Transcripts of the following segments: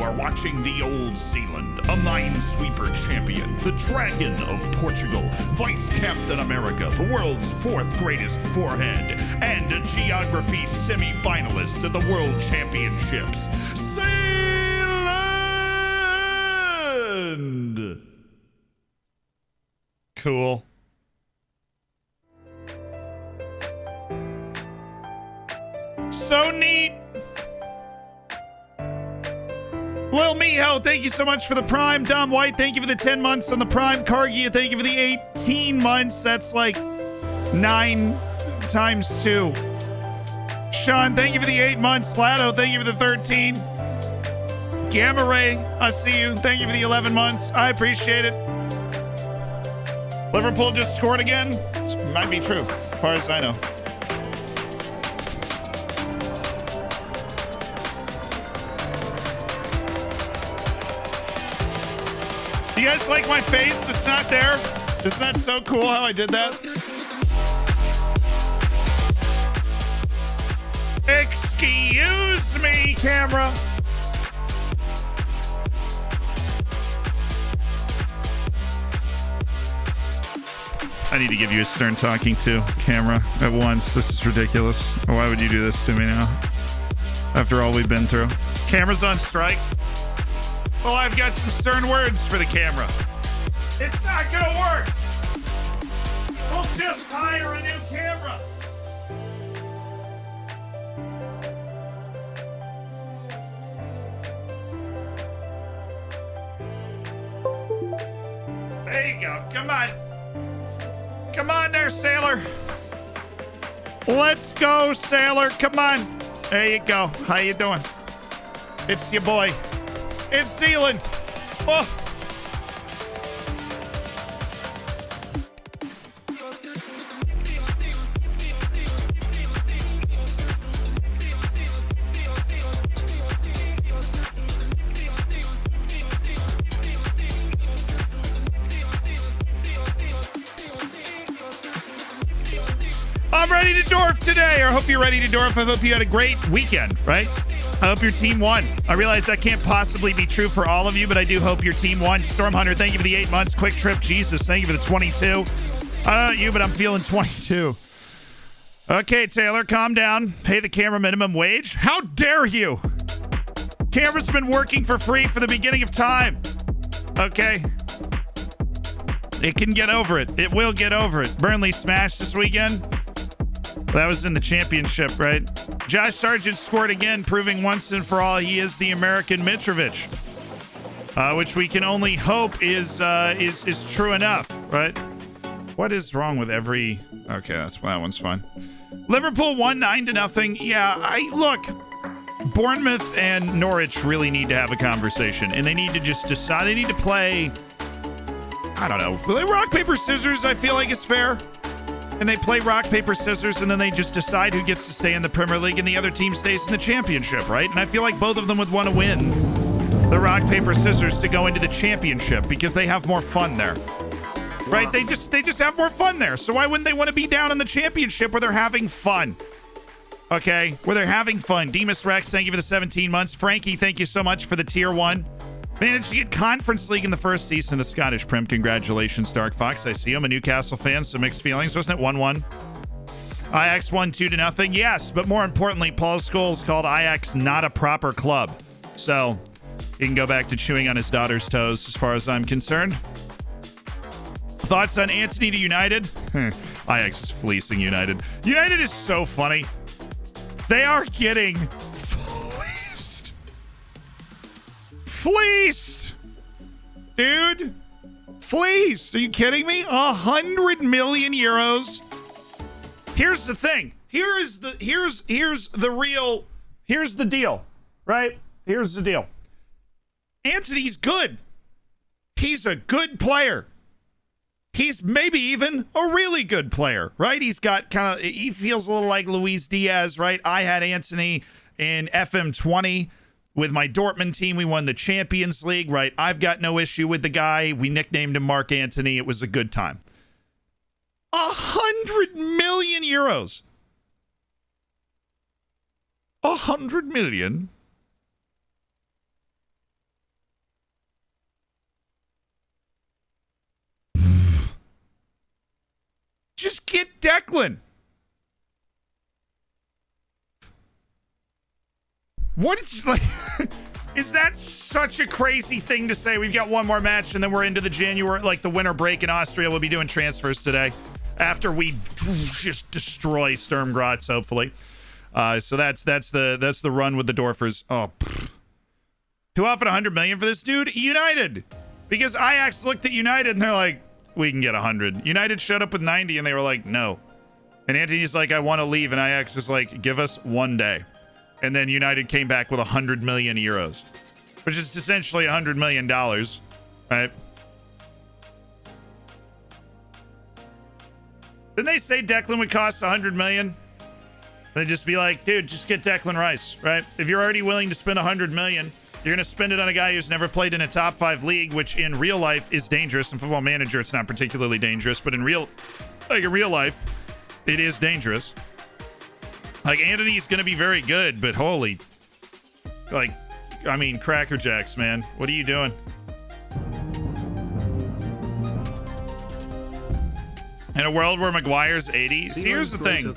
are watching the Old Zealand, a minesweeper champion, the Dragon of Portugal, Vice Captain America, the world's fourth greatest forehead, and a geography semi-finalist at the World Championships, Zealand! Cool. So neat. Lil Miho, thank you so much for the Prime. Dom White, thank you for the 10 months on the Prime. Cargia, thank you for the 18 months. That's like 9 times 2. Sean, thank you for the 8 months. Lado, thank you for the 13. Gamma Ray, I see you. Thank you for the 11 months. I appreciate it. Liverpool just scored again. This might be true, as far as I know. You guys like my face? It's not there. Isn't that so cool how I did that? Excuse me, camera. I need to give you a stern talking to, camera, at once. This is ridiculous. Why would you do this to me now? After all we've been through. Camera's on strike. Well, I've got some stern words for the camera. It's not gonna work. We'll just hire a new camera. There you go. Come on. Come on there, sailor. Let's go, sailor. Come on. There you go. How you doing? It's your boy. It's Zealand. Oh. I'm ready to Dorf today, or hope you're ready to Dorf. I hope you had a great weekend, right? I hope your team won. I realize that can't possibly be true for all of you, but I do hope your team won. Storm Hunter, thank you for the 8 months. Quick Trip, Jesus, thank you for the 22. I don't know you, but I'm feeling 22. Okay, Taylor, calm down. Pay the camera minimum wage. How dare you? Camera's been working for free for the beginning of time. Okay. It can get over it. It will get over it. Burnley smashed this weekend. That was in the championship, right? Josh Sargent scored again, proving once and for all he is the American Mitrovic, which we can only hope is true enough, right? What is wrong with every? Okay, that one's fine. Liverpool won 9-0. Yeah, look. Bournemouth and Norwich really need to have a conversation, and they need to just decide. They need to play. I don't know. Play rock paper scissors. I feel like is fair. And they play rock, paper, scissors, and then they just decide who gets to stay in the Premier League and the other team stays in the championship, right? And I feel like both of them would want to win the rock, paper, scissors to go into the championship because they have more fun there, right? They just have more fun there. So why wouldn't they want to be down in the championship where they're having fun? Okay, where they're having fun. Demas Rex, thank you for the 17 months. Frankie, thank you so much for the tier 1. Managed to get Conference League in the first season of the Scottish Prim. Congratulations, Dark Fox. I see you. I'm a Newcastle fan, so mixed feelings. Wasn't it 1-1? Ajax won 2-0. Yes, but more importantly, Paul Scholes called Ajax not a proper club. So he can go back to chewing on his daughter's toes as far as I'm concerned. Thoughts on Anthony to United? Ajax is fleecing United. United is so funny. They are getting fleeced, dude. Fleeced. Are you kidding me? 100 million euros. Here's the thing. Here's the deal, right? Here's the deal. Anthony's good. He's a good player. He's maybe even a really good player, right? He's got he feels a little like Luis Diaz, right? I had Anthony in FM20. With my Dortmund team, we won the Champions League, right? I've got no issue with the guy. We nicknamed him Mark Antony. It was a good time. 100 million euros. 100 million Just get Declan. What is like? Is that such a crazy thing to say? We've got one more match and then we're into the January, like the winter break in Austria. We'll be doing transfers today after we just destroy Sturm Graz, hopefully. So that's the run with the Dorfers. Oh, who offered 100 million for this dude? United, because Ajax looked at United and they're like, we can get 100. United showed up with 90 and they were like, no. And Anthony's like, I want to leave, and Ajax is like, give us 1 day. And then United came back with 100 million euros, which is essentially $100 million, right? Didn't they say Declan would cost 100 million? They'd just be like, dude, just get Declan Rice, right? If you're already willing to spend 100 million, you're going to spend it on a guy who's never played in a top 5 league, which in real life is dangerous. In Football Manager, it's not particularly dangerous, but in real life, it is dangerous. Like, Anthony's going to be very good, but holy, like, I mean, Cracker Jacks, man. What are you doing? In a world where Maguire's 80, see, here's the thing.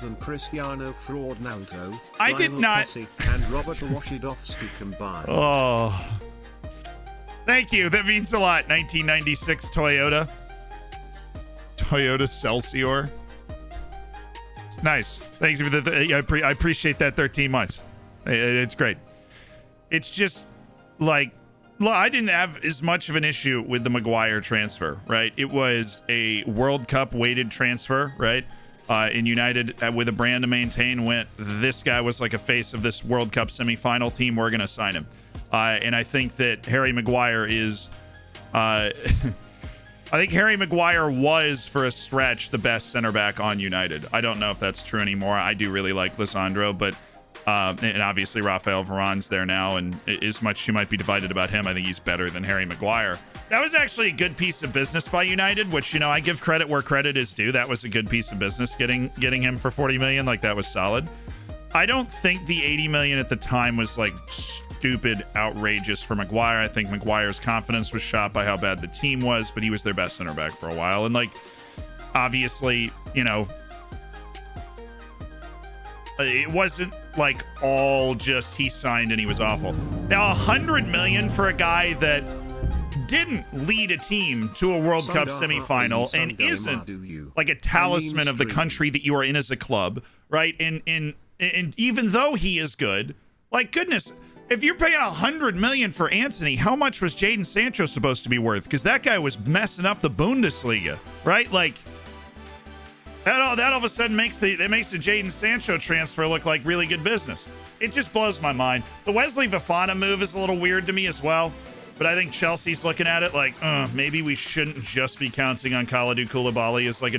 I did not. And Robert Washidowski combined. Oh, thank you. That means a lot. 1996 Toyota Celsior. It's nice. Thanks for the. I appreciate that 13 months. It's great. It's just like, look, I didn't have as much of an issue with the Maguire transfer, right? It was a World Cup weighted transfer, right? In United, with a brand to maintain, went, this guy was like a face of this World Cup semifinal team. We're going to sign him. And I think that Harry Maguire is, I think Harry Maguire was, for a stretch, the best center back on United. I don't know if that's true anymore. I do really like Lisandro, but and obviously Rafael Varane's there now, and as much you might be divided about him, I think he's better than Harry Maguire. That was actually a good piece of business by United, which, you know, I give credit where credit is due. That was a good piece of business, getting him for 40 million. Like, that was solid. I don't think the 80 million at the time was like stupid outrageous for Maguire. I think Maguire's confidence was shot by how bad the team was, but he was their best center back for a while. And, like, obviously, you know, it wasn't like all just he signed and he was awful. Now, 100 million for a guy that didn't lead a team to a World Cup semifinal and isn't like a talisman of the country that you are in as a club, right? And even though he is good, like, goodness, if you're paying 100 million for Antony, how much was Jadon Sancho supposed to be worth? Because that guy was messing up the Bundesliga, right? Like, that all of a sudden makes the Jadon Sancho transfer look like really good business. It just blows my mind. The Wesley Fofana move is a little weird to me as well, but I think Chelsea's looking at it like, maybe we shouldn't just be counting on Kalidou Koulibaly as like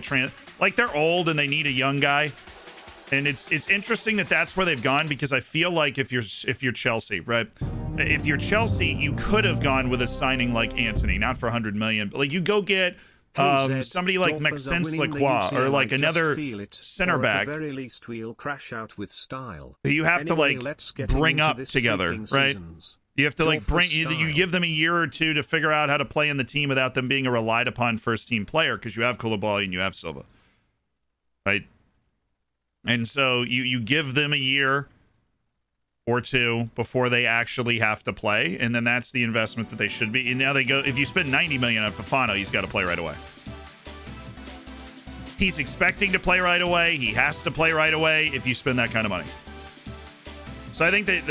like, they're old and they need a young guy. And it's interesting that that's where they've gone, because I feel like if you're Chelsea, right? If you're Chelsea, you could have gone with a signing like Antony, not for 100 million, but like, you go get somebody like Maxence Lacroix or like another center back. At the very least, we'll crash out with style. You have to like bring up together, right? You have to like you give them a year or two to figure out how to play in the team without them being a relied upon first team player, because you have Koulibaly and you have Silva, right? And so you give them a year or two before they actually have to play, and then that's the investment that they should be. And now they go, if you spend 90 million on Fofana, he's got to play right away. He's expecting to play right away. He has to play right away if you spend that kind of money. So I think that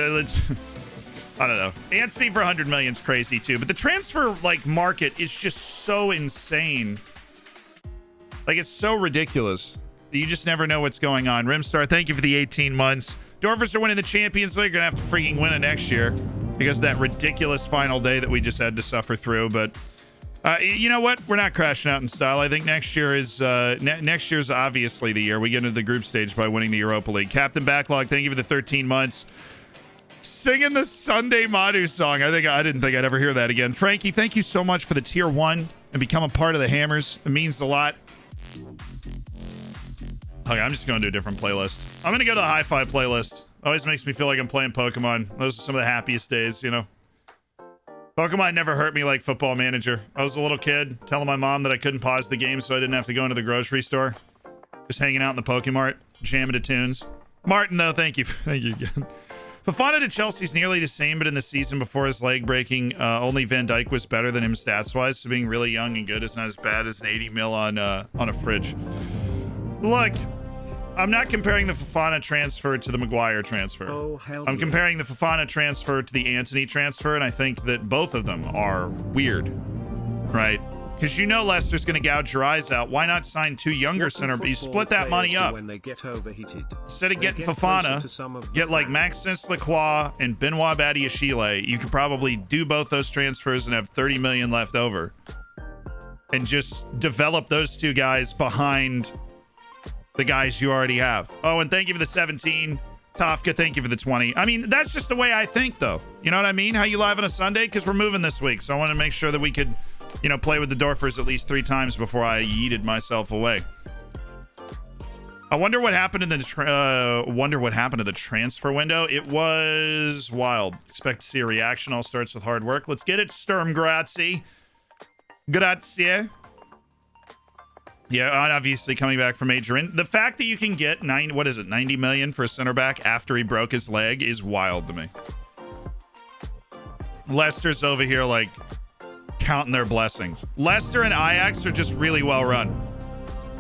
I don't know. Antony for 100 million is crazy too, but the transfer like market is just so insane. Like, it's so ridiculous. You just never know what's going on. Rimstar, thank you for the 18 months. Dorfers are winning the Champions League. Gonna have to freaking win it next year because of that ridiculous final day that we just had to suffer through. But you know what? We're not crashing out in style. I think next year is next year's obviously the year we get into the group stage by winning the Europa League. Captain Backlog, thank you for the 13 months. Singing the Sunday Madu song. I didn't think I'd ever hear that again. Frankie, thank you so much for the tier 1 and become a part of the Hammers. It means a lot. Okay, I'm just going to do a different playlist. I'm going to go to the hi-fi playlist. Always makes me feel like I'm playing Pokemon. Those are some of the happiest days, you know. Pokemon never hurt me like Football Manager. I was a little kid telling my mom that I couldn't pause the game so I didn't have to go into the grocery store. Just hanging out in the Pokemart, jamming to tunes. Martin, though, thank you. Thank you again. Fofana to Chelsea's nearly the same, but in the season before his leg breaking, only Van Dijk was better than him stats-wise, so being really young and good is not as bad as an 80 mil on a fridge. Look, I'm not comparing the Fofana transfer to the Maguire transfer. I'm comparing the Fofana transfer to the Antony transfer, and I think that both of them are weird, right? Because you know Leicester's going to gouge your eyes out. Why not sign two younger center? You split that money up. When they get overheated. Instead of getting Fofana, get like Maxence Lacroix and Benoit Badiashile. You could probably do both those transfers and have 30 million left over. And just develop those two guys behind the guys you already have. Oh, and thank you for the 17. Tofka, thank you for the 20. I mean, that's just the way I think, though. You know what I mean? How you live on a Sunday? Because we're moving this week. So I want to make sure that we could... you know, play with the Dorfers at least 3 times before I yeeted myself away. I wonder what happened in the transfer window. It was wild. Expect to see a reaction. All starts with hard work. Let's get it, Sturm. Grazie. Grazie. Yeah, obviously coming back from major in. The fact that you can get 90 million for a center back after he broke his leg is wild to me. Leicester's over here like counting their blessings. Leicester and Ajax are just really well run.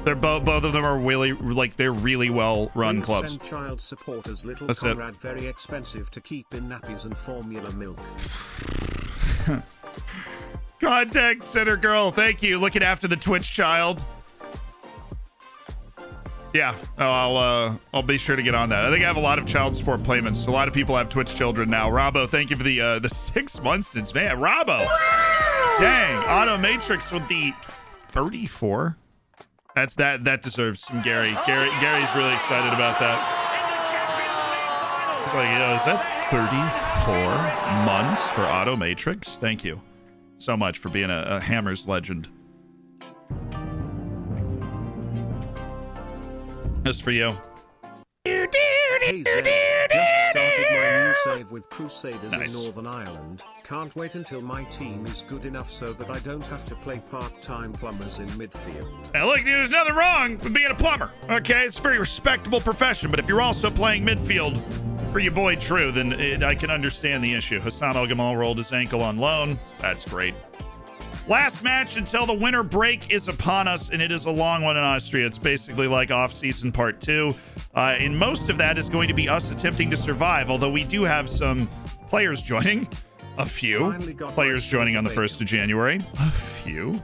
They're both of them are really they're really well run clubs. Send child supporters little That's Conrad very expensive to keep in nappies and formula milk. Contact center girl, thank you. Looking after the Twitch child. Yeah, I'll be sure to get on that. I think I have a lot of child support payments. A lot of people have Twitch children now. Robbo, thank you for the 6 months since, man. Robbo. Dang, Auto Matrix with the 34. That deserves some Gary. Gary's really excited about that. It's like, is that 34 months for Auto Matrix? Thank you so much for being a Hammers legend. Just for you. Hey Zed, just started my new save with Crusaders Nice. in Northern Ireland. Can't wait until my team is good enough so that I don't have to play part-time plumbers in midfield. Now look, there's nothing wrong with being a plumber, okay? It's a very respectable profession, but if you're also playing midfield for your boy True, then I can understand the issue. Hassan El Gamal rolled his ankle on loan. That's great. Last match until the winter break is upon us, and it is a long one in Austria. It's basically like off-season part 2. And most of that is going to be us attempting to survive, although we do have some players joining. A few players joining on the 1st of January. A few.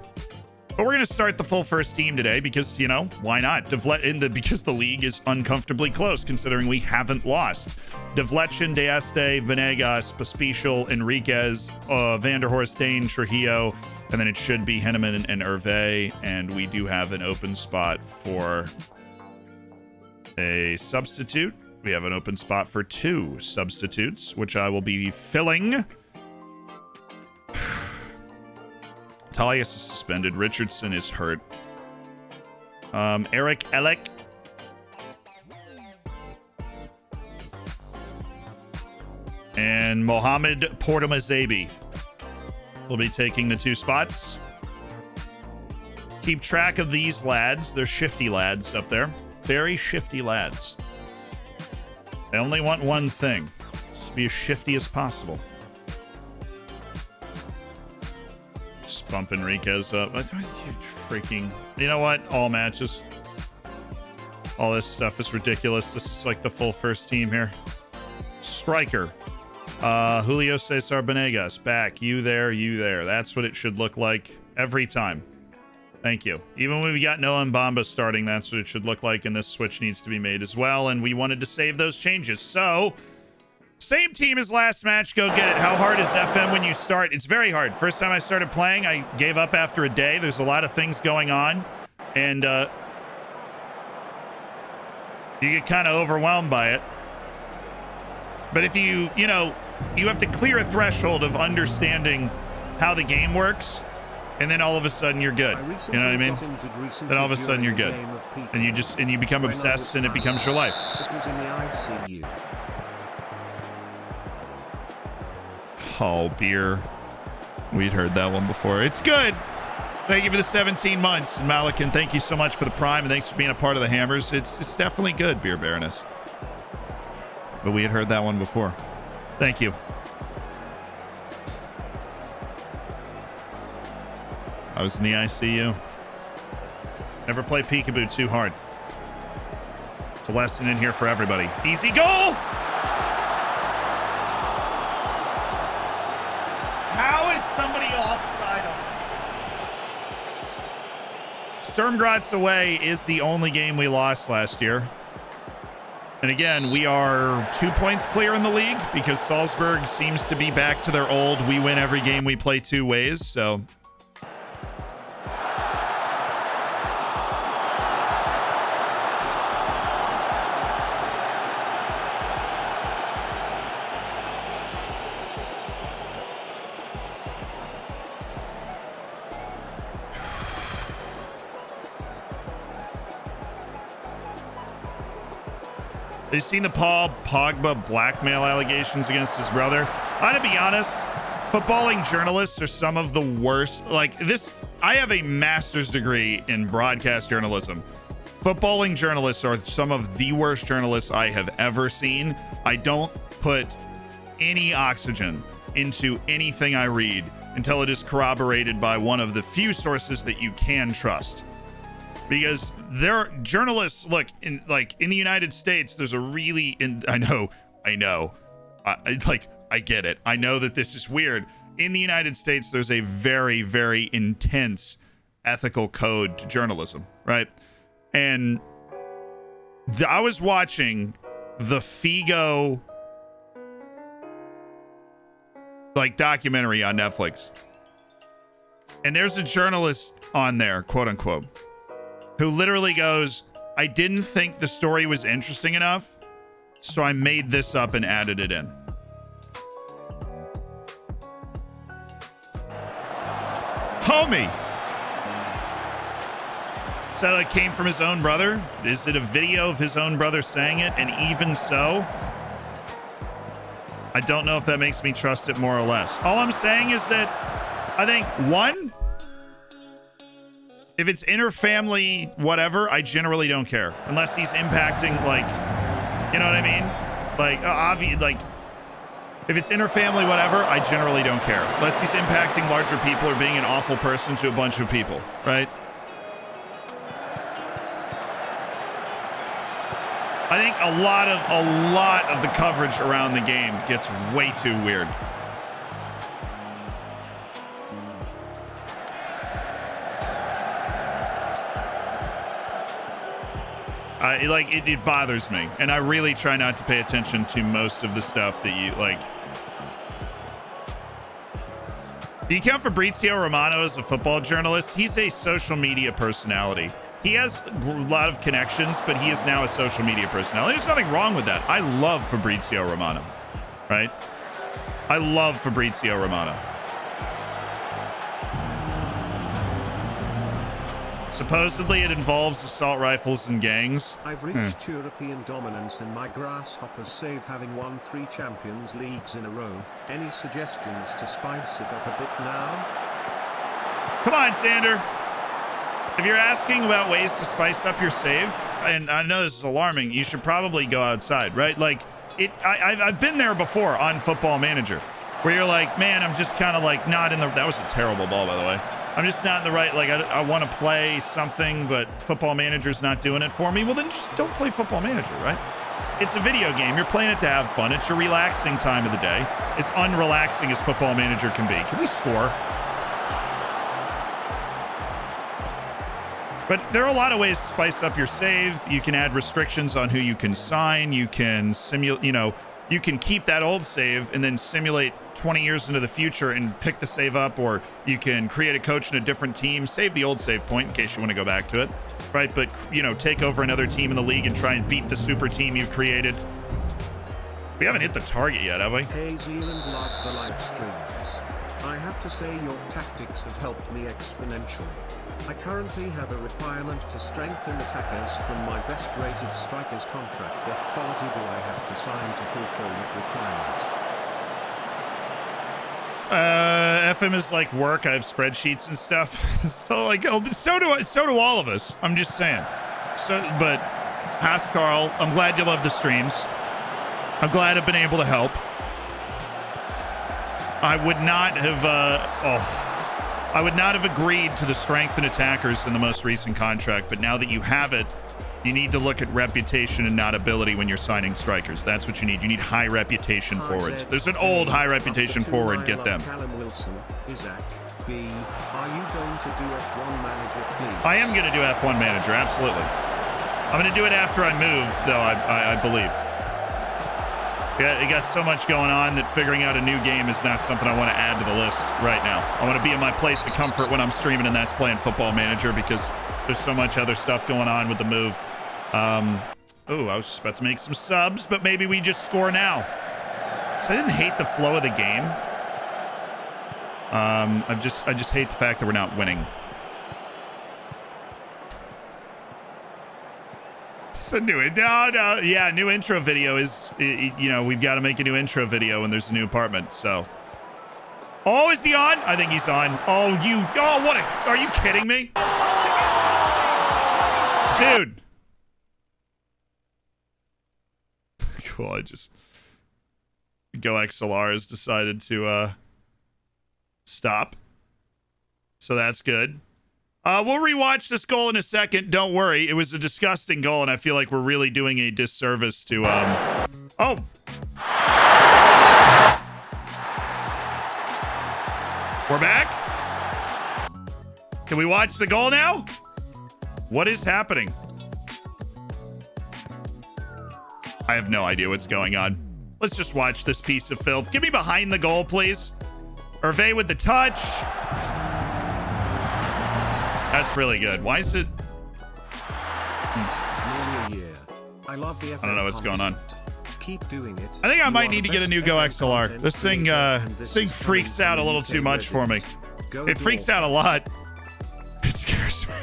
But we're going to start the full first team today because, you know, why not? Because the league is uncomfortably close, considering we haven't lost. Devletchen, Deeste, Venegas, Pospisil, Enriquez, Vanderhorst, Dane, Trujillo, and then it should be Henneman and Hervé, and we do have an open spot for a substitute. We have an open spot for 2 substitutes, which I will be filling. Talius is suspended. Richardson is hurt. Eric Elek. And Mohamed Portomazebi will be taking the 2 spots. Keep track of these lads. They're shifty lads up there. Very shifty lads. They only want one thing. Just be as shifty as possible. Just bump Enriquez up. You freaking... You know what? All matches. All this stuff is ridiculous. This is like the full first team here. Striker. Julio Cesar Benegas. Back. You there. You there. That's what it should look like every time. Thank you. Even when we got Noah Mbamba starting, that's what it should look like, and this switch needs to be made as well, and we wanted to save those changes. So, same team as last match. Go get it. How hard is FM when you start? It's very hard. First time I started playing, I gave up after a day. There's a lot of things going on, and you get kind of overwhelmed by it. But if you have to clear a threshold of understanding how the game works, and then all of a sudden you're good. You know what I mean? Then all of a sudden you're good. And you become obsessed, and it becomes your life. It was in the ICU. Oh, beer. We'd heard that one before. It's good. Thank you for the 17 months. And Malikan, thank you so much for the Prime, and thanks for being a part of the Hammers. It's definitely good, Beer Baroness. But we had heard that one before. Thank you. I was in the ICU. Never play peekaboo too hard. It's a lesson in here for everybody. Easy goal! How is somebody offside on this? Sturm away is the only game we lost last year. And again, we are 2 points clear in the league because Salzburg seems to be back to their old, we win every game we play two ways, so... Have you seen the Paul Pogba blackmail allegations against his brother? I gotta be honest, footballing journalists are some of the worst. Like this, I have a master's degree in broadcast journalism. Footballing journalists are some of the worst journalists I have ever seen. I don't put any oxygen into anything I read until it is corroborated by one of the few sources that you can trust. Because there are journalists, look, in the United States, there's a really, I get it. I know that this is weird. In the United States, there's a very, very intense ethical code to journalism, right? And I was watching the Figo documentary on Netflix. And there's a journalist on there, quote unquote, who literally goes, I didn't think the story was interesting enough, so I made this up and added it in. Homie! Said it came from his own brother. Is it a video of his own brother saying it? And even so, I don't know if that makes me trust it more or less. All I'm saying is that I think, one, if it's inter-family whatever, I generally don't care. Unless he's impacting, you know what I mean? If it's inter-family whatever, I generally don't care. Unless he's impacting larger people or being an awful person to a bunch of people, right? I think a lot of the coverage around the game gets way too weird. It bothers me, and I really try not to pay attention to most of the stuff that you like. Do you count Fabrizio Romano as a football journalist? He's a social media personality. He has a lot of connections, but he is now a social media personality. There's nothing wrong with that. I love Fabrizio Romano, right? I love Fabrizio Romano. Supposedly it involves assault rifles and gangs. I've reached European dominance in my Grasshoppers save, having won 3 Champions Leagues in a row. Any suggestions to spice it up a bit now? Come on, Sander. If you're asking about ways to spice up your save, and I know this is alarming, you should probably go outside, right? I've been there before on Football Manager, where you're like, man, I'm just kind of not in the, that was a terrible ball, by the way. I'm just not in the right, I want to play something, but Football Manager's not doing it for me. Well, then just don't play Football Manager, right? It's a video game. You're playing it to have fun. It's your relaxing time of the day. As unrelaxing as Football Manager can be. Can we score? But there are a lot of ways to spice up your save. You can add restrictions on who you can sign. You can simulate, you can keep that old save and then simulate 20 years into the future and pick the save up, or you can create a coach in a different team, save the old save point in case you want to go back to it, right? But, take over another team in the league and try and beat the super team you've created. We haven't hit the target yet, have we? Hey, Zealand, love the live streams. I have to say your tactics have helped me exponentially. I currently have a requirement to strengthen attackers from my best-rated strikers contract. What quality do I have to sign to fulfill that requirement? FM is like work. I have spreadsheets and stuff. So like, so do all of us. I'm just saying. So, but ask Carl. I'm glad you love the streams. I'm glad I've been able to help. I would not have. I would not have agreed to the strength and attackers in the most recent contract. But now that you have it, you need to look at reputation and not ability when you're signing strikers. That's what you need. You need high reputation forwards. There's an old high reputation forward. Get them. Wilson, Isaac, B. Are you going to do F1 manager, please? I am going to do F1 manager. Absolutely. I'm going to do it after I move, though. I believe. Yeah, it got so much going on that figuring out a new game is not something I want to add to the list right now. I want to be in my place of comfort when I'm streaming, and that's playing Football Manager because there's so much other stuff going on with the move. I was just about to make some subs, but maybe we just score now. So I didn't hate the flow of the game. I just hate the fact that we're not winning. So new intro video is, you know, we've got to make a new intro video when there's a new apartment. So, oh, is he on? I think he's on. Are you kidding me, dude? Cool. Go XLR has decided to stop, so that's good. We'll rewatch this goal in a second. Don't worry. It was a disgusting goal, and I feel like we're really doing a disservice to... Oh! We're back? Can we watch the goal now? What is happening? I have no idea what's going on. Let's just watch this piece of filth. Give me behind the goal, please. Hervé with the touch. That's really good. Why is it? I love the I don't know what's going on. Keep doing it. I think I might need to get a new Go XLR. This thing freaks out a little too much for me. It freaks out a lot. It scares me.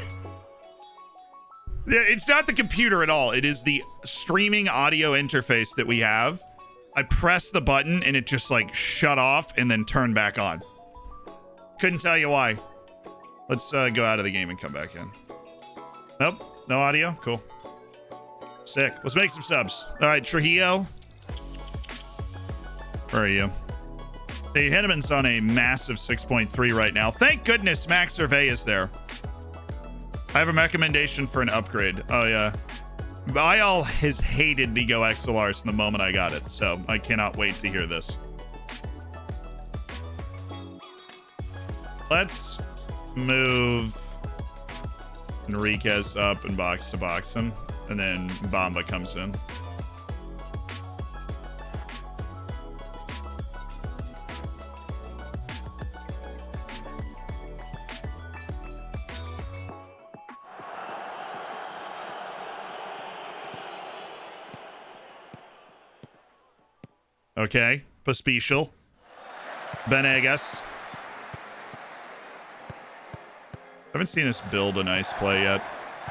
Yeah, it's not the computer at all. It is the streaming audio interface that we have. I press the button and it just like shut off and then turn back on. Couldn't tell you why. Let's go out of the game and come back in. Nope, no audio. Cool. Sick. Let's make some subs. All right, Trujillo. Where are you? Hey, Henneman's on a massive 6.3 right now. Thank goodness Max Hervé is there. I have a recommendation for an upgrade. Oh, yeah. Vial has hated the Go XLR from the moment I got it, so I cannot wait to hear this. Let's move Enriquez up and box to box him, and then Bamba comes in. Okay, Pospisil. Benegas. Haven't seen us build a nice play yet.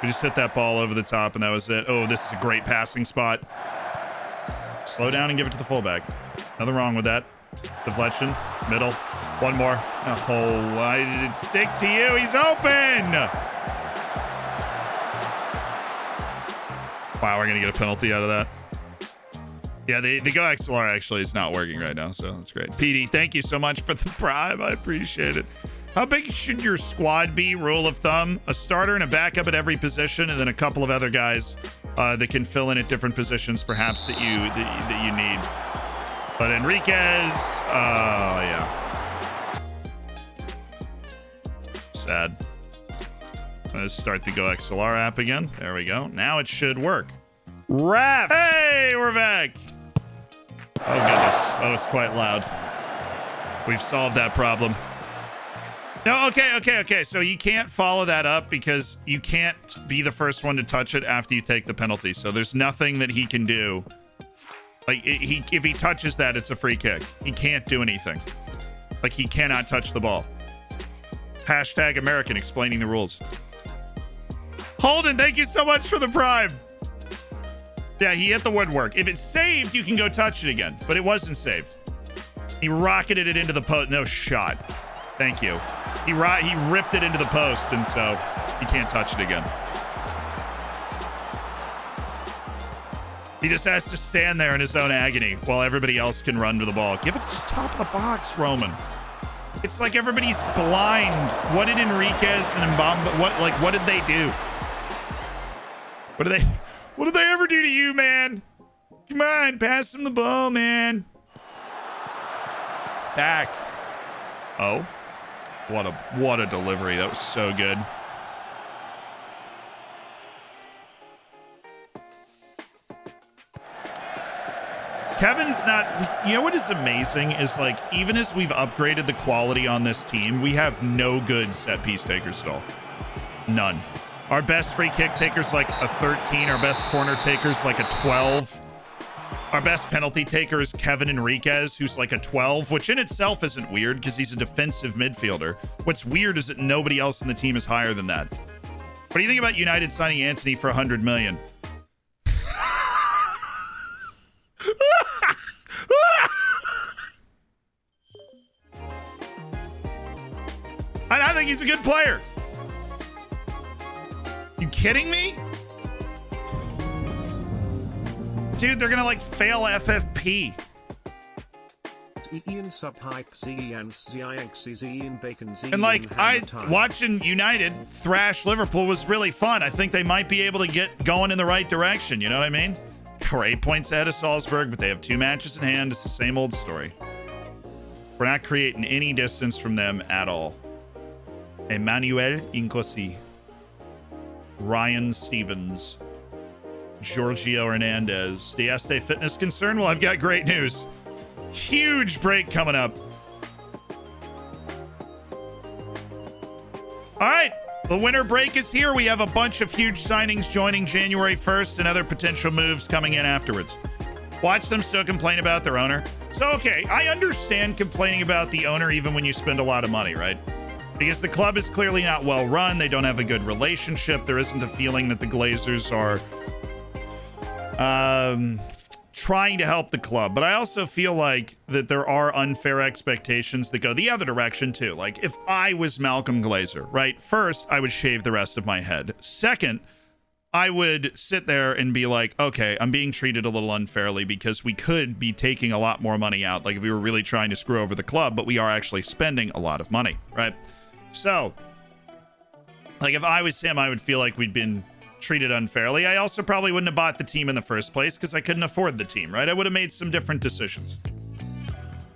We just hit that ball over the top and that was it. Oh, this is a great passing spot. Slow down and give it to the fullback. Nothing wrong with that. Deflection, middle, one more. Oh, why did it stick to you? He's open! Wow, we're gonna get a penalty out of that. Yeah, the Go XLR actually is not working right now, so that's great. PD, thank you so much for the prime. I appreciate it. How big should your squad be, rule of thumb? A starter and a backup at every position, and then a couple of other guys that can fill in at different positions, perhaps, that you need. But Enriquez, yeah. Sad. Let's start the Go XLR app again. There we go. Now it should work. Ref! Hey, we're back! Oh, goodness. Oh, it's quite loud. We've solved that problem. No, okay. So you can't follow that up because you can't be the first one to touch it after you take the penalty. So there's nothing that he can do. Like, if he touches that, it's a free kick. He can't do anything. Like, he cannot touch the ball. Hashtag American explaining the rules. Holden, thank you so much for the prime. Yeah, he hit the woodwork. If it's saved, you can go touch it again. But it wasn't saved. He rocketed it into the post. No shot. Thank you. He ripped it into the post, and so he can't touch it again. He just has to stand there in his own agony while everybody else can run to the ball. Give it just top of the box, Roman. It's like everybody's blind. What did Enriquez and Mbamba, what did they do? What did they ever do to you, man? Come on, pass him the ball, man. Back. Oh. What a delivery. That was so good. Kevin's not, you know what is amazing is like, even as we've upgraded the quality on this team, we have no good set piece takers at all. None. Our best free kick taker's like a 13. Our best corner taker's like a 12. Our best penalty taker is Kevin Enriquez, who's like a 12, which in itself isn't weird because he's a defensive midfielder. What's weird is that nobody else in the team is higher than that. What do you think about United signing Anthony for 100 million? And I think he's a good player. You kidding me? Dude, they're gonna like fail FFP. Ian subhype Ian bacon And like watching United thrash Liverpool was really fun. I think they might be able to get going in the right direction. You know what I mean? We're 8 points ahead of Salzburg, but they have 2 matches in hand. It's the same old story. We're not creating any distance from them at all. Emmanuel Incosi, Ryan Stevens, Giorgio Hernandez. The Este fitness concern? Well, I've got great news. Huge break coming up. All right, the winter break is here. We have a bunch of huge signings joining January 1st and other potential moves coming in afterwards. Watch them still complain about their owner. So, okay, I understand complaining about the owner even when you spend a lot of money, right? Because the club is clearly not well run. They don't have a good relationship. There isn't a feeling that the Glazers are trying to help the club. But I also feel like that there are unfair expectations that go the other direction too. Like if I was Malcolm Glazer, right? First, I would shave the rest of my head. Second, I would sit there and be like, okay, I'm being treated a little unfairly because we could be taking a lot more money out. Like if we were really trying to screw over the club, but we are actually spending a lot of money, right? So, like, if I was him, I would feel like we'd been treated unfairly. I also probably wouldn't have bought the team in the first place because I couldn't afford the team, right? I would have made some different decisions.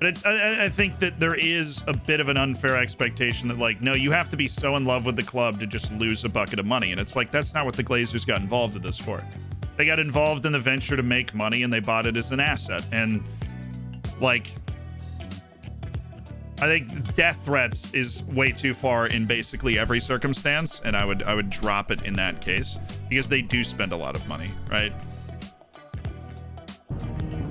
But I think that there is a bit of an unfair expectation that, like, no, you have to be so in love with the club to just lose a bucket of money. And it's like, that's not what the Glazers got involved in this for. They got involved in the venture to make money and they bought it as an asset. And, like, I think death threats is way too far in basically every circumstance, and I would drop it in that case because they do spend a lot of money, right?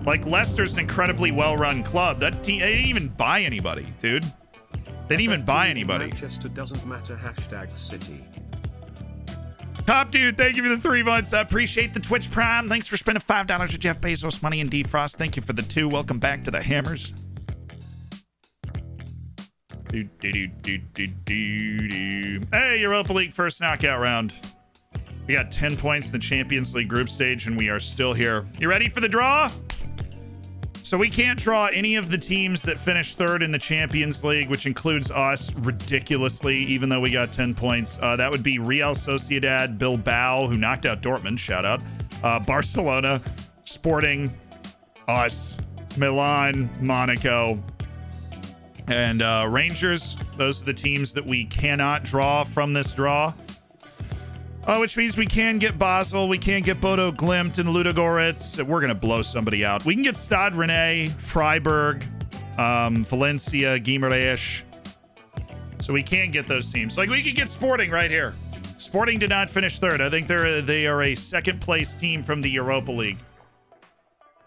Like Leicester's an incredibly well-run club. That team, they didn't even buy anybody, dude. They didn't even buy anybody. Manchester doesn't matter. #City. Top dude, thank you for the 3 months. I appreciate the Twitch Prime. Thanks for spending $5 to Jeff Bezos money and Defrost. Thank you for the 2. Welcome back to the Hammers. Hey, Europa League first knockout round. We got 10 points in the Champions League group stage, and we are still here. You ready for the draw? So we can't draw any of the teams that finished 3rd in the Champions League, which includes us ridiculously, even though we got 10 points. That would be Real Sociedad, Bilbao, who knocked out Dortmund, shout out, Barcelona, Sporting, us, Milan, Monaco, and Rangers. Those are the teams that we cannot draw from this draw. Which means we can get Basel, we can get Bodo Glimt and Ludogorets. We're going to blow somebody out. We can get Stade Rennais, Freiburg, Valencia, Guimarães. So we can get those teams. Like we could get Sporting right here. Sporting did not finish 3rd. I think they are a 2nd place team from the Europa League,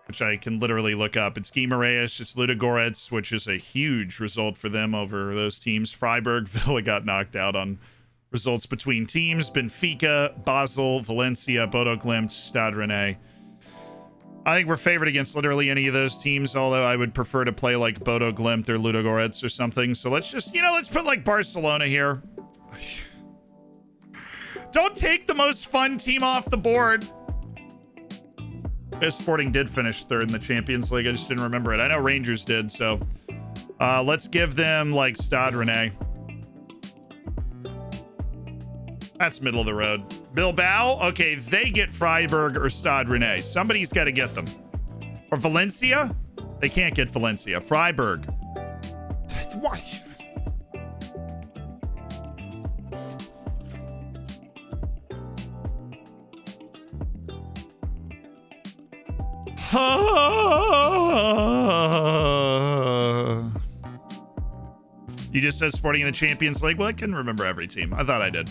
which I can literally look up. It's Guimarães, it's Ludogorets, which is a huge result for them over those teams. Freiburg, Villa got knocked out on results between teams. Benfica, Basel, Valencia, Bodo Glimt, Stade Rennais. I think we're favored against literally any of those teams, although I would prefer to play like Bodo Glimt or Ludogorets or something. So let's just, let's put like Barcelona here. Don't take the most fun team off the board. Sporting did finish third in the Champions League. I just didn't remember it. I know Rangers did, so let's give them like Stade Rennais. That's middle of the road. Bilbao, okay, they get Freiburg or Stade Rennais. Somebody's got to get them. Or Valencia? They can't get Valencia. Freiburg. Why? You just said Sporting in the Champions League? Well, I can remember every team. I thought I did.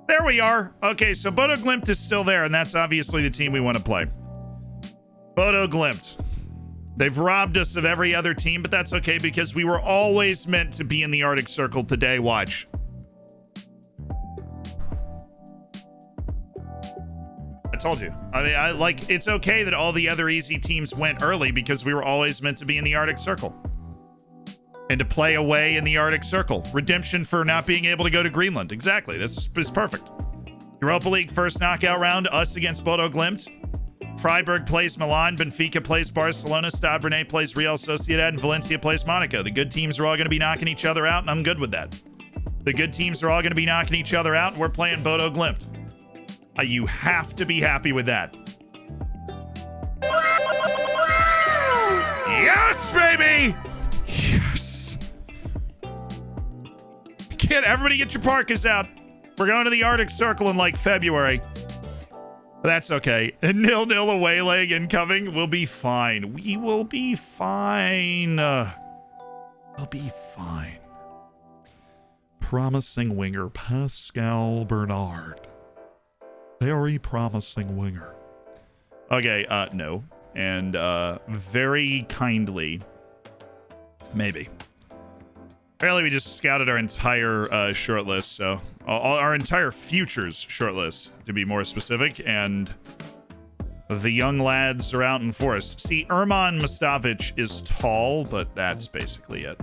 There we are. Okay, so Bodo Glimt is still there, and that's obviously the team we want to play. Bodo Glimt. They've robbed us of every other team, but that's okay because we were always meant to be in the Arctic Circle today. Watch. I told you. I mean, it's okay that all the other easy teams went early because we were always meant to be in the Arctic Circle. And to play away in the Arctic Circle. Redemption for not being able to go to Greenland. Exactly. This is perfect. Europa League first knockout round. Us against Bodo Glimt. Freiburg plays Milan. Benfica plays Barcelona. Stade Rennais plays Real Sociedad. And Valencia plays Monaco. The good teams are all going to be knocking each other out, and I'm good with that. The good teams are all going to be knocking each other out, and we're playing Bodo Glimt. You have to be happy with that. Yes, baby! Yes! Kid, everybody get your parkas out. We're going to the Arctic Circle in like February. That's okay. 0-0 away leg incoming. We'll be fine. We will be fine. We'll be fine. Promising winger Pascal Bernard. Very promising winger. Okay, no. And very kindly, maybe. Apparently, we just scouted our entire shortlist, so our entire futures shortlist, to be more specific, and the young lads are out in force. See, Erman Mustafic is tall, but that's basically it.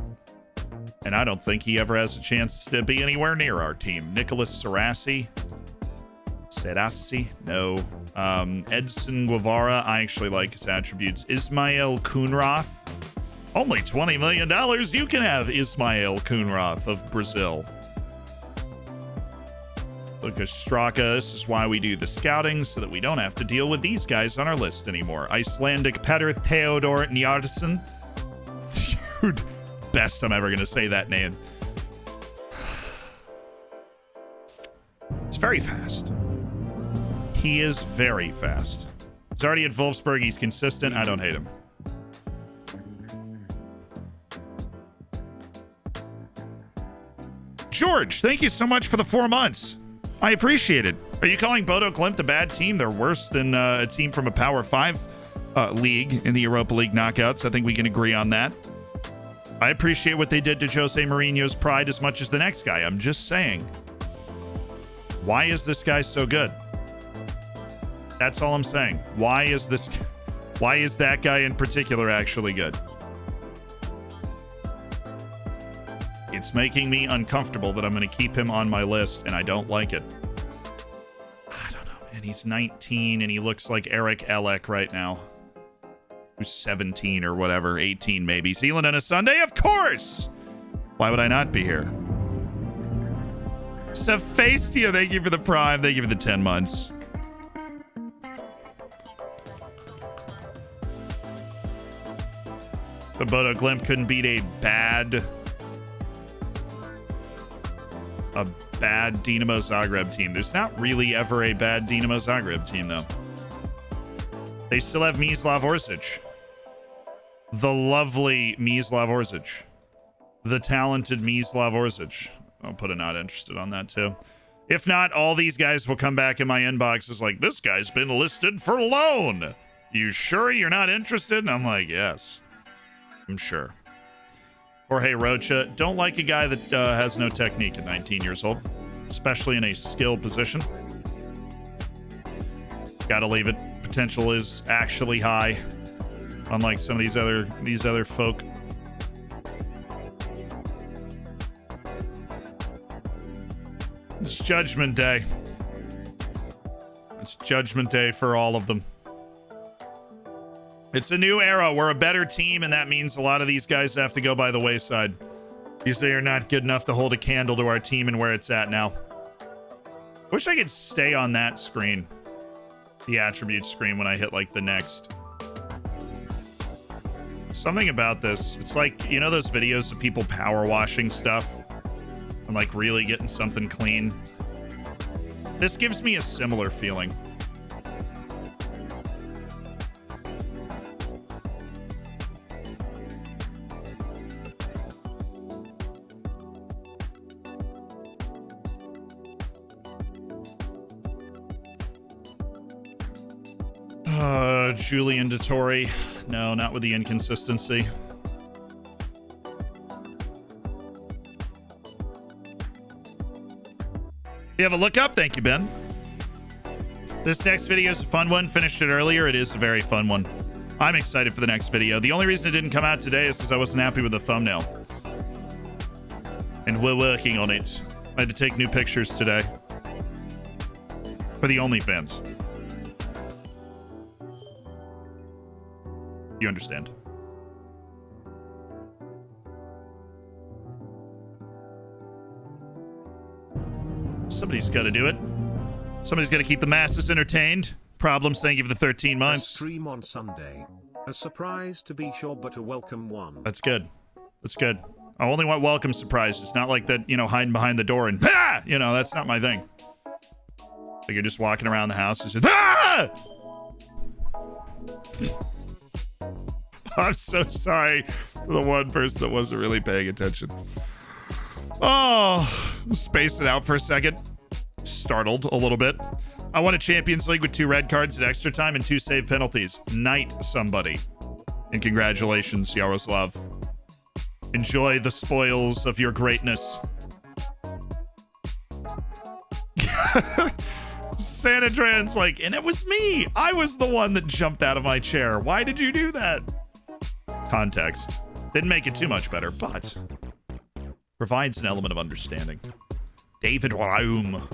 And I don't think he ever has a chance to be anywhere near our team. Nicholas Sarasi, no. Edson Guevara, I actually like his attributes. Ismail Kunrath. Only $20 million, you can have Ismail Kunrath of Brazil. Lucas Straka, this is why we do the scouting, so that we don't have to deal with these guys on our list anymore. Icelandic Petter Theodor Njardsson. Dude, best I'm ever going to say that name. It's very fast. He is very fast. He's already at Wolfsburg. He's consistent. I don't hate him. George, thank you so much for the 4 months. I appreciate it. Are you calling Bodo Glimt a bad team? They're worse than a team from a Power 5 league in the Europa League knockouts. I think we can agree on that. I appreciate what they did to Jose Mourinho's pride as much as the next guy. I'm just saying. Why is this guy so good? That's all I'm saying. Why is that guy in particular actually good? It's making me uncomfortable that I'm going to keep him on my list, and I don't like it. I don't know, man. He's 19, and he looks like Eric Elek right now. Who's 17 or whatever, 18 maybe. Zealand on a Sunday? Of course! Why would I not be here? Cephastia, thank you for the prime. Thank you for the 10 months. The Bodo Glimt couldn't beat a bad Dinamo Zagreb team. There's not really ever a bad Dinamo Zagreb team, though. They still have Mislav Orsic. The lovely Mislav Orsic. The talented Mislav Orsic. I'll put a not interested on that, too. If not, all these guys will come back in my inbox as like, this guy's been listed for loan. You sure you're not interested? And I'm like, yes, I'm sure. Jorge Rocha, don't like a guy that has no technique at 19 years old, especially in a skill position. Gotta leave it. potential is actually high, unlike some of these other folk. It's Judgment Day. It's Judgment Day for all of them. It's a new era. We're a better team, and that means a lot of these guys have to go by the wayside because they are not good enough to hold a candle to our team and where it's at now. Wish I could stay on that screen, the attribute screen, when I hit like the next. Something about this, it's like, you know those videos of people power washing stuff and like really getting something clean? This gives me a similar feeling. Julian Dettori. No, not with the inconsistency. You have a look up? Thank you, Ben. This next video is a fun one. Finished it earlier. It is a very fun one. I'm excited for the next video. The only reason it didn't come out today is because I wasn't happy with the thumbnail. And we're working on it. I had to take new pictures today. For the OnlyFans. You understand. Somebody's got to do it. Somebody's got to keep the masses entertained. Problems, thank you for the 13 months. A stream on Sunday. A surprise to be sure, but a welcome one. That's good. That's good. I only want welcome surprises. Not like that, you know, hiding behind the door and, ah! You know, that's not my thing. Like you're just walking around the house and just, ah! I'm so sorry to the one person that wasn't really paying attention. Oh, space it out for a second. Startled a little bit. I won a Champions League with 2 red cards at extra time and 2 save penalties. Knight somebody. And congratulations, Yaroslav. Enjoy the spoils of your greatness. Sanadran's like, and it was me. I was the one that jumped out of my chair. Why did you do that? Context. Didn't make it too much better, but provides an element of understanding. David Raum.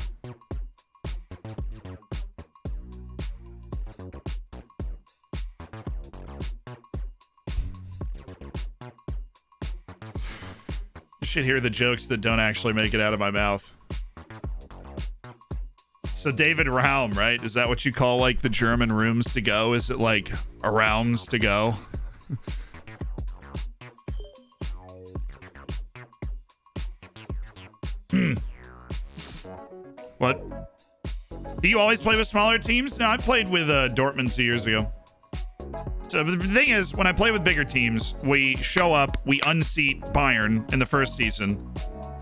You should hear the jokes that don't actually make it out of my mouth. So David Raum, right? Is that what you call like the German rooms to go? Is it like a Raums to go? What? Do you always play with smaller teams? No, I played with Dortmund 2 years ago. So the thing is, when I play with bigger teams, we show up, we unseat Bayern in the first season,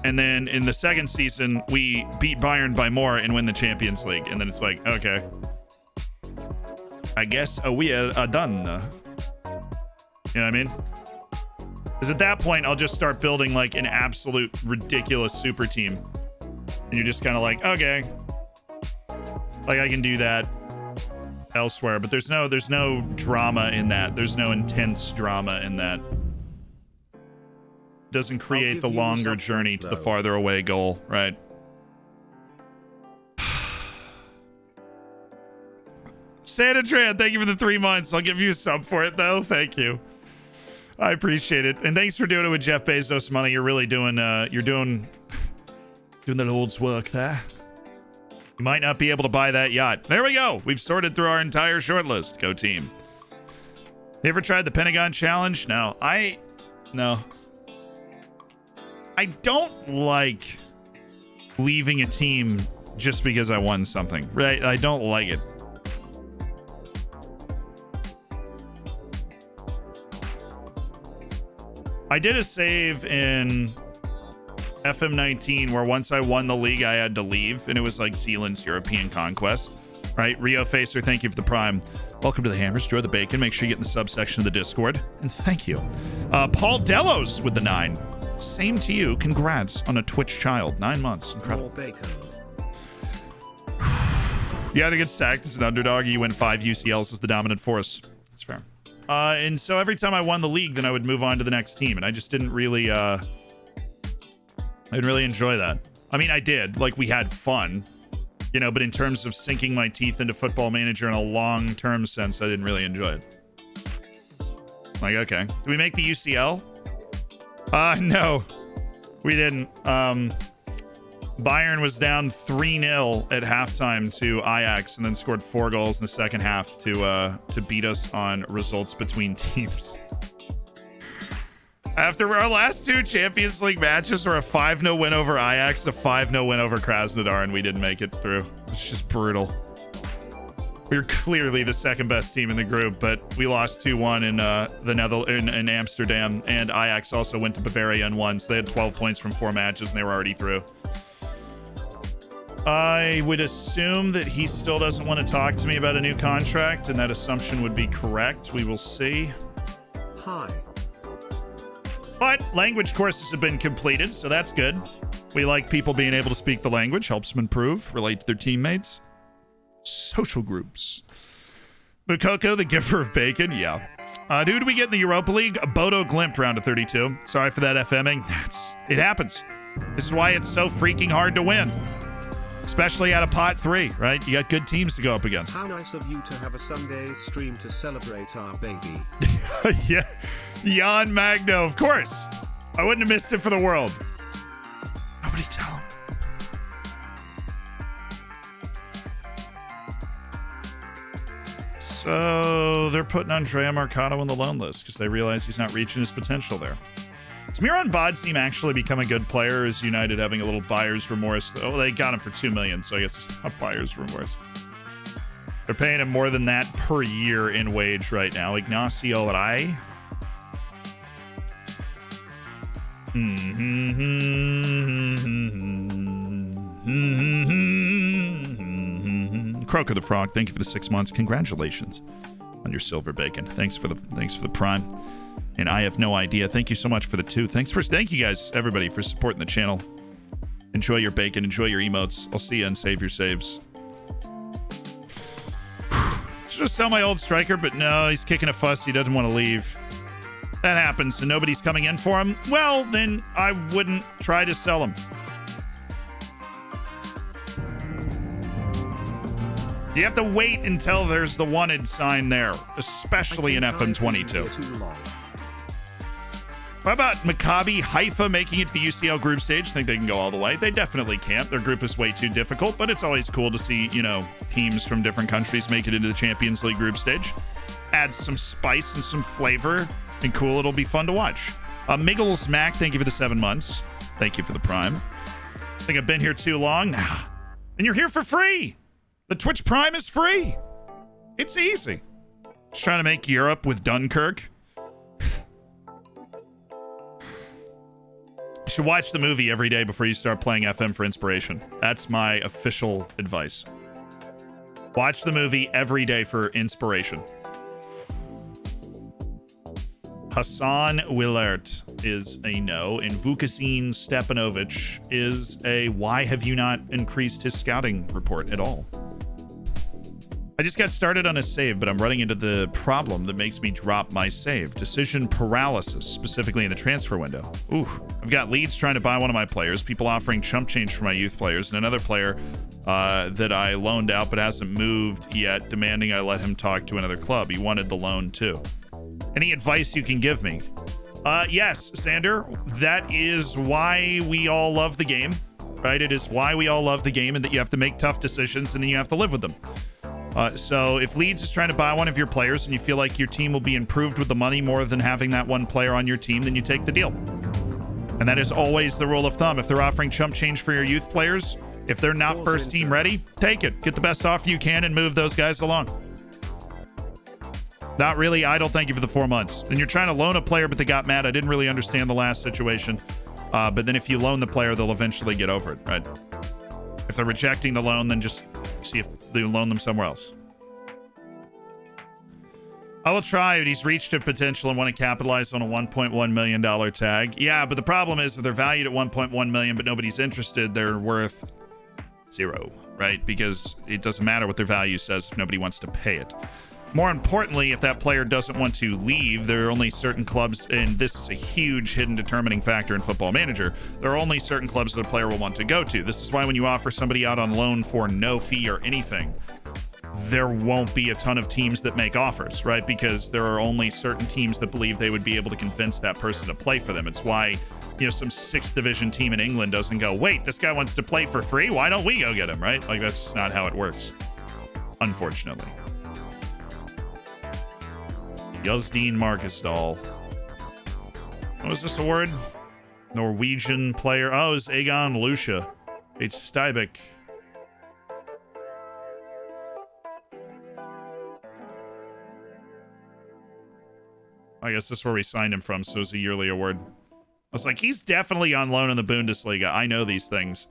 and then in the second season, we beat Bayern by more and win the Champions League. And then it's like, okay, I guess we are done. You know what I mean? Because at that point, I'll just start building like an absolute ridiculous super team. And you're just kind of like, okay, like I can do that elsewhere, but there's no drama in that. There's no intense drama in that. Doesn't create the longer journey to the farther away goal, right? Sanatran, thank you for the 3 months. I'll give you some for it though. Thank you. I appreciate it. And thanks for doing it with Jeff Bezos money. You're really doing doing the Lord's work there. You might not be able to buy that yacht. There we go. We've sorted through our entire short list. Go team. You ever tried the Pentagon Challenge? No. No. I don't like leaving a team just because I won something, right? I don't like it. I did a save in FM19 where once I won the league, I had to leave, and it was like Zealand's European conquest, right? Rio Facer, thank you for the prime. Welcome to the Hammers. Enjoy the bacon. Make sure you get in the subsection of the Discord. And thank you. Paul Delos with the 9. Same to you. Congrats on a Twitch child. 9 months. Incredible. More bacon. You either get sacked as an underdog or you win 5 UCLs as the dominant force. That's fair. And so every time I won the league, then I would move on to the next team. And I just didn't really, I didn't really enjoy that. I mean, I did. Like, we had fun, you know, but in terms of sinking my teeth into Football Manager in a long-term sense, I didn't really enjoy it. Like, okay. Did we make the UCL? No, we didn't. Bayern was down 3-0 at halftime to Ajax and then scored 4 goals in the second half to beat us on results between teams. After our last 2 Champions League matches were a 5-0 win over Ajax, a 5-0 win over Krasnodar, and we didn't make it through. It's just brutal. We were clearly the second best team in the group, but we lost 2-1 in Amsterdam, and Ajax also went to Bavaria and won, so they had 12 points from 4 matches, and they were already through. I would assume that he still doesn't want to talk to me about a new contract, and that assumption would be correct. We will see. Hi. But language courses have been completed, so that's good. We like people being able to speak the language, helps them improve, relate to their teammates. Social groups. Mukoko, the giver of bacon? Yeah. Who do we get in the Europa League? Bodo Glimt, round of 32. Sorry for that FMing. It happens. This is why it's so freaking hard to win. Especially out of pot 3, right? You got good teams to go up against. How nice of you to have a Sunday stream to celebrate our baby. Yeah. Jan Magno, of course. I wouldn't have missed it for the world. Nobody tell him. So they're putting Andrea Marcato on the loan list because they realize he's not reaching his potential there. Does Miran Bodzim actually become a good player? Is United having a little buyer's remorse? Oh, they got him for $2 million, so I guess it's not buyer's remorse. They're paying him more than that per year in wage right now. Ignacio Rai. Croaker the Frog, thank you for the 6 months. Congratulations on your silver bacon. Thanks for the prime. And I have no idea. Thank you so much for the 2. Thank you guys, everybody, for supporting the channel. Enjoy your bacon. Enjoy your emotes. I'll see you and save your saves. Just sell my old striker, but no, he's kicking a fuss. He doesn't want to leave. That happens, and nobody's coming in for him. Well, then I wouldn't try to sell him. You have to wait until there's the wanted sign there, especially in FM22. How about Maccabi Haifa making it to the UCL group stage? Think they can go all the way? They definitely can't. Their group is way too difficult, but it's always cool to see, you know, teams from different countries make it into the Champions League group stage. Adds some spice and some flavor, and cool. It'll be fun to watch. Miggles Mac, thank you for the 7 months. Thank you for the prime. I think I've been here too long. Nah. And you're here for free. The Twitch Prime is free. It's easy. Just trying to make Europe with Dunkirk. You should watch the movie every day before you start playing FM for inspiration. That's my official advice. Watch the movie every day for inspiration. Hassan Willert is a no, and Vukasin Stepanovic is a why have you not increased his scouting report at all? I just got started on a save, but I'm running into the problem that makes me drop my save. Decision paralysis, specifically in the transfer window. Ooh, I've got leads trying to buy one of my players, people offering chump change for my youth players, and another player that I loaned out but hasn't moved yet, demanding I let him talk to another club. He wanted the loan too. Any advice you can give me? Yes, Sander, that is why we all love the game, right? It is why we all love the game, and that you have to make tough decisions and then you have to live with them. So if Leeds is trying to buy one of your players and you feel like your team will be improved with the money more than having that one player on your team, then you take the deal. And that is always the rule of thumb. If they're offering chump change for your youth players, if they're not first team ready, take it. Get the best offer you can and move those guys along. Not really idle, thank you for the 4 months. And you're trying to loan a player, but they got mad. I didn't really understand the last situation. But then if you loan the player, they'll eventually get over it, right? If they're rejecting the loan, then just see if they loan them somewhere else. I will try, but he's reached a potential and want to capitalize on a $1.1 million tag. Yeah, but the problem is if they're valued at $1.1 million, but nobody's interested, they're worth Zero, right? Because it doesn't matter what their value says if nobody wants to pay it. More importantly, if that player doesn't want to leave, there are only certain clubs, and this is a huge hidden determining factor in Football Manager, there are only certain clubs that a player will want to go to. This is why when you offer somebody out on loan for no fee or anything, there won't be a ton of teams that make offers, right? Because there are only certain teams that believe they would be able to convince that person to play for them. It's why, you know, some 6th division team in England doesn't go, wait, this guy wants to play for free? Why don't we go get him, right? Like, that's just not how it works, unfortunately. Yazdin Markesdal. What was this award? Norwegian player. Oh, it's Egon Lucia. It's Stybik. I guess this is where we signed him from, so it's a yearly award. I was like, he's definitely on loan in the Bundesliga. I know these things.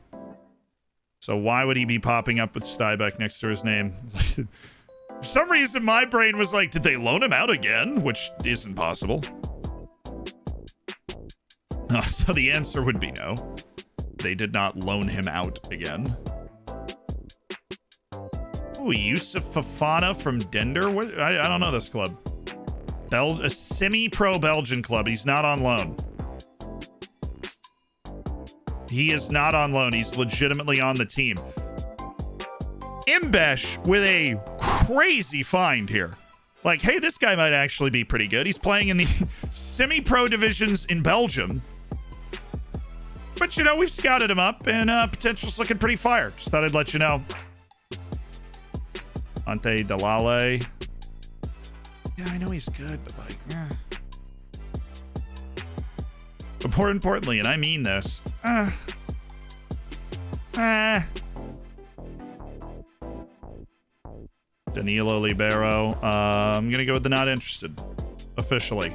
So why would he be popping up with Stybek next to his name? For some reason, my brain was like, did they loan him out again? Which isn't possible. So the answer would be no. They did not loan him out again. Oh, Yusuf Fafana from Dender? What? I don't know this club. A semi-pro Belgian club. He's not on loan. He is not on loan. He's legitimately on the team. Imbesh with a crazy find here. Like, hey, this guy might actually be pretty good. He's playing in the semi-pro divisions in Belgium. But, you know, we've scouted him up, and potential's looking pretty fire. Just thought I'd let you know. Ante Dalale. Yeah, I know he's good, but, like, yeah. But more importantly, and I mean this, Danilo Libero. I'm going to go with the not interested. Officially.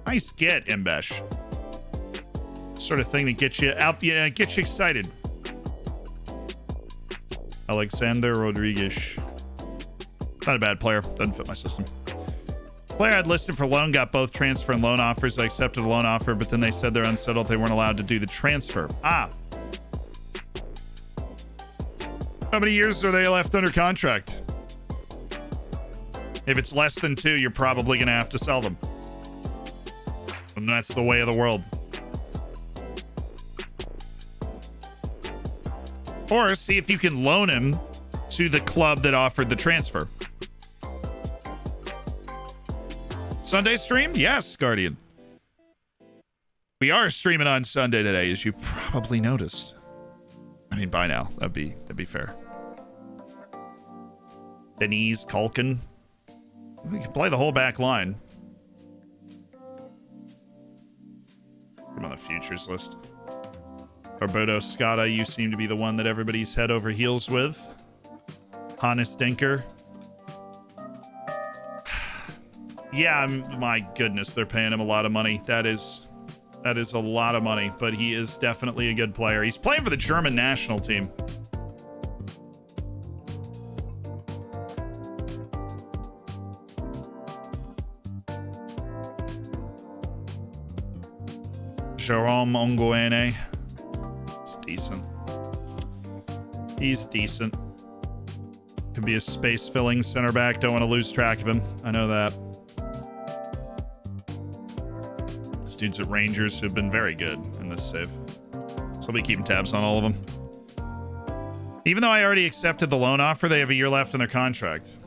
Nice get, Imbesh. Sort of thing that gets you out, gets you excited. Alexander Rodriguez. Not a bad player. Doesn't fit my system. Player I'd listed for loan got both transfer and loan offers. I accepted a loan offer, but then they said they're unsettled. They weren't allowed to do the transfer. How many years are they left under contract? If it's less than 2, you're probably going to have to sell them. And that's the way of the world. Or see if you can loan him to the club that offered the transfer. Sunday stream? Yes, Guardian. We are streaming on Sunday today, as you probably noticed. I mean, by now. That'd be fair. Denise Culkin. We can play the whole back line. I'm on the futures list. Roberto Scata, you seem to be the one that everybody's head over heels with. Hannes Denker. Yeah, my goodness, they're paying him a lot of money. That is a lot of money, but he is definitely a good player. He's playing for the German national team. Jerome Onguene. He's decent. He's decent. Could be a space-filling center back. Don't want to lose track of him. I know that. These dudes at Rangers have been very good in this save. So I'll be keeping tabs on all of them. Even though I already accepted the loan offer, they have a year left on their contract.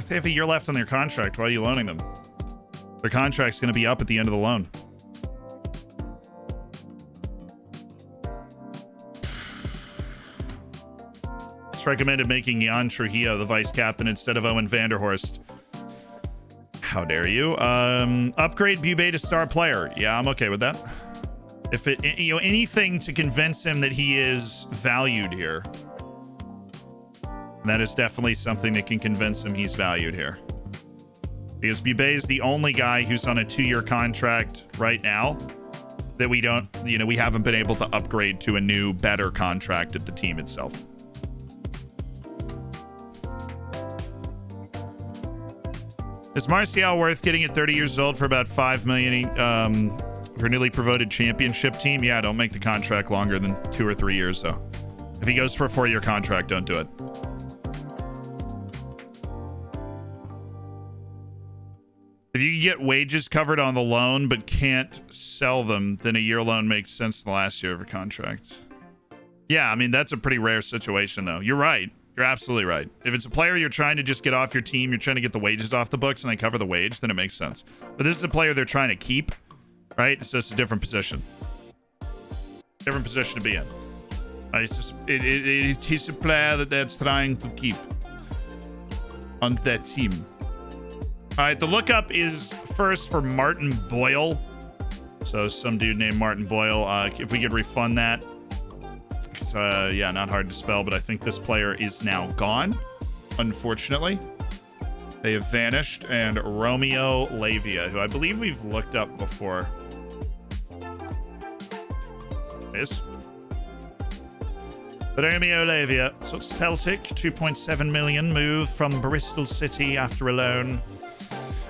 They have a year left on their contract. Why are you loaning them? Their contract's going to be up at the end of the loan. It's recommended making Jan Trujillo the vice captain instead of Owen Vanderhorst. How dare you? Upgrade Bube to star player. Yeah, I'm okay with that. If it, anything to convince him that he is valued here. That is definitely something that can convince him he's valued here. Because Bube is the only guy who's on a 2-year contract right now that we don't, we haven't been able to upgrade to a new, better contract at the team itself. Is Martial worth getting at 30 years old for about $5 million for a newly promoted championship team? Yeah, don't make the contract longer than 2 or 3 years, though. If he goes for a 4-year contract, don't do it. If you can get wages covered on the loan but can't sell them, then a year loan makes sense the last year of a contract. Yeah, I mean, that's a pretty rare situation, though. You're right. You're absolutely right. If it's a player you're trying to just get off your team, you're trying to get the wages off the books and they cover the wage, then it makes sense. But this is a player they're trying to keep, right? So it's a different position. Different position to be in. He's a player that's trying to keep on that team. All right, the lookup is first for Martin Boyle. So some dude named Martin Boyle. If we could refund that. Yeah, not hard to spell, but I think this player is now gone, unfortunately. They have vanished. And Romeo Lavia, who I believe we've looked up before. Is Romeo Lavia. So Celtic, 2.7 million, moved from Bristol City after a loan.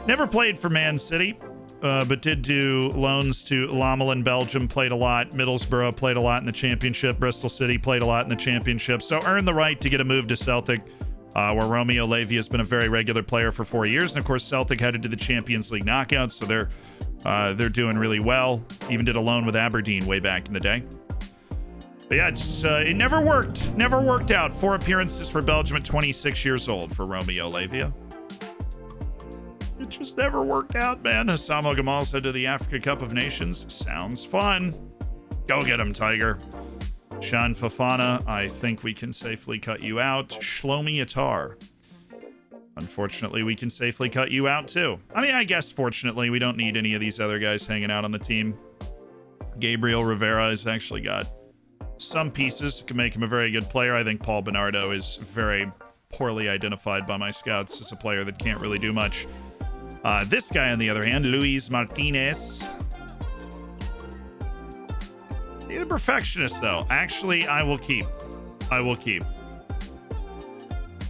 Never played for Man City, but did do loans to Lamel in Belgium, played a lot. Middlesbrough played a lot in the championship. Bristol City played a lot in the championship. So earned the right to get a move to Celtic, where Romeo Lavia has been a very regular player for 4 years. And of course, Celtic headed to the Champions League knockouts, so they're doing really well. Even did a loan with Aberdeen way back in the day. But yeah, it never worked. Never worked out. 4 appearances for Belgium at 26 years old for Romeo Lavia. It just never worked out, man. Osama Gamal said to the Africa Cup of Nations, sounds fun. Go get him, Tiger. Sean Fafana, I think we can safely cut you out. Shlomi Attar. Unfortunately, we can safely cut you out, too. I mean, I guess, fortunately, we don't need any of these other guys hanging out on the team. Gabriel Rivera has actually got some pieces that can make him a very good player. I think Paul Bernardo is very poorly identified by my scouts as a player that can't really do much. This guy, on the other hand, Luis Martinez. He's a perfectionist, though. Actually, I will keep.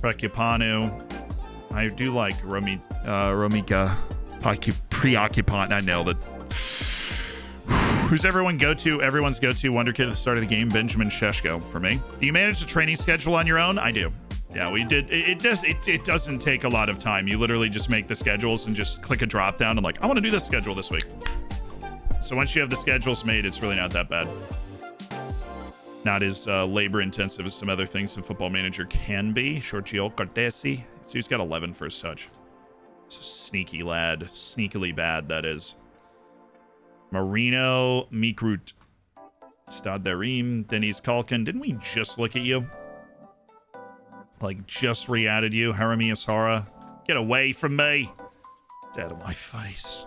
Prekipanu. I do like Romika Preoccupant. I nailed it. Who's everyone's go-to wonder kid at the start of the game? Benjamin Sheshko for me. Do you manage the training schedule on your own? I do. Yeah, we did. It doesn't take a lot of time. You literally just make the schedules and just click a drop down and like, I want to do this schedule this week. So once you have the schedules made, it's really not that bad. Not as labor intensive as some other things in Football Manager can be. Giorgio Cardesi. So he's got 11 first touch. It's a sneaky lad. Sneakily bad, that is. Marino Mikrut. Stad Darim. Denise Kalkin. Didn't we just look at you? Like, just re-added you. Harami Ashara. Get away from me. Get out of my face.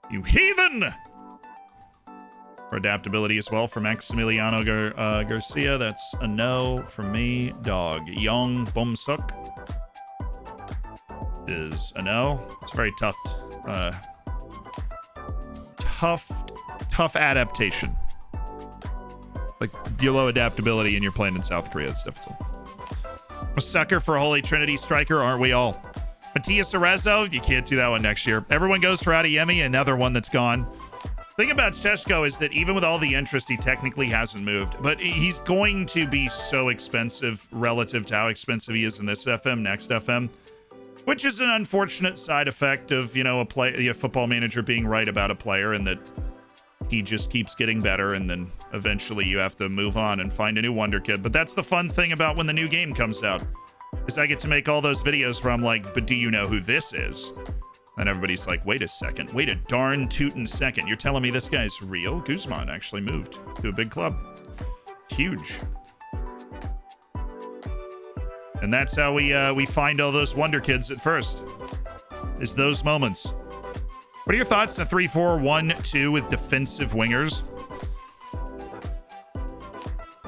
You heathen! For adaptability as well for Maximiliano Garcia. That's a no for me. Dog. Young Bumsuk is a no. It's very tough. Tough adaptation. Like, low adaptability and you're playing in South Korea. It's difficult. A sucker for a Holy Trinity striker, aren't we all? Matias Arezzo, you can't do that one next year. Everyone goes for Adeyemi, another one that's gone. The thing about Sheshko is that even with all the interest, he technically hasn't moved. But he's going to be so expensive relative to how expensive he is in this FM, next FM. Which is an unfortunate side effect of, a Football Manager being right about a player and that he just keeps getting better, and then eventually you have to move on and find a new wonder kid. But that's the fun thing about when the new game comes out, is I get to make all those videos where I'm like, but do you know who this is? And everybody's like, wait a second. Wait a darn tootin' second. You're telling me this guy's real? Guzman actually moved to a big club. Huge. And that's how we find all those wonder kids at first. Is those moments. What are your thoughts on a 3-4-1-2 with defensive wingers?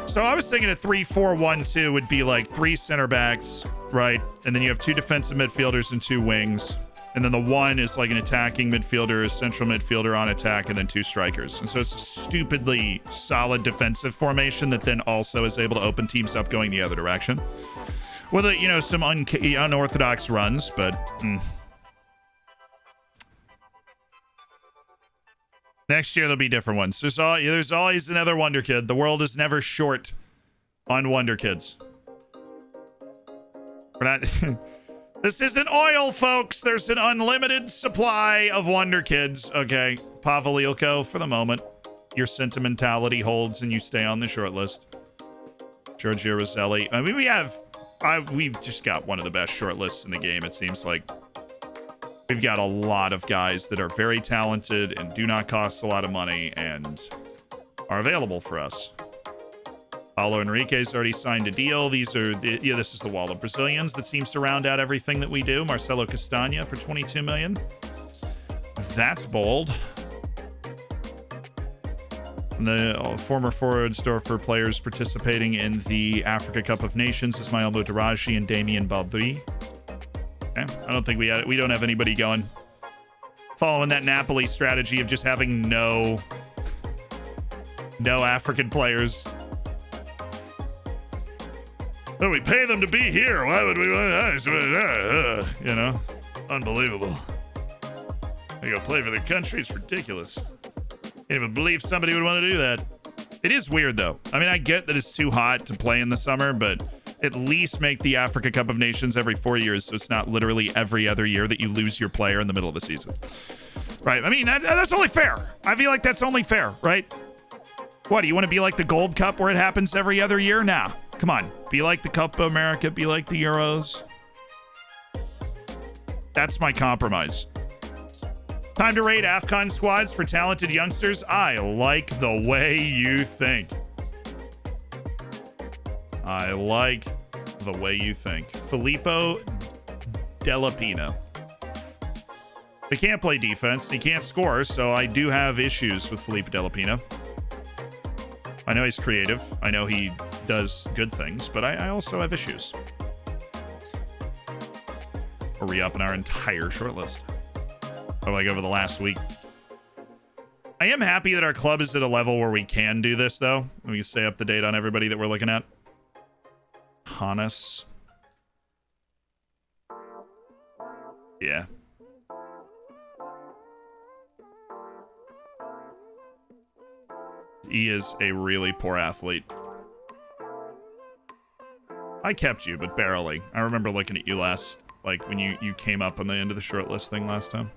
So I was thinking a 3-4-1-2 would be like 3 center backs, right? And then you have 2 defensive midfielders and 2 wings. And then the 1 is like an attacking midfielder, a central midfielder on attack, and then 2 strikers. And so it's a stupidly solid defensive formation that then also is able to open teams up going the other direction. With, some unorthodox runs, but... Next year, there'll be different ones. There's always another Wonder Kid. The world is never short on Wonder Kids. We're not... This isn't oil, folks. There's an unlimited supply of Wonder Kids. Okay, Pavelilko, for the moment, your sentimentality holds and you stay on the short list. Giorgio Rosselli. I mean, we've just got one of the best short lists in the game, it seems like. We've got a lot of guys that are very talented and do not cost a lot of money and are available for us. Paulo Henrique's already signed a deal. This is the wall of Brazilians that seems to round out everything that we do. Marcelo Castagna for 22 million. That's bold. And the former forward store for players participating in the Africa Cup of Nations, Ismail Mutaraji and Damien Baldry. Okay. I don't think we don't have anybody going. Following that Napoli strategy of just having no African players. Oh, we pay them to be here. Why would we? You know, unbelievable. They go play for their country. It's ridiculous. Can't even believe somebody would want to do that. It is weird, though. I mean, I get that it's too hot to play in the summer, but at least make the Africa Cup of Nations every 4 years, so it's not literally every other year that you lose your player in the middle of the season. Right? I mean, that's only fair. I feel like that's only fair, right? What, do you want to be like the Gold Cup where it happens every other year? Nah. Come on. Be like the Cup of America. Be like the Euros. That's my compromise. Time to raid AFCON squads for talented youngsters. I like the way you think. I like the way you think. Filippo Delapina. They can't play defense. He can't score, so I do have issues with Filippo Delapina. I know he's creative. I know he does good things, but I also have issues. We're re-upping our entire shortlist. But like over the last week. I am happy that our club is at a level where we can do this, though. We can stay up to date on everybody that we're looking at. Hannes. Yeah. He is a really poor athlete. I kept you, but barely. I remember looking at you last, like when you came up on the end of the shortlist thing last time.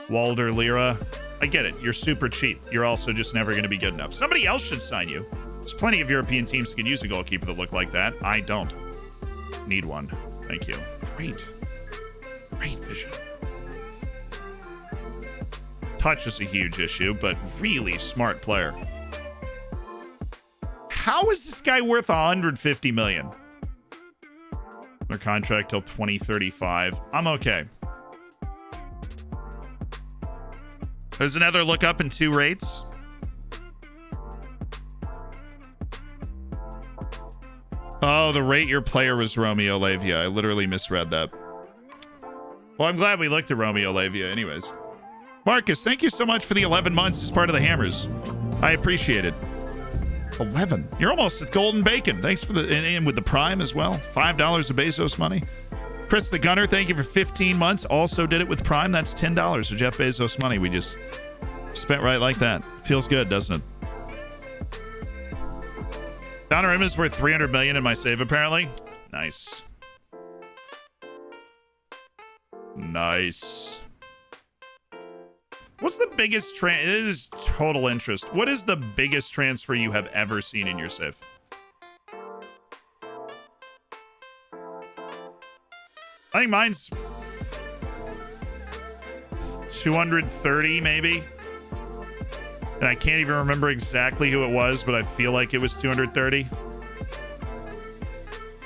Walder Lira. I get it. You're super cheap. You're also just never going to be good enough. Somebody else should sign you. There's plenty of European teams that could use a goalkeeper that look like that. I don't. Need one. Thank you. Great. Great vision. Touch is a huge issue, but really smart player. How is this guy worth 150 million? Their contract till 2035. I'm okay. There's another look up in 2 rates. Oh, the rate your player was Romeo Lavia. I literally misread that. Well, I'm glad we looked at Romeo Lavia anyways. Marcus, thank you so much for the 11 months as part of the Hammers. I appreciate it. 11. You're almost at Golden Bacon. Thanks for the and with the Prime as well. $5 of Bezos money. Chris the Gunner, thank you for 15 months. Also did it with Prime. That's $10 of Jeff Bezos money. We just spent right like that. Feels good, doesn't it? Donnarumma is worth 300 million in my save, apparently. Nice. Nice. What's the biggest it is total interest. What is the biggest transfer you have ever seen in your save? I think mine's 230 maybe. And I can't even remember exactly who it was, but I feel like it was 230.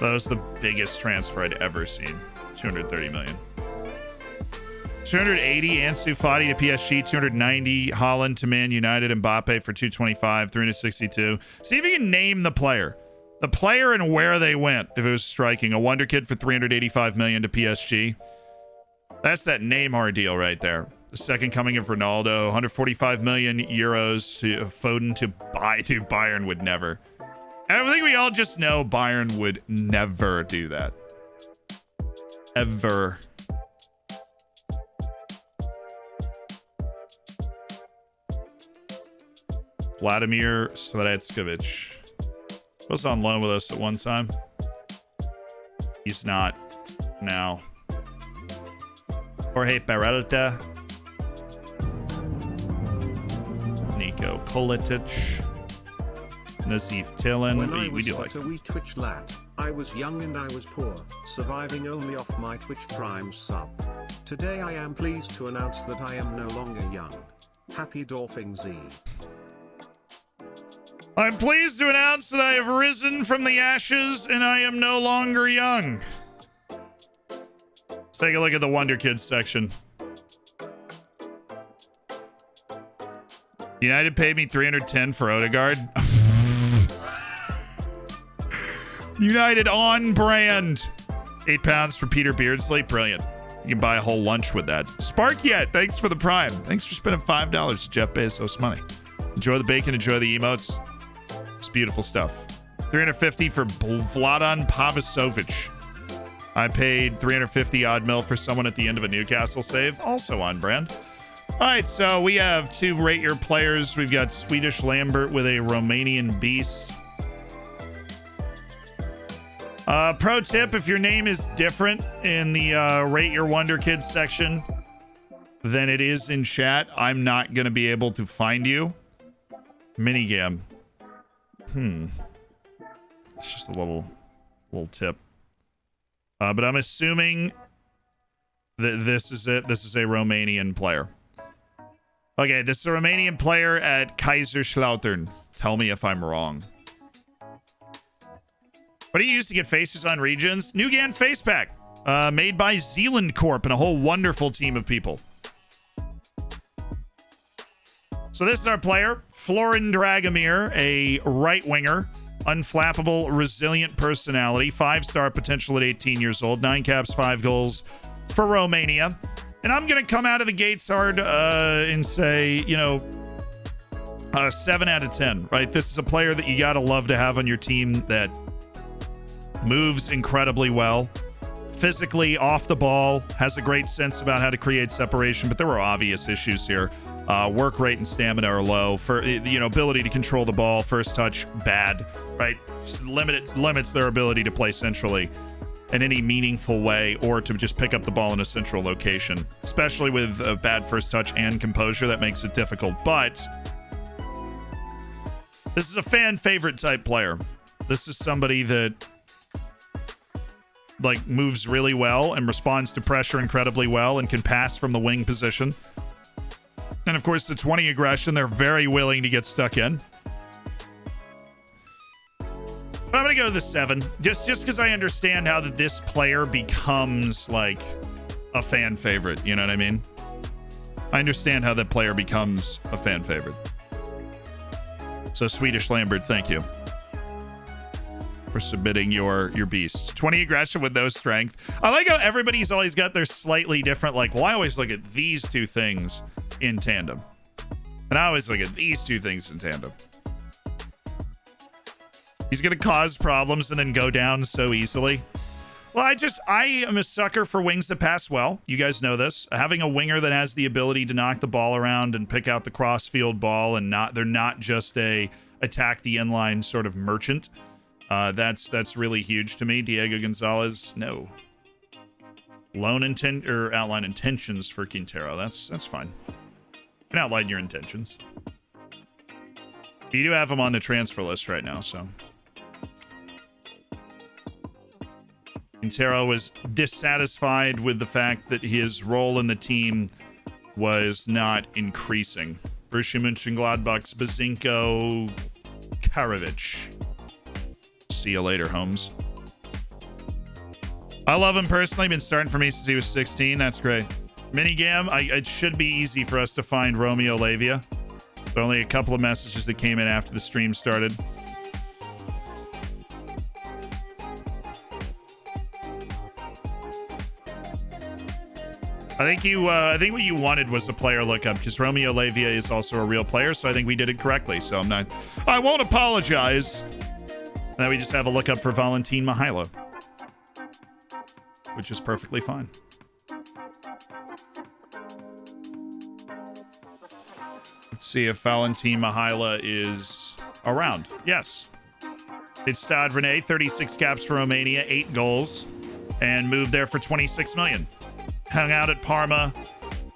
That was the biggest transfer I'd ever seen. 230 million. 280 Ansu Fati to PSG, 290 Holland to Man United, Mbappe for 225, 362. See if you can name the player. The player and where they went if it was striking. A wonder kid for 385 million to PSG. That's that Neymar deal right there. The second coming of Ronaldo, 145 million euros to Foden to Bayern would never. And I think we all just know Bayern would never do that. Ever. Vladimir Svetskovic was on loan with us at one time. He's not now. Jorge Peralta. Nico Politic. Nazif Tillin. When I We was do like but a wee Twitch lad, I was young and I was poor, surviving only off my Twitch Prime sub. Today I am pleased to announce that I am no longer young. Happy Dorfing's Eve. I'm pleased to announce that I have risen from the ashes and I am no longer young. Let's take a look at the Wonder Kids section. United paid me $310 for Odegaard. United on brand. £8 for Peter Beardsley. Brilliant. You can buy a whole lunch with that. Sparkyet, thanks for the prime. Thanks for spending $5 to Jeff Bezos money. Enjoy the bacon, enjoy the emotes. It's beautiful stuff. $350 for Vladan Pavisovic. I paid $350 odd mil for someone at the end of a Newcastle save. Also on brand. All right, so we have 2 rate your players. We've got Swedish Lambert with a Romanian beast. Pro tip, if your name is different in the Rate Your Wonder Kids section than it is in chat, I'm not going to be able to find you. Minigame. It's just a little tip. But I'm assuming that this is it. This is a Romanian player. Okay, this is a Romanian player at Kaiserslautern. Tell me if I'm wrong. What do you use to get faces on regions? Nugan face pack, made by Zealand Corp and a whole wonderful team of people. So this is our player, Florin Dragomir, a right winger, unflappable, resilient personality, 5-star potential at 18 years old, 9 caps, 5 goals for Romania. And I'm going to come out of the gates hard and say, 7 out of 10, right? This is a player that you got to love to have on your team that moves incredibly well, physically off the ball, has a great sense about how to create separation, but there were obvious issues here. Work rate and stamina are low. For ability to control the ball, first touch bad, right? Limits their ability to play centrally in any meaningful way, or to just pick up the ball in a central location, especially with a bad first touch and composure. That makes it difficult. But this is a fan favorite type player. This is somebody that moves really well and responds to pressure incredibly well and can pass from the wing position. And of course, the 20 aggression, they're very willing to get stuck in. But I'm going to go to the 7. Just because I understand how that this player becomes a fan favorite. You know what I mean? I understand how that player becomes a fan favorite. So Swedish Lambert, thank you for submitting your beast. 20 aggression with no strength. I like how everybody's always got their slightly different, I always look at these 2 things in tandem. And I always look at these 2 things in tandem. He's going to cause problems and then go down so easily. Well, I am a sucker for wings that pass well. You guys know this. Having a winger that has the ability to knock the ball around and pick out the crossfield ball, and they're not just a attack the inline sort of merchant. That's really huge to me. Diego Gonzalez, no. Outline intentions for Quintero. That's fine. You can outline your intentions. You do have him on the transfer list right now, so. Quintero was dissatisfied with the fact that his role in the team was not increasing. Borussia Mönchengladbach's Bazinko Karavic. See you later, Holmes. I love him personally. Been starting for me since he was 16. That's great. Minigame, it should be easy for us to find Romeo Lavia. There are only a couple of messages that came in after the stream started. I think what you wanted was a player lookup, because Romeo Lavia is also a real player, so I think we did it correctly. So I won't apologize. Now we just have a lookup for Valentin Mihailo, which is perfectly fine. Let's see if Valentin Mihaila is around. Yes. It's Stade Rennais, 36 caps for Romania, 8 goals, and moved there for 26 million. Hung out at Parma,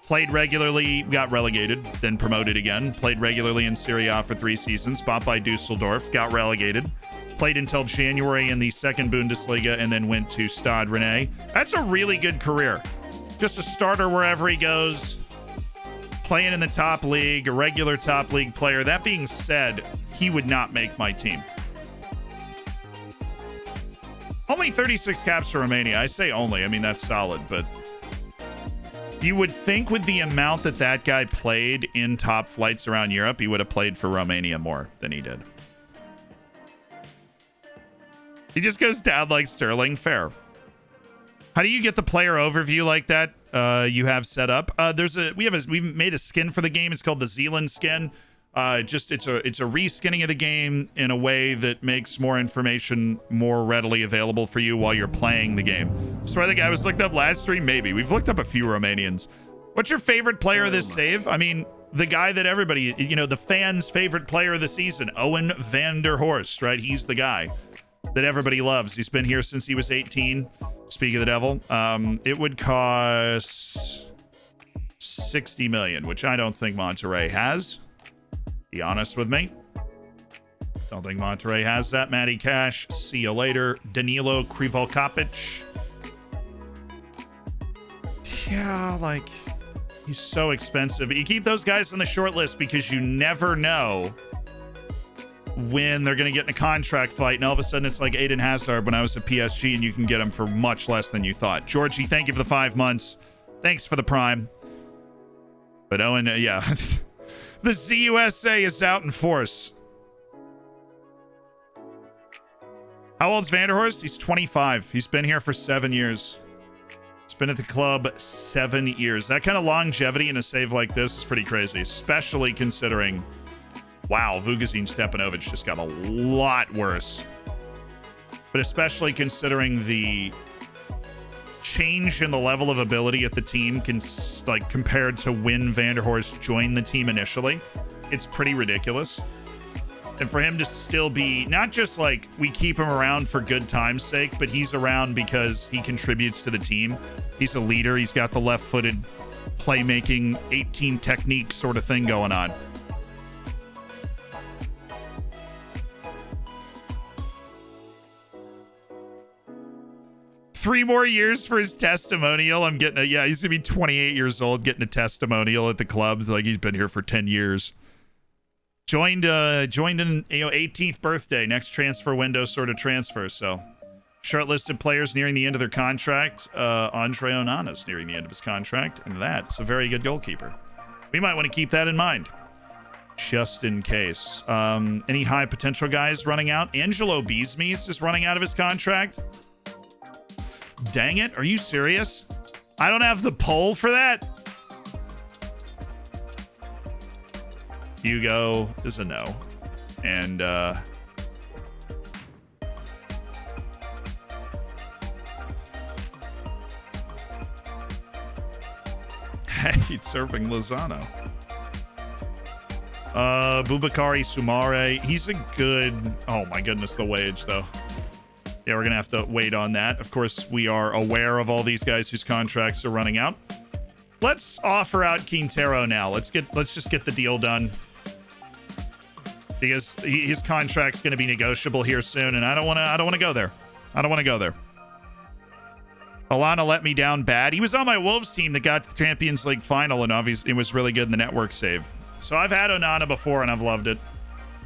played regularly, got relegated, then promoted again. Played regularly in Serie A for 3 seasons, bought by Dusseldorf, got relegated. Played until January in the second Bundesliga, and then went to Stade Rennais. That's a really good career. Just a starter wherever he goes, playing in the top league, a regular top league player. That being said, he would not make my team. Only 36 caps for Romania. I say only. I mean, that's solid, but you would think with the amount that that guy played in top flights around Europe, he would have played for Romania more than he did. He just goes down like Sterling. Fair. How do you get the player overview like that? You have set up. We made a skin for the game. It's called the Zealand skin. It's a reskinning of the game in a way that makes more information more readily available for you while you're playing the game. So I think I was looked up last stream. Maybe we've looked up a few Romanians. What's your favorite player of this save? I mean, the guy that everybody, the fans' favorite player of the season, Owen van der Horst, right? He's the guy that everybody loves. He's been here since he was 18. Speak of the devil. It would cost 60 million, which I don't think Monterrey has. Be honest with me. Don't think Monterrey has that. Matty Cash. See you later. Danilo Krivokapic. Yeah, like, he's so expensive. But you keep those guys on the short list because you never know when they're going to get in a contract fight. And all of a sudden it's like Aiden Hazard when I was at PSG and you can get him for much less than you thought. Georgie, thank you for the 5 months. Thanks for the prime. But Owen, yeah. The ZUSA is out in force. How old's Vanderhorst? He's 25. He's been here for 7 years. He's been at the club 7 years. That kind of longevity in a save like this is pretty crazy, especially considering, wow, Vugazin Stepanovic just got a lot worse. But especially considering the change in the level of ability at the team compared to when Vanderhorst joined the team initially, it's pretty ridiculous. And for him to still be not just like we keep him around for good time's sake, but he's around because he contributes to the team. He's a leader. He's got the left-footed playmaking 18 technique sort of thing going on. Three more years for his testimonial. I'm getting he's gonna be 28 years old getting a testimonial at the club. Like he's been here for 10 years. Joined in 18th birthday, next transfer window sort of transfer. So shortlisted players nearing the end of their contract. Andre Onana's nearing the end of his contract, and that's a very good goalkeeper. We might want to keep that in mind just in case. Any high potential guys running out? Angelo Beesmees is running out of his contract. Dang it, are you serious? I don't have the poll for that. Hugo is a no. And hey, surfing Lozano. Bubakari Sumare. He's a good, oh my goodness, the wage though. Yeah, we're gonna have to wait on that. Of course, we are aware of all these guys whose contracts are running out. Let's offer out Quintero now. Let's just get the deal done, because his contract's gonna be negotiable here soon, and I don't want to go there. I don't want to go there. Alana let me down bad. He was on my Wolves team that got to the Champions League final, and obviously it was really good in the network save. So I've had Onana before, and I've loved it.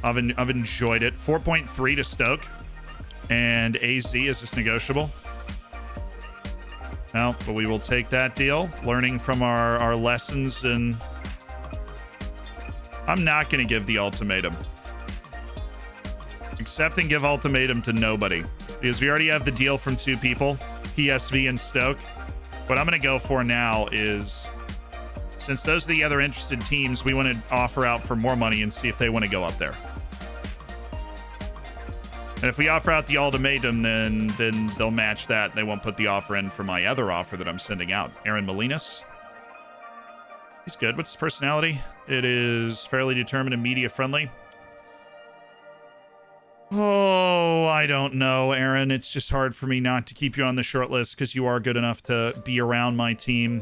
I've enjoyed it. 4.3 to Stoke. And AZ, is this negotiable? No, but we will take that deal. Learning from our lessons, and I'm not going to give the ultimatum. Accept and give ultimatum to nobody, because we already have the deal from 2 people, PSV and Stoke. What I'm going to go for now is, since those are the other interested teams, we want to offer out for more money and see if they want to go up there. And if we offer out the ultimatum, then they'll match that. They won't put the offer in for my other offer that I'm sending out. Aaron Molinas. He's good. What's his personality? It is fairly determined and media friendly. Oh, I don't know, Aaron. It's just hard for me not to keep you on the short list because you are good enough to be around my team.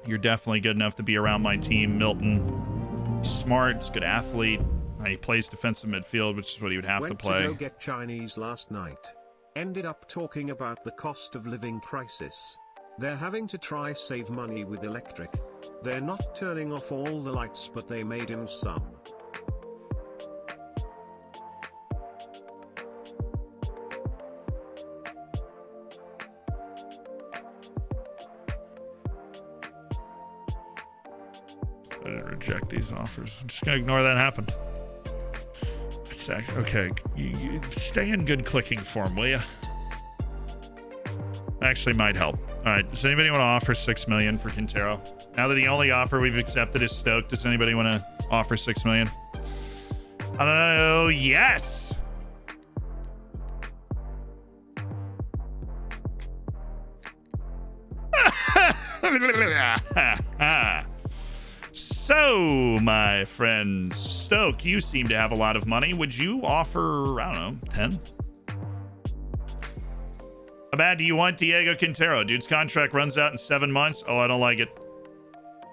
You're definitely good enough to be around my team. Milton, he's smart, he's a good athlete. He plays defensive midfield, which is what he would have to play. Went to go get Chinese last night. Ended up talking about the cost of living crisis. They're having to try save money with electric. They're not turning off all the lights, but they made him some. I didn't reject these offers. I'm just gonna ignore that happened. It's actually, okay, you stay in good clicking form, will you? Actually might help. All right, does anybody want to offer 6 million for Quintero? Now that the only offer we've accepted is Stoke, does anybody want to offer 6 million? I don't know. Yes. So, my friends, Stoke, you seem to have a lot of money. Would you offer, I don't know, 10? How bad do you want Diego Quintero? Dude's contract runs out in 7 months. Oh, I don't like it.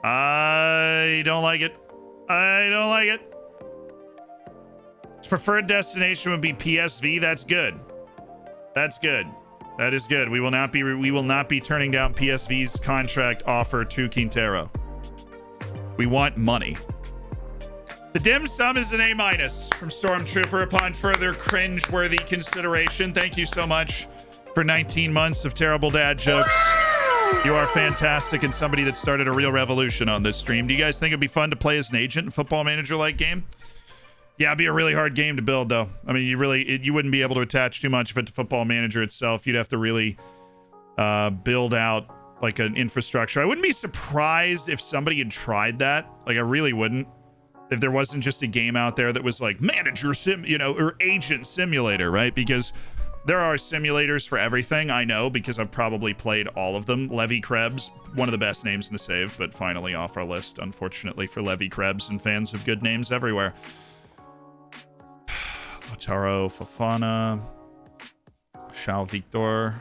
I don't like it. I don't like it. His preferred destination would be PSV. That's good. That's good. That is good. We will not be turning down PSV's contract offer to Quintero. We want money. The dim sum is an A- from Stormtrooper upon further cringe-worthy consideration. Thank you so much for 19 months of terrible dad jokes. You are fantastic and somebody that started a real revolution on this stream. Do you guys think it'd be fun to play as an agent in Football Manager-like game? Yeah, it'd be a really hard game to build, though. I mean, you wouldn't be able to attach too much of it to Football Manager itself. You'd have to really build out like an infrastructure. I wouldn't be surprised if somebody had tried that. Like, I really wouldn't. If there wasn't just a game out there that was like manager sim, or agent simulator, right? Because there are simulators for everything. I know because I've probably played all of them. Levy Krebs, one of the best names in the save, but finally off our list, unfortunately, for Levy Krebs and fans of good names everywhere. Lautaro Fofana, Charles Victor.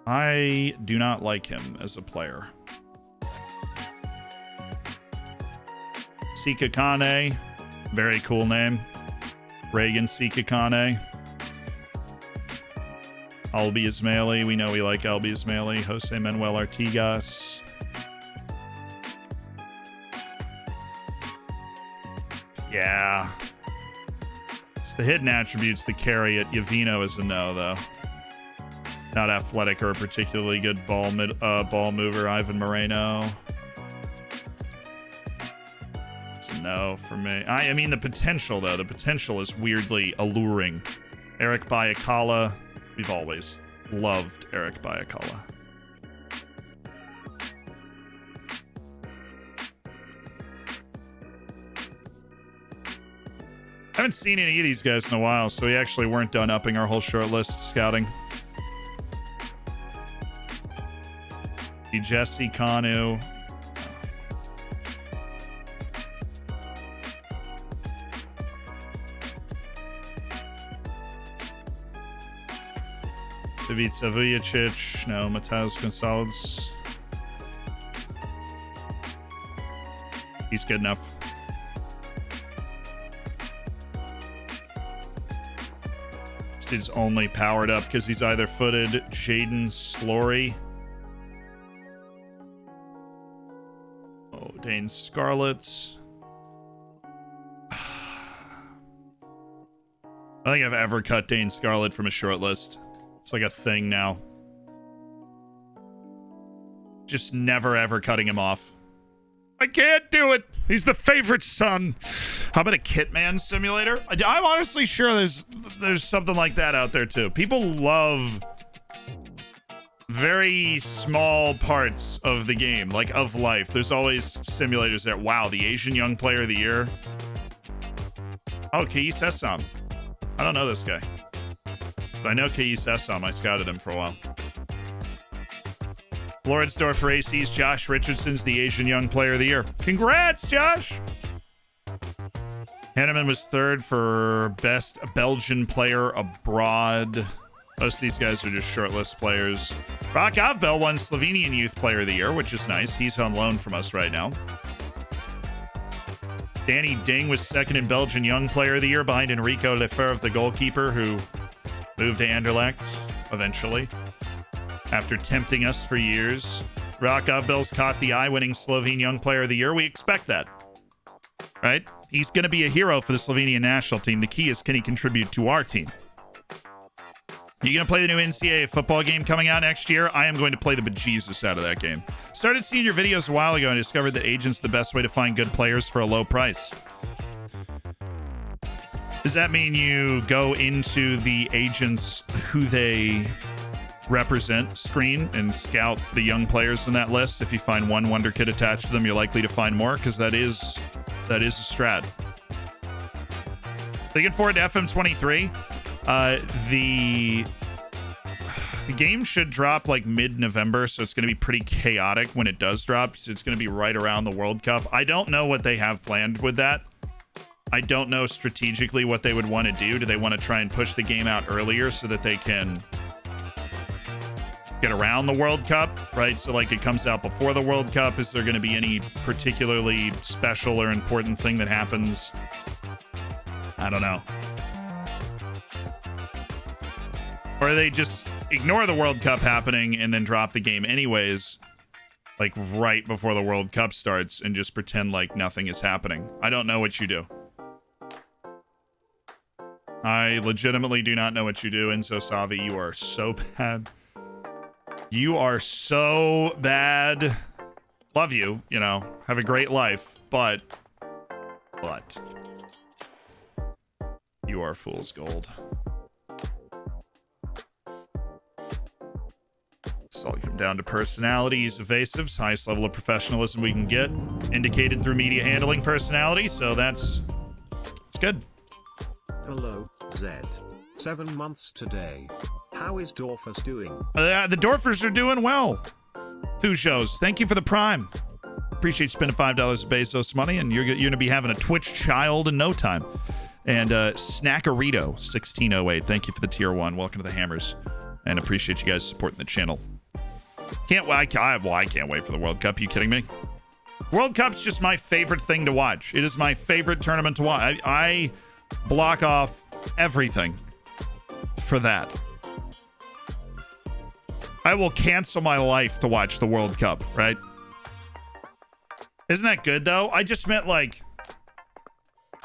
I do not like him as a player. Sika Kane, very cool name. Reagan Sika Kane. Albi Ismaili, we know we like Albi Ismaili. Jose Manuel Artigas. Yeah. It's the hidden attributes that carry it. Yavino is a no, though. Not athletic or a particularly good ball mover. Ivan Moreno. It's a no for me. I mean, the potential, though. The potential is weirdly alluring. Eric Bayakala. We've always loved Eric Bayakala. I haven't seen any of these guys in a while, so we actually weren't done upping our whole short list scouting. Jesse Kanu. Ivica Vujacic. No. Matheus Gonçalves. He's good enough. This dude's only powered up because he's either footed. Jaden Slory. Oh, Dane Scarlett. I don't think I've ever cut Dane Scarlett from a short list. It's like a thing now. Just never ever cutting him off. I can't do it. He's the favorite son. How about a Kitman simulator? I'm honestly sure there's something like that out there too. People love very small parts of the game, like of life. There's always simulators there. Wow, the Asian Young Player of the Year. Oh, Kais Hessam. I don't know this guy. But I know Kais Hessam. I scouted him for a while. Floridsdorf for AC's Josh Richardson's the Asian Young Player of the Year. Congrats, Josh! Henneman was third for Best Belgian Player Abroad. Most of these guys are just shortlist players. Rock Avbel won Slovenian Youth Player of the Year, which is nice. He's on loan from us right now. Danny Ding was second in Belgian Young Player of the Year behind Enrico Lefebvre, the goalkeeper, who moved to Anderlecht eventually after tempting us for years. Rock Avbel's caught the eye-winning Slovene Young Player of the Year. We expect that, right? He's going to be a hero for the Slovenian national team. The key is, can he contribute to our team? You going to play the new NCAA football game coming out next year? I am going to play the bejesus out of that game. Started seeing your videos a while ago and discovered that agents the best way to find good players for a low price. Does that mean you go into the agents who they represent screen and scout the young players in that list? If you find one wonder kid attached to them, you're likely to find more, because that is a strat. Looking forward to FM23. The game should drop like mid-November, so it's going to be pretty chaotic when it does drop. So it's going to be right around the World Cup. I don't know what they have planned with that. I don't know strategically what they would want to do. Do they want to try and push the game out earlier so that they can get around the World Cup, right? So like it comes out before the World Cup. Is there going to be any particularly special or important thing that happens? I don't know. Or they just ignore the World Cup happening and then drop the game anyways, like right before the World Cup starts, and just pretend like nothing is happening. I don't know what you do. I legitimately do not know what you do. Enzo Savi, you are so bad. You are so bad. Love you, you know, have a great life, but you are fool's gold. So I'll come down to personalities, evasives, highest level of professionalism we can get, indicated through media handling personality. So it's good. Hello, Zed. 7 months today. How is Dorfus doing? The Dorfers are doing well. Thujos, thank you for the prime. Appreciate you spending $5 of Bezos money, and you're going to be having a Twitch child in no time. And Snackerito 1608, thank you for the tier 1. Welcome to the Hammers, and appreciate you guys supporting the channel. I can't wait for the World Cup. You kidding me? World Cup's just my favorite thing to watch. It is my favorite tournament to watch. I block off everything for that. I will cancel my life to watch the World Cup, right? Isn't that good, though? I just meant, like,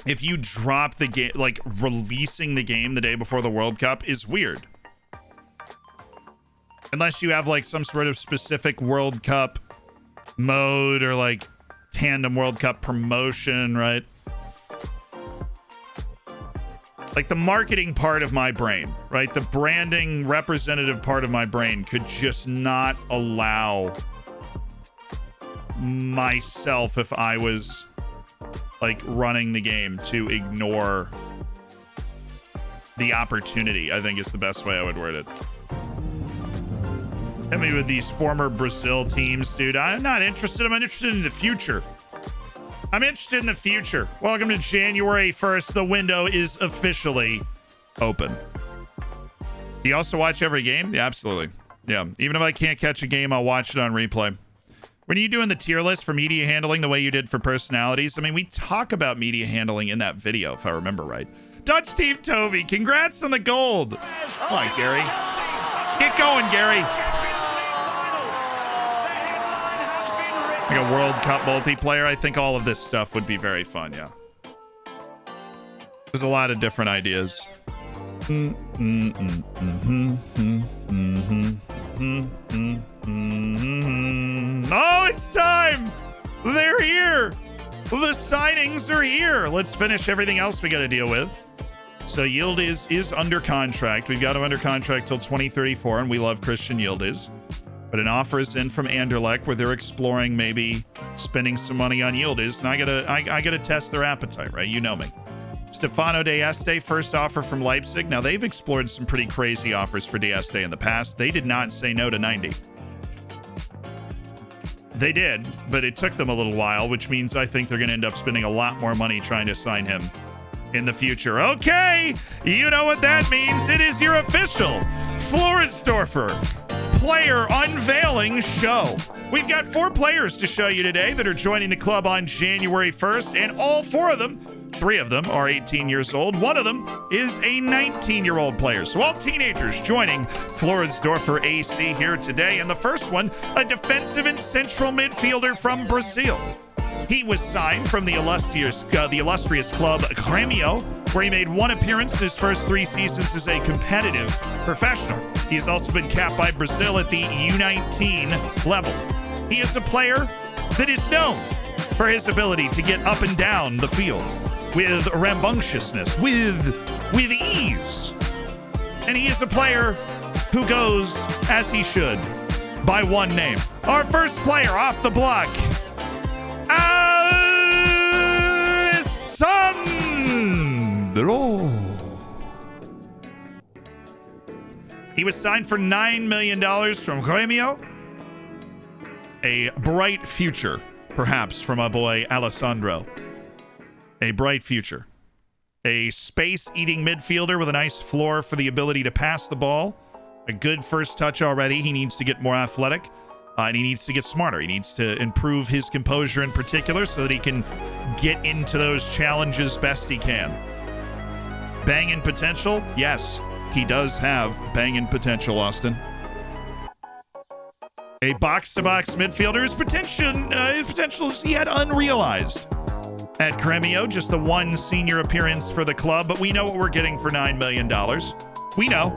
if you drop the game, like, releasing the game the day before the World Cup is weird. Unless you have, like, some sort of specific World Cup mode or, like, tandem World Cup promotion, right? Like, the marketing part of my brain, right? The branding representative part of my brain could just not allow myself, if I was, like, running the game, to ignore the opportunity, I think is the best way I would word it. Hit me with these former Brazil teams, dude. I'm not interested. I'm interested in the future. I'm interested in the future. Welcome to January 1st. The window is officially open. Do you also watch every game? Yeah, absolutely. Yeah. Even if I can't catch a game, I'll watch it on replay. When are you doing the tier list for media handling the way you did for personalities? I mean, we talk about media handling in that video, if I remember right. Dutch Team Toby, congrats on the gold. All right, Gary. Get going, Gary. Like a World Cup multiplayer. I think all of this stuff would be very fun, yeah. There's a lot of different ideas. Oh, it's time! They're here! The signings are here! Let's finish everything else we got to deal with. So Yildiz is under contract. We've got him under contract till 2034, and we love Christian Yildiz. But an offer is in from Anderlecht where they're exploring maybe spending some money on Yildiz, and I gotta test their appetite, right? You know me. Stefano D'Este, first offer from Leipzig. Now, they've explored some pretty crazy offers for D'Este in the past. They did not say no to 90. They did, but it took them a little while, which means I think they're going to end up spending a lot more money trying to sign him in the future. Okay, you know what that means. It is your official Floridsdorfer player unveiling show. We've got 4 players to show you today that are joining the club on January 1st, and all 4 of them, 3 of them are 18 years old. 1 of them is a 19-year-old player. So all teenagers joining Floridsdorfer AC here today. And the first one, a defensive and central midfielder from Brazil. He was signed from the illustrious club Grêmio, where he made 1 appearance in his first 3 seasons as a competitive professional. He has also been capped by Brazil at the U19 level. He is a player that is known for his ability to get up and down the field with rambunctiousness, with ease. And he is a player who goes, as he should, by 1 name. Our first player off the block, Alessandro. He was signed for $9 million from Grêmio. A bright future, perhaps, for my boy Alessandro. A bright future. A space-eating midfielder with a nice floor for the ability to pass the ball. A good first touch already. He needs to get more athletic. And he needs to get smarter. He needs to improve his composure in particular so that he can get into those challenges best he can. Banging potential? Yes, he does have banging potential, Austin. A box-to-box midfielder. His potential is yet unrealized. At Grêmio, just the 1 senior appearance for the club, but we know what we're getting for $9 million. We know.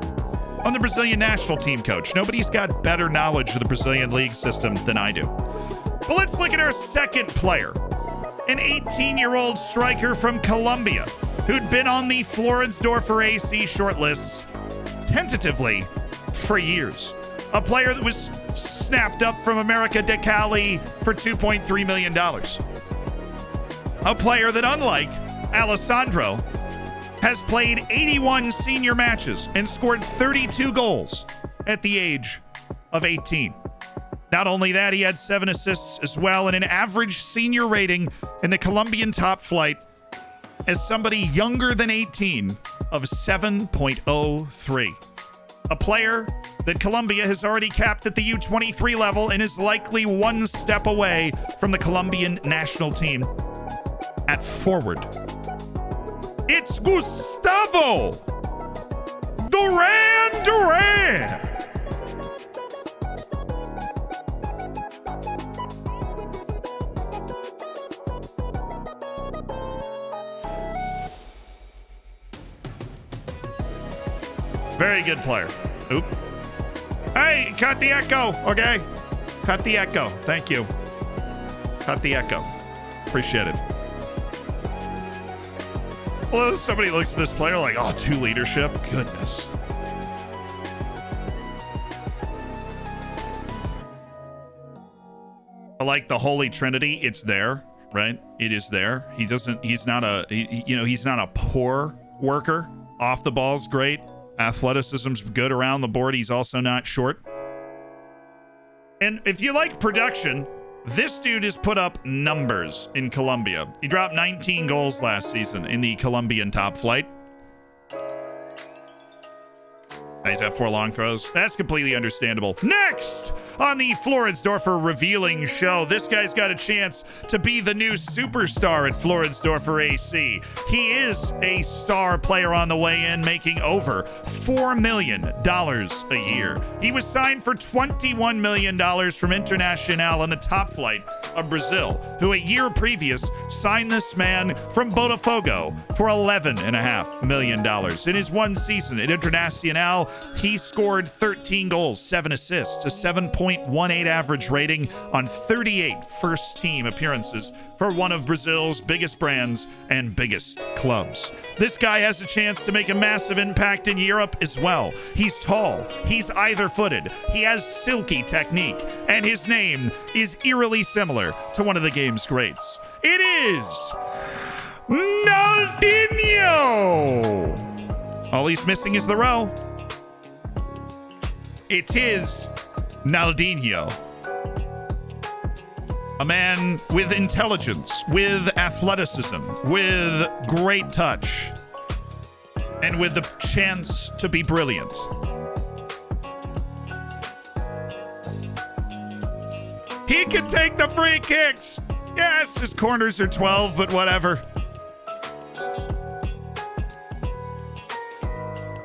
I'm the Brazilian national team coach. Nobody's got better knowledge of the Brazilian league system than I do. But let's look at our second player, an 18-year-old striker from Colombia who'd been on the Floridsdorfer AC shortlists tentatively for years. A player that was snapped up from America de Cali for $2.3 million. A player that, unlike Alessandro, has played 81 senior matches and scored 32 goals at the age of 18. Not only that, he had 7 assists as well, and an average senior rating in the Colombian top flight as somebody younger than 18 of 7.03. A player that Colombia has already capped at the U23 level and is likely 1 step away from the Colombian national team at forward. It's Gustavo Duran. Very good player. Oop. Hey, cut the echo, okay? Cut the echo. Thank you. Cut the echo. Appreciate it. Well, somebody looks at this player like, oh, 2 leadership. Goodness. I like the Holy Trinity. It's there, right? It is there. He's not a poor worker. Off the ball's great. Athleticism's good around the board. He's also not short. And if you like production, this dude has put up numbers in Colombia. He dropped 19 goals last season in the Colombian top flight. He's at 4 long throws. That's completely understandable. Next on the Floridsdorfer revealing show, this guy's got a chance to be the new superstar at Floridsdorfer AC. He is a star player on the way in, making over $4 million a year. He was signed for $21 million from Internacional in the top flight of Brazil, who a year previous signed this man from Botafogo for $11.5 million. In his 1 season at Internacional, he scored 13 goals, 7 assists, a 7.18 average rating on 38 first-team appearances for one of Brazil's biggest brands and biggest clubs. This guy has a chance to make a massive impact in Europe as well. He's tall, he's either-footed, he has silky technique, and his name is eerily similar to one of the game's greats. It is Naldinho! All he's missing is the row. It is Naldinho. A man with intelligence, with athleticism, with great touch, and with the chance to be brilliant. He can take the free kicks. Yes, his corners are 12, but whatever.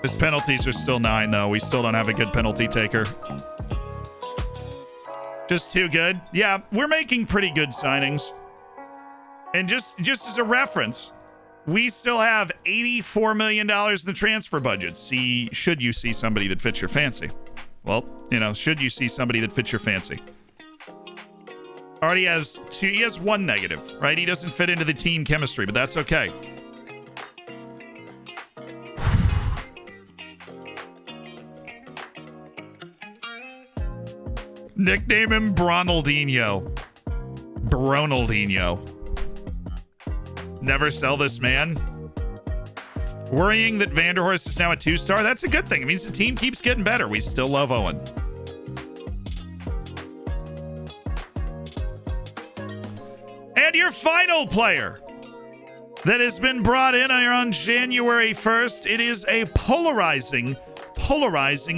His penalties are still 9, though. We still don't have a good penalty taker. Just too good. Yeah, we're making pretty good signings. And just as a reference, we still have $84 million in the transfer budget. Should you see somebody that fits your fancy? Well, should you see somebody that fits your fancy? Already has he has 1 negative, right? He doesn't fit into the team chemistry, but that's okay. Nickname him Bronaldinho. Bronaldinho. Never sell this man. Worrying that Vanderhorst is now a 2-star? That's a good thing. It means the team keeps getting better. We still love Owen. And your final player that has been brought in on January 1st, it is a polarizing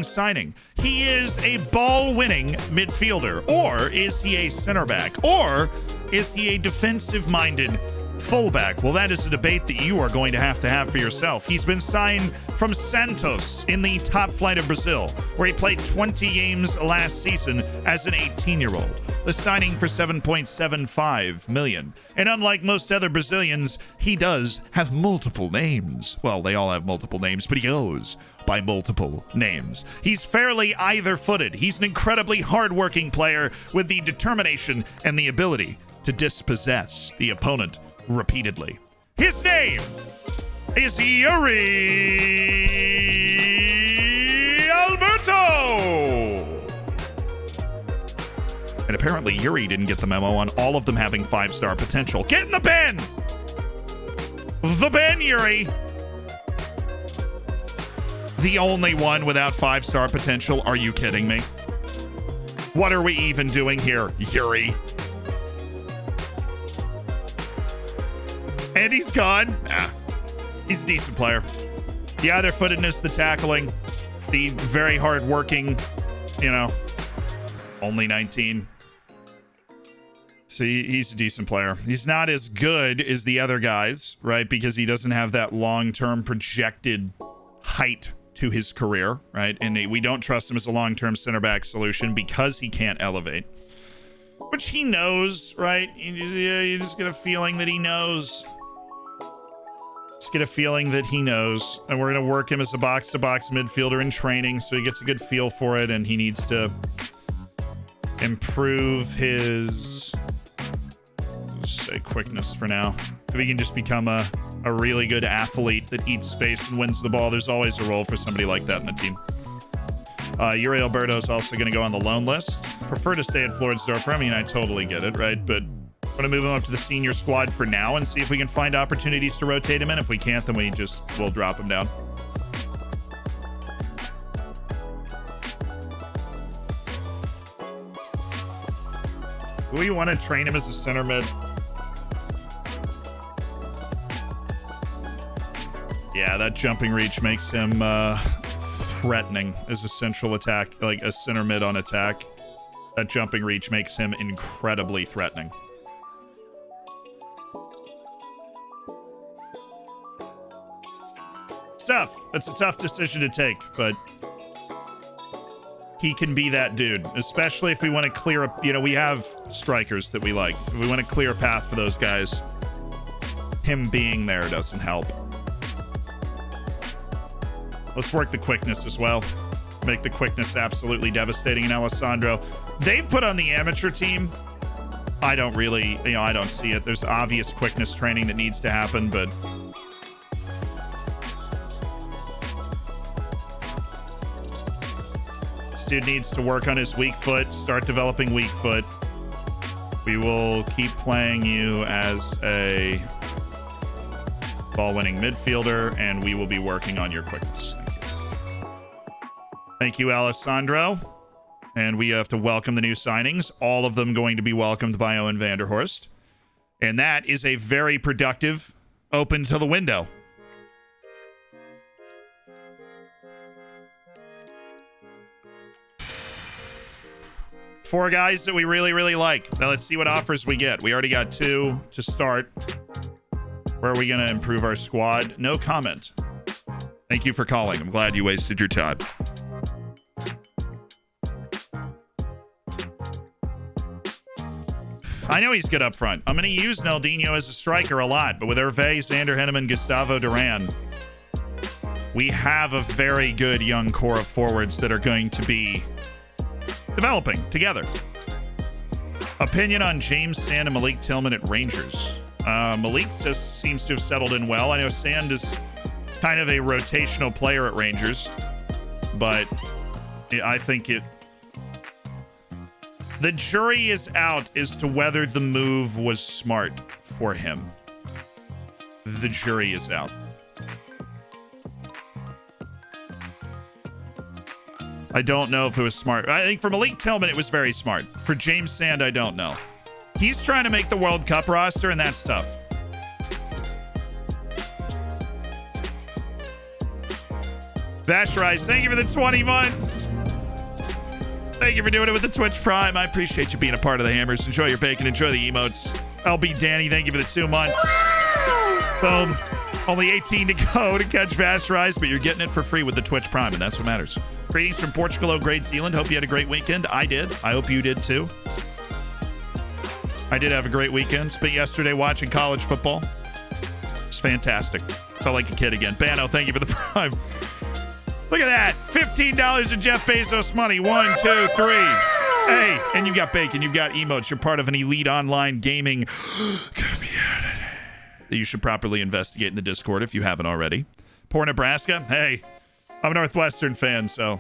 signing. He is a ball-winning midfielder, or is he a center back, or is he a defensive-minded fullback? Well, that is a debate that you are going to have for yourself. He's been signed from Santos in the top flight of Brazil, where he played 20 games last season as an 18-year-old. The signing for $7.75 million. And unlike most other Brazilians, he does have multiple names. Well, they all have multiple names, but he goes by multiple names. He's fairly either-footed. He's an incredibly hard-working player with the determination and the ability to dispossess the opponent repeatedly. His name is Yuri Alberto! And apparently Yuri didn't get the memo on all of them having 5-star potential. Get in the bin! The bin, Yuri! The only one without 5-star potential? Are you kidding me? What are we even doing here, Yuri? And he's gone. He's a decent player. The either-footedness, the tackling, the very hard-working, only 19. So he's a decent player. He's not as good as the other guys, right? Because he doesn't have that long-term projected height to his career, right? And we don't trust him as a long-term center back solution because he can't elevate. Which he knows, right? You just get a feeling that he knows. Just get a feeling that he knows. And we're going to work him as a box-to-box midfielder in training so he gets a good feel for it, and he needs to improve his, let's say, quickness for now. If he can just become a really good athlete that eats space and wins the ball, there's always a role for somebody like that in the team. Yuri Alberto is also going to go on the loan list. Prefer to stay at Floridsdorfer. I mean, I totally get it, right? But I'm going to move him up to the senior squad for now and see if we can find opportunities to rotate him in. If we can't, then we'll drop him down. Do we want to train him as a center mid? Yeah, that jumping reach makes him threatening as a central attack, like a center mid on attack. That jumping reach makes him incredibly threatening. It's tough. That's a tough decision to take, but he can be that dude, especially if we want to clear up, we have strikers that we like. If we want to clear a path for those guys, him being there doesn't help. Let's work the quickness as well. Make the quickness absolutely devastating in Alessandro. They've put on the amateur team. I don't really, I don't see it. There's obvious quickness training that needs to happen, but this dude needs to work on his weak foot, start developing weak foot. We will keep playing you as a ball-winning midfielder, and we will be working on your quickness. Thank you, Alessandro. and we have to welcome the new signings. All of them going to be welcomed by Owen Vanderhorst. And that is a very productive open to the window. Four guys that we really, really like. Now let's see what offers we get. We already got 2 to start. Where are we going to improve our squad? No comment. Thank you for calling. I'm glad you wasted your time. I know he's good up front. I'm going to use Naldinho as a striker a lot, but with Hervé, Xander Henneman, Gustavo Duran, we have a very good young core of forwards that are going to be developing together. Opinion on James Sand and Malik Tillman at Rangers. Malik just seems to have settled in well. I know Sand is kind of a rotational player at Rangers, but I think the jury is out as to whether the move was smart for him. The jury is out. I don't know if it was smart. I think for Malik Tillman, it was very smart. For James Sand, I don't know. He's trying to make the World Cup roster, and that's tough. Vashrise, thank you for the 20 months. Thank you for doing it with the Twitch Prime. I appreciate you being a part of the Hammers. Enjoy your bacon. Enjoy the emotes. LB Danny, thank you for the 2 months. Boom. Only 18 to go to catch Vashrise, but you're getting it for free with the Twitch Prime, and that's what matters. Greetings from Portugal, Great Zealand. Hope you had a great weekend. I did. I hope you did too. I did have a great weekend. Spent yesterday watching college football. It's fantastic. Felt like a kid again. Bano, thank you for the Prime. Look at that. $15 of Jeff Bezos money. 1, 2, 3. Hey, and you've got bacon. You've got emotes. You're part of an elite online gaming community that you should properly investigate in the Discord if you haven't already. Poor Nebraska. Hey, I'm a Northwestern fan, so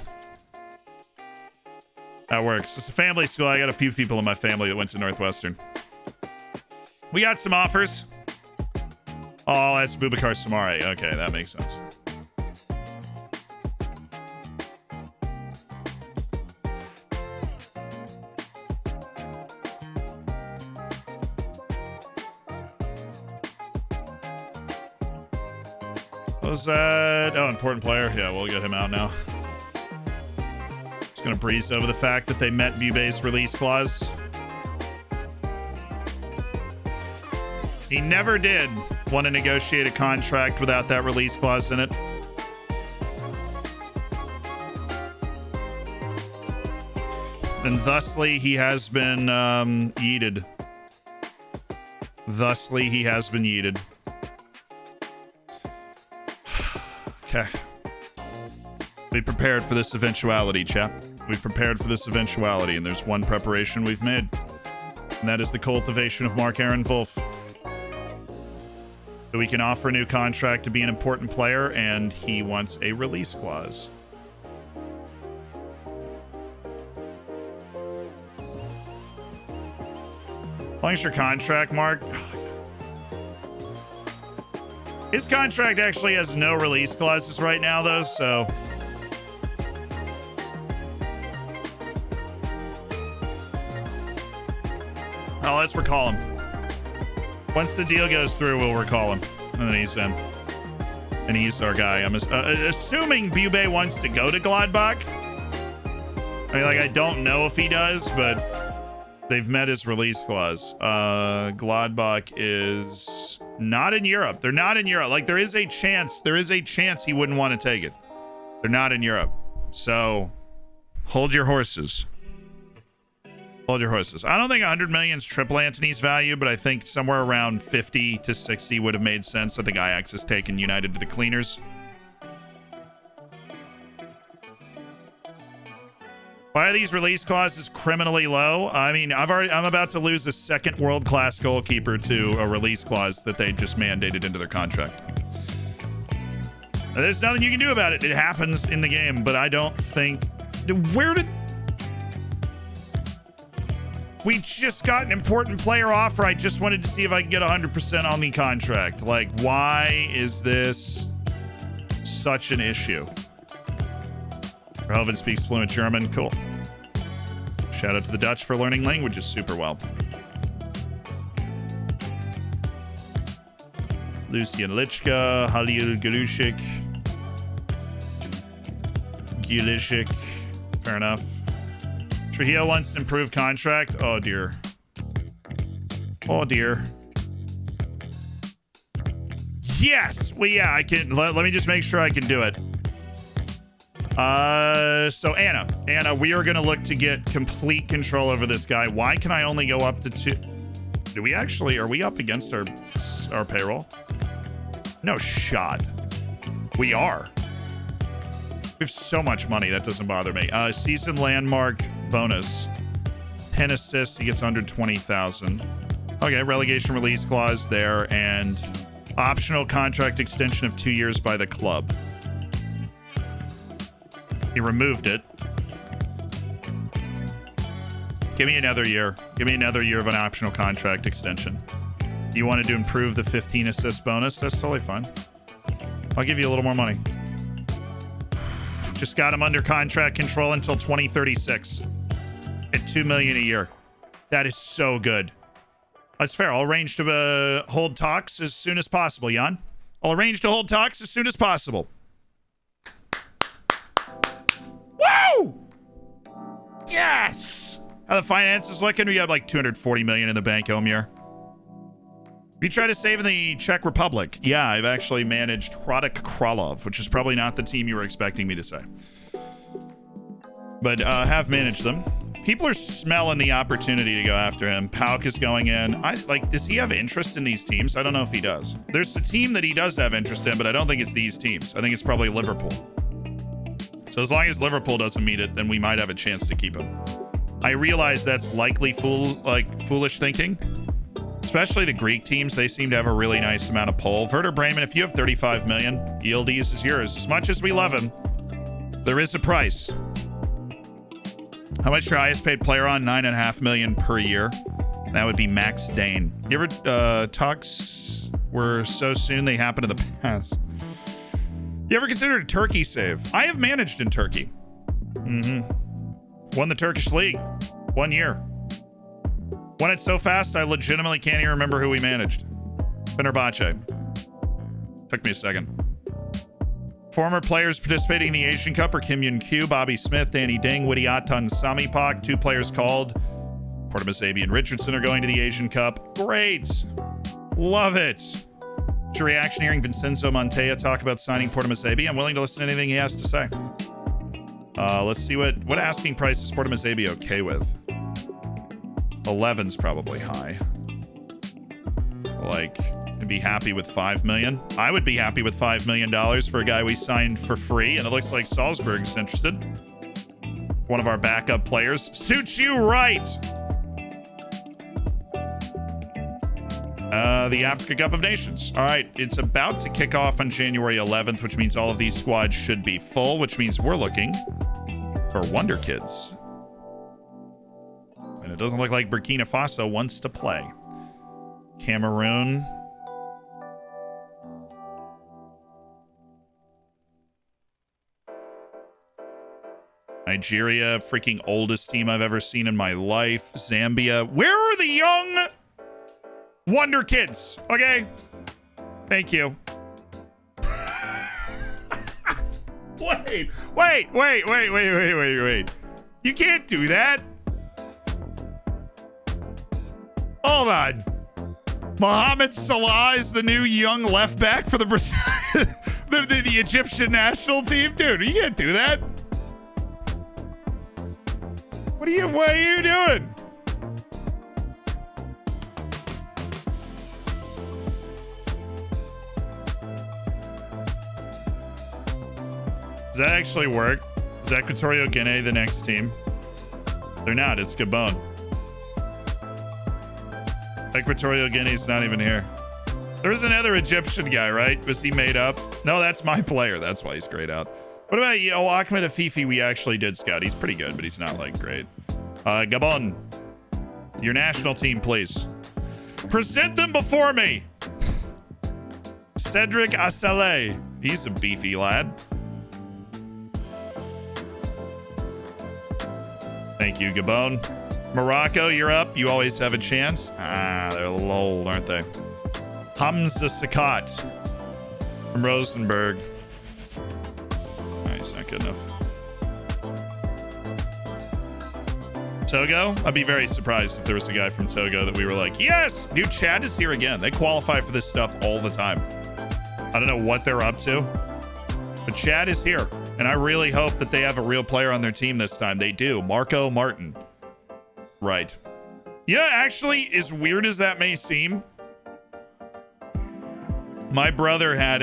that works. It's a family school. I got a few people in my family that went to Northwestern. We got some offers. Oh, that's Boubacar Samari. Okay, that makes sense. Was that? Oh, important player. Yeah, we'll get him out now. Just gonna breeze over the fact that they met Bube's release clause. He never did want to negotiate a contract without that release clause in it. And thusly, he has been yeeted. Thusly, he has been yeeted. Okay. We prepared for this eventuality, chap. We prepared for this eventuality, and there's one preparation we've made. And that is the cultivation of Mark Aaron Wolf. So we can offer a new contract to be an important player, and he wants a release clause. As long as your contract, Mark... His contract actually has no release clauses right now, though, so... Oh, let's recall him. Once the deal goes through, we'll recall him. And then he's in. And he's our guy. I'm assuming Bube wants to go to Gladbach. I mean, like, I don't know if he does, but they've met his release clause. Gladbach is... not in Europe. They're not in Europe. Like, there is a chance he wouldn't want to take it. They're not in Europe. So, hold your horses. Hold your horses. I don't think 100 million is triple Antony's value, but I think somewhere around 50 to 60 would have made sense. I think Ajax has taken United to the cleaners. Why are these release clauses criminally low? I mean, I'm about to lose a second world-class goalkeeper to a release clause that they just mandated into their contract. There's nothing you can do about it. It happens in the game, but I don't think... Where did... We just got an important player offer. I just wanted to see if I could get 100% on the contract. Like, why is this such an issue? Relevant speaks fluent German. Cool. Shout out to the Dutch for learning languages super well. Lucian Lichka, Halil Galushik. Gilishik. Fair enough. Trujillo wants an improved contract. Oh, dear. Oh, dear. Yes! Well, yeah, I can. Let me just make sure I can do it. So Anna, we are going to look to get complete control over this guy. Why can I only go up to 2? Do we actually, are we up against our payroll? No shot. We are. We have so much money. That doesn't bother me. Season landmark bonus. 10 assists. He gets under 20,000. Okay. Relegation release clause there. And optional contract extension of 2 years by the club. He removed it. Give me another year. Give me another year of an optional contract extension. You wanted to improve the 15 assist bonus? That's totally fine. I'll give you a little more money. Just got him under contract control until 2036 at $2 million a year. That is so good. That's fair. I'll arrange to hold talks as soon as possible, Jan. I'll arrange to hold talks as soon as possible. Woo! Yes! How the finances looking? We got like 240 million in the bank, Omir. Have you tried to save in the Czech Republic? Yeah, I've actually managed Hradec Králov, which is probably not the team you were expecting me to say. But have managed them. People are smelling the opportunity to go after him. Pauk is going in. Does he have interest in these teams? I don't know if he does. There's a team that he does have interest in, but I don't think it's these teams. I think it's probably Liverpool. So as long as Liverpool doesn't meet it, then we might have a chance to keep him. I realize that's likely foolish thinking. Especially the Greek teams, they seem to have a really nice amount of pull. Werder Bremen, if you have 35 million, Yildiz is yours. As much as we love him, there is a price. How much your highest paid player on? 9.5 million per year. That would be Max Dane. You ever talks were so soon they happen in the past? You ever considered a Turkey save? I have managed in Turkey. Won the Turkish league. 1 year. Won it so fast, I legitimately can't even remember who we managed. Fenerbahce. Took me a second. Former players participating in the Asian Cup are Kim Yun-kyu, Bobby Smith, Danny Ding, Widiatan Samipak. 2 players called. Portamasabi and Richardson are going to the Asian Cup. Great. Love it. What's your reaction hearing Vincenzo Montoya talk about signing Portamasabi? I'm willing to listen to anything he has to say. Let's see what asking price is Portamasabi okay with. 11's probably high. To be happy with 5 million. I would be happy with $5 million for a guy we signed for free, and it looks like Salzburg's interested. One of our backup players. Suits you right. The Africa Cup of Nations. All right, it's about to kick off on January 11th, which means all of these squads should be full, which means we're looking for Wonder Kids. And it doesn't look like Burkina Faso wants to play. Cameroon. Nigeria, freaking oldest team I've ever seen in my life. Zambia. Where are the young Wonder Kids? Okay. Thank you. Wait. You can't do that. Hold on. Mohamed Salah is the new young left back for the the Egyptian national team? Dude, you can't do that. What are you doing? Does that actually work? Is Equatorial Guinea the next team? They're not. It's Gabon. Equatorial Guinea's not even here. There's another Egyptian guy, right? Was he made up? No, that's my player. That's why he's grayed out. What about Ahmed Afifi? We actually did scout. He's pretty good, but he's not like great. Gabon, your national team, please. Present them before me. Cedric Asale. He's a beefy lad. Thank you, Gabon. Morocco, you're up. You always have a chance. They're a little old, aren't they? Hamza Sakat from Rosenberg. Nice, not good enough. Togo? I'd be very surprised if there was a guy from Togo that we were like, yes! Dude, Chad is here again. They qualify for this stuff all the time. I don't know what they're up to, but Chad is here. And I really hope that they have a real player on their team this time. They do. Marco Martin. Right. Yeah, actually, as weird as that may seem, my brother had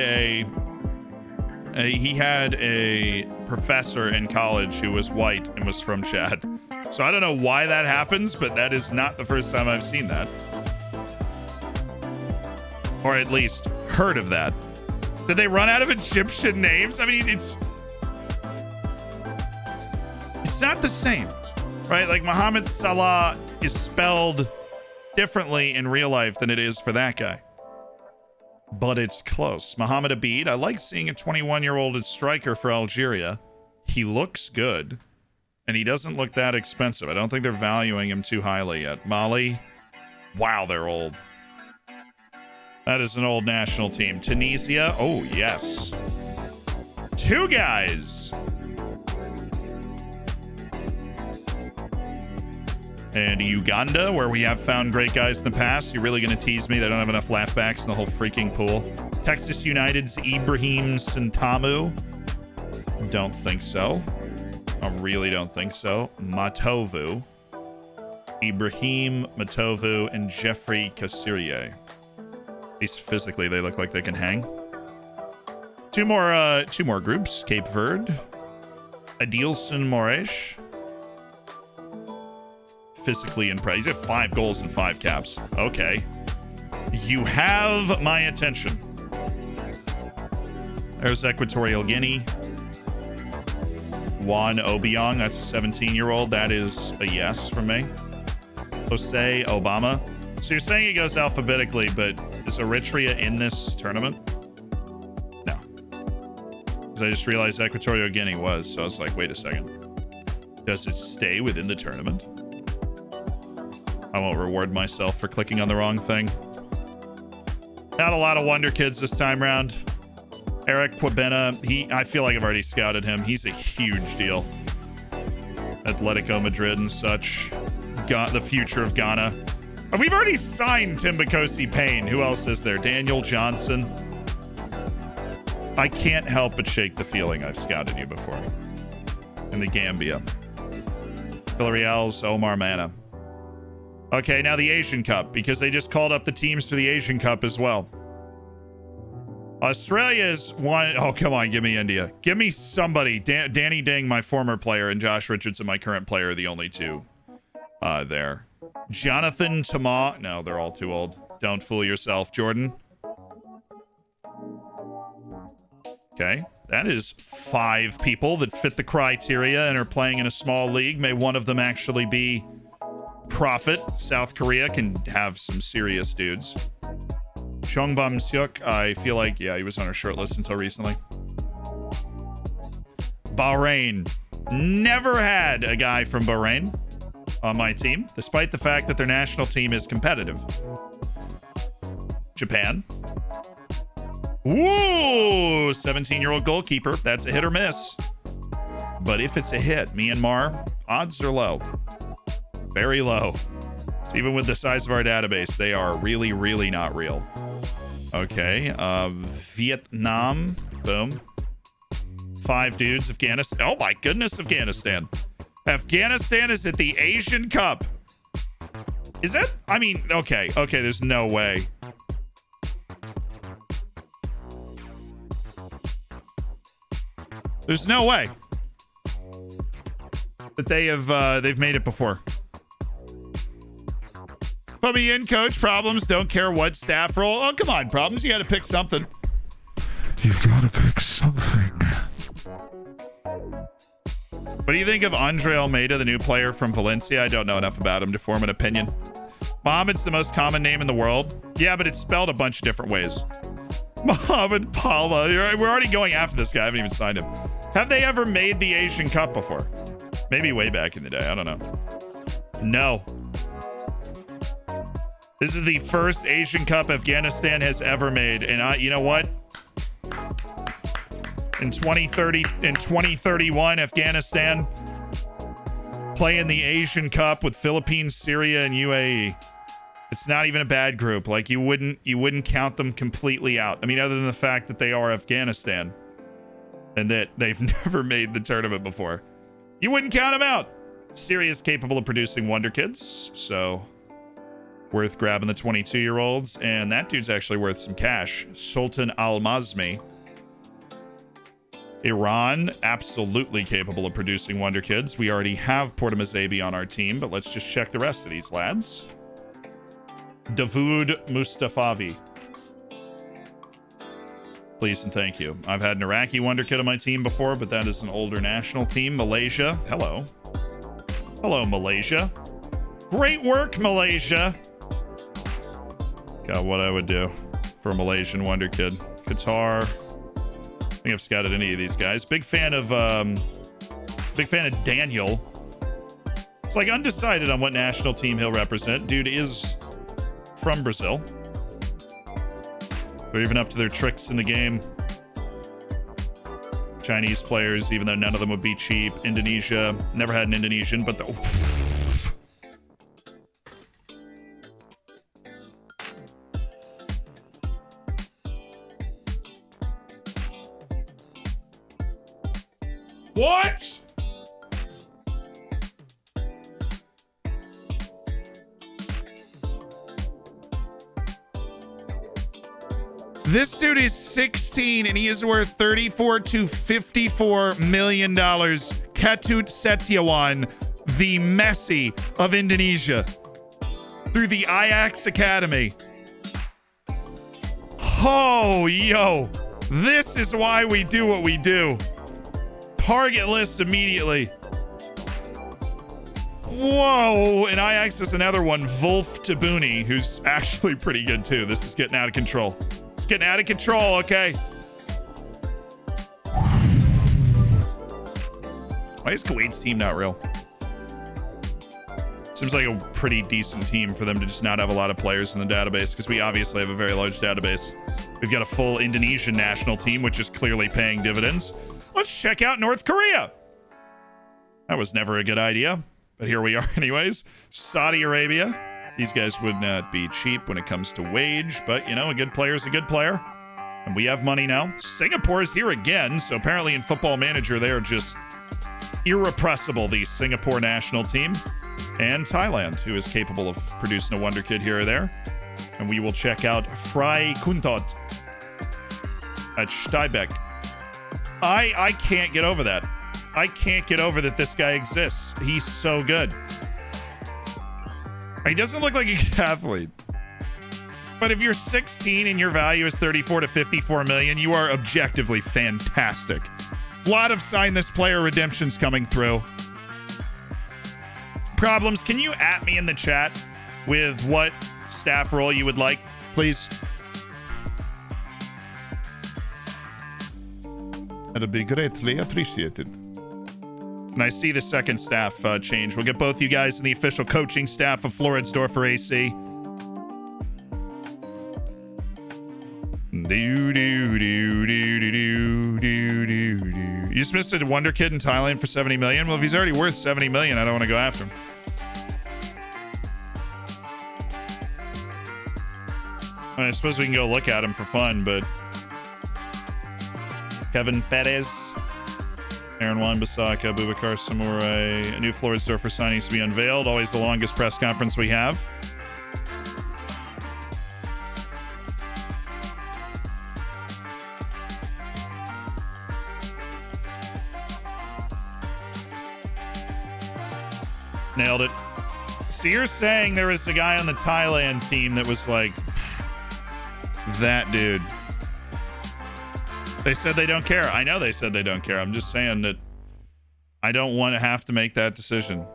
he had a professor in college who was white and was from Chad. So I don't know why that happens, but that is not the first time I've seen that. Or at least heard of that. Did they run out of Egyptian names? I mean, it's not the same, right? Like Mohammed Salah is spelled differently in real life than it is for that guy. But it's close. Mohamed Abid, I like seeing a 21-year-old striker for Algeria. He looks good. And he doesn't look that expensive. I don't think they're valuing him too highly yet. Mali. Wow, they're old. That is an old national team. Tunisia. Oh, yes. 2 guys. And Uganda, where we have found great guys in the past. You're really going to tease me? They don't have enough laughbacks in the whole freaking pool. Texas United's Ibrahim Sintamu. Don't think so. I really don't think so. Matovu. Ibrahim Matovu and Jeffrey Kassirier. At least physically, they look like they can hang. Two more groups. Cape Verde. Adilson Moresh. Physically impressed. He's got 5 goals and 5 caps. Okay. You have my attention. There's Equatorial Guinea. Juan Obiang, that's a 17-year-old. That is a yes from me. Jose Obama. So you're saying it goes alphabetically, but is Eritrea in this tournament? No. Because I just realized Equatorial Guinea was, so I was like, wait a second. Does it stay within the tournament? I won't reward myself for clicking on the wrong thing. Not a lot of Wonder Kids this time round. Eric Quabena, I feel like I've already scouted him. He's a huge deal. Atletico Madrid and such. Got the future of Ghana. We've already signed Timbakosi Payne. Who else is there? Daniel Johnson. I can't help but shake the feeling I've scouted you before. In the Gambia. Villarreal's Omar Mana. Okay, now the Asian Cup, because they just called up the teams for the Asian Cup as well. Australia is one. Oh, come on. Give me India. Give me somebody. Danny Ding, my former player, and Josh Richardson, my current player, are the only 2 there. Jonathan Tama. No, they're all too old. Don't fool yourself, Jordan. Okay. That is 5 people that fit the criteria and are playing in a small league. May one of them actually be Profit. South Korea can have some serious dudes. Chongbam Seok, I feel like, yeah, he was on our short list until recently. Bahrain. Never had a guy from Bahrain on my team, despite the fact that their national team is competitive. Japan. Ooh, 17-year-old goalkeeper. That's a hit or miss. But if it's a hit, Myanmar, odds are low. Very low. Even with the size of our database, they are really, really not real. Okay, Vietnam. Boom. 5 dudes. Afghanistan. Oh my goodness, Afghanistan. Afghanistan is at the Asian Cup. Is that? I mean, okay, there's no way. There's no way that they've made it before. Put me in, coach. Problems. Don't care what staff role. Oh, come on, Problems. You got to pick something. You've got to pick something. What do you think of Andre Almeida, the new player from Valencia? I don't know enough about him to form an opinion. Mohammed's the most common name in the world. Yeah, but it's spelled a bunch of different ways. Mohamed Pala. We're already going after this guy. I haven't even signed him. Have they ever made the Asian Cup before? Maybe way back in the day. I don't know. No. This is the first Asian Cup Afghanistan has ever made. And you know what? In 2031, Afghanistan playing the Asian Cup with Philippines, Syria, and UAE. It's not even a bad group. Like you wouldn't count them completely out. I mean, other than the fact that they are Afghanistan and that they've never made the tournament before. You wouldn't count them out. Syria is capable of producing wonder kids, so worth grabbing the 22-year-olds. And that dude's actually worth some cash. Sultan Al-Mazmi. Iran, absolutely capable of producing wonder kids. We already have Portamazabi on our team, but let's just check the rest of these lads. Davoud Mustafavi. Please and thank you. I've had an Iraqi wonder kid on my team before, but that is an older national team. Malaysia. Hello. Hello, Malaysia. Great work, Malaysia. Got what I would do for a Malaysian wonder kid. Qatar. I think I've scouted any of these guys. Big fan of Daniel. It's like undecided on what national team he'll represent. Dude is from Brazil. They're even up to their tricks in the game. Chinese players, even though none of them would be cheap. Indonesia, never had an Indonesian, but what? This dude is 16 and he is worth 34 to 54 million dollars. Ketut Setiawan, the Messi of Indonesia, through the Ajax Academy. Oh, yo, this is why we do what we do. Target list immediately. Whoa, and Ajax is another one, Wolf Tabuni, who's actually pretty good too. This is getting out of control. It's getting out of control, okay. Why is Kuwait's team not real? Seems like a pretty decent team for them to just not have a lot of players in the database, because we obviously have a very large database. We've got a full Indonesian national team, which is clearly paying dividends. Let's check out North Korea. That was never a good idea, but here we are anyways. Saudi Arabia. These guys would not be cheap when it comes to wage, but, you know, a good player is a good player. And we have money now. Singapore is here again, so apparently in Football Manager, they are just irrepressible, the Singapore national team. And Thailand, who is capable of producing a wonder kid here or there. And we will check out Fry Kuntot at Steinbeck. I can't get over that. I can't get over that this guy exists. He's so good. He doesn't look like a good athlete. But if you're 16 and your value is 34 to 54 million, you are objectively fantastic. A lot of sign this player redemptions coming through. Problems, can you at me in the chat with what staff role you would like, please? That'd be greatly appreciated. And I see the second staff change. We'll get both you guys in the official coaching staff of Floridsdorfer AC. You just missed a wonder kid in Thailand for 70 million? Well, if he's already worth 70 million, I don't want to go after him. I suppose we can go look at him for fun, but... Kevin Perez, Aaron Wan-Bissaka, Boubacar Samurai. A new Floridsdorfer signings to be unveiled. Always the longest press conference we have. Nailed it. So you're saying there was a guy on the Thailand team that was like, that dude. They said they don't care. I know they said they don't care. I'm just saying that I don't want to have to make that decision.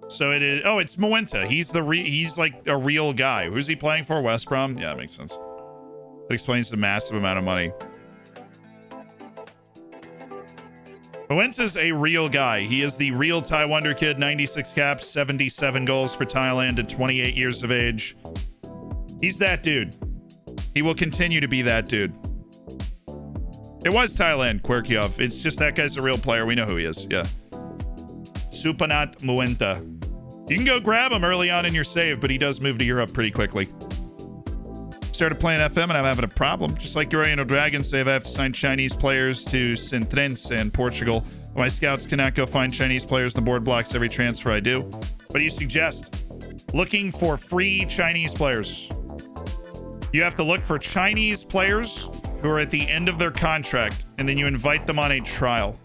So it is. Oh, it's Moenta. He's like a real guy. Who's he playing for? West Brom? Yeah, that makes sense. That explains the massive amount of money. Muenta's a real guy. He is the real Thai Wonder Kid, 96 caps, 77 goals for Thailand at 28 years of age. He's that dude. He will continue to be that dude. It was Thailand, Quirkyov. It's just that guy's a real player. We know who he is. Yeah. Supanat Muenta. You can go grab him early on in your save, but he does move to Europe pretty quickly. Started playing FM and I'm having a problem. Just like your Oriental Dragon save, I have to sign Chinese players to Sintrense and Portugal. My scouts cannot go find Chinese players. The board blocks every transfer I do. What do you suggest? Looking for free Chinese players. You have to look for Chinese players who are at the end of their contract, and then you invite them on a trial.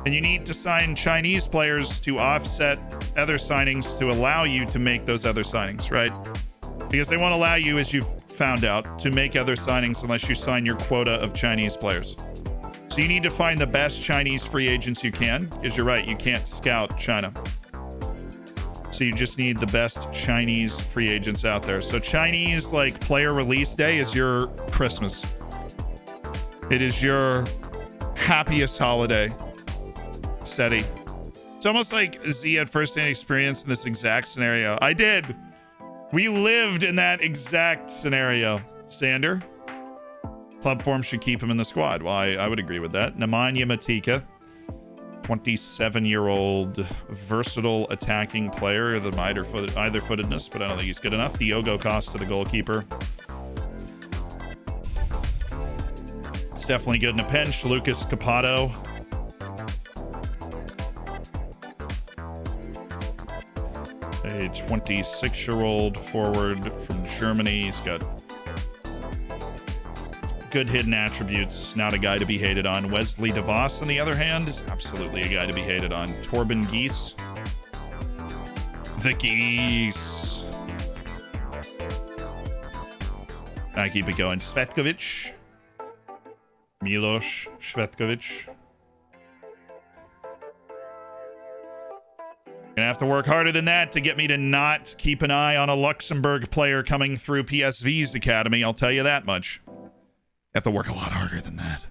And you need to sign Chinese players to offset other signings to allow you to make those other signings, right? Because they won't allow you, as you've found out, to make other signings unless you sign your quota of Chinese players. So you need to find the best Chinese free agents you can, because you're right, you can't scout China. So you just need the best Chinese free agents out there. So Chinese, like, player release day is your Christmas. It is your happiest holiday. SETI. It's almost like Z had first-hand experience in this exact scenario. I did. We lived in that exact scenario. Sander. Club form should keep him in the squad. Well, I would agree with that. Nemanja Matika. 27-year-old versatile attacking player. The either-footedness, but I don't think he's good enough. Diogo Costa, the goalkeeper. It's definitely good in a pinch. Lucas Capado. A 26-year-old forward from Germany. He's got good hidden attributes. Not a guy to be hated on. Wesley DeVos, on the other hand, is absolutely a guy to be hated on. Torben Geese. The Geese. I keep it going. Svetkovic. Milos Svetkovic. Gonna have to work harder than that to get me to not keep an eye on a Luxembourg player coming through PSV's academy. I'll tell you that much. Have to work a lot harder than that.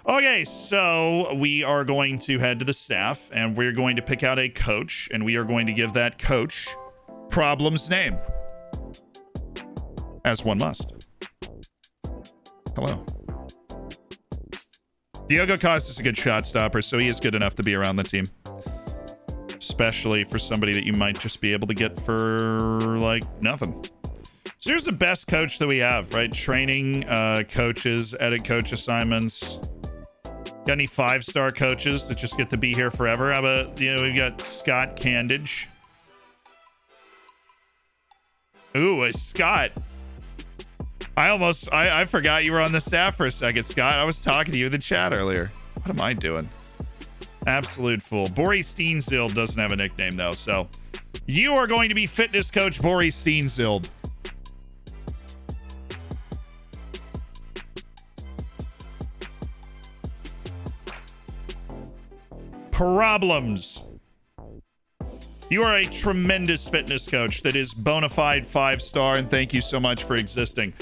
Okay, so we are going to head to the staff and we're going to pick out a coach and we are going to give that coach Problem's name. As one must. Hello. Diogo Costa is a good shot stopper, so he is good enough to be around the team. Especially for somebody that you might just be able to get for, like, nothing. So here's the best coach that we have, right? Training, coaches, edit coach assignments. Got any 5-star coaches that just get to be here forever? How about, we've got Scott Candage. Ooh, Scott. I forgot you were on the staff for a second, Scott. I was talking to you in the chat earlier. What am I doing? Absolute fool. Boris Steenzild doesn't have a nickname, though, so you are going to be fitness coach Boris Steenzild. Problems. You are a tremendous fitness coach that is bona fide 5-star, and thank you so much for existing.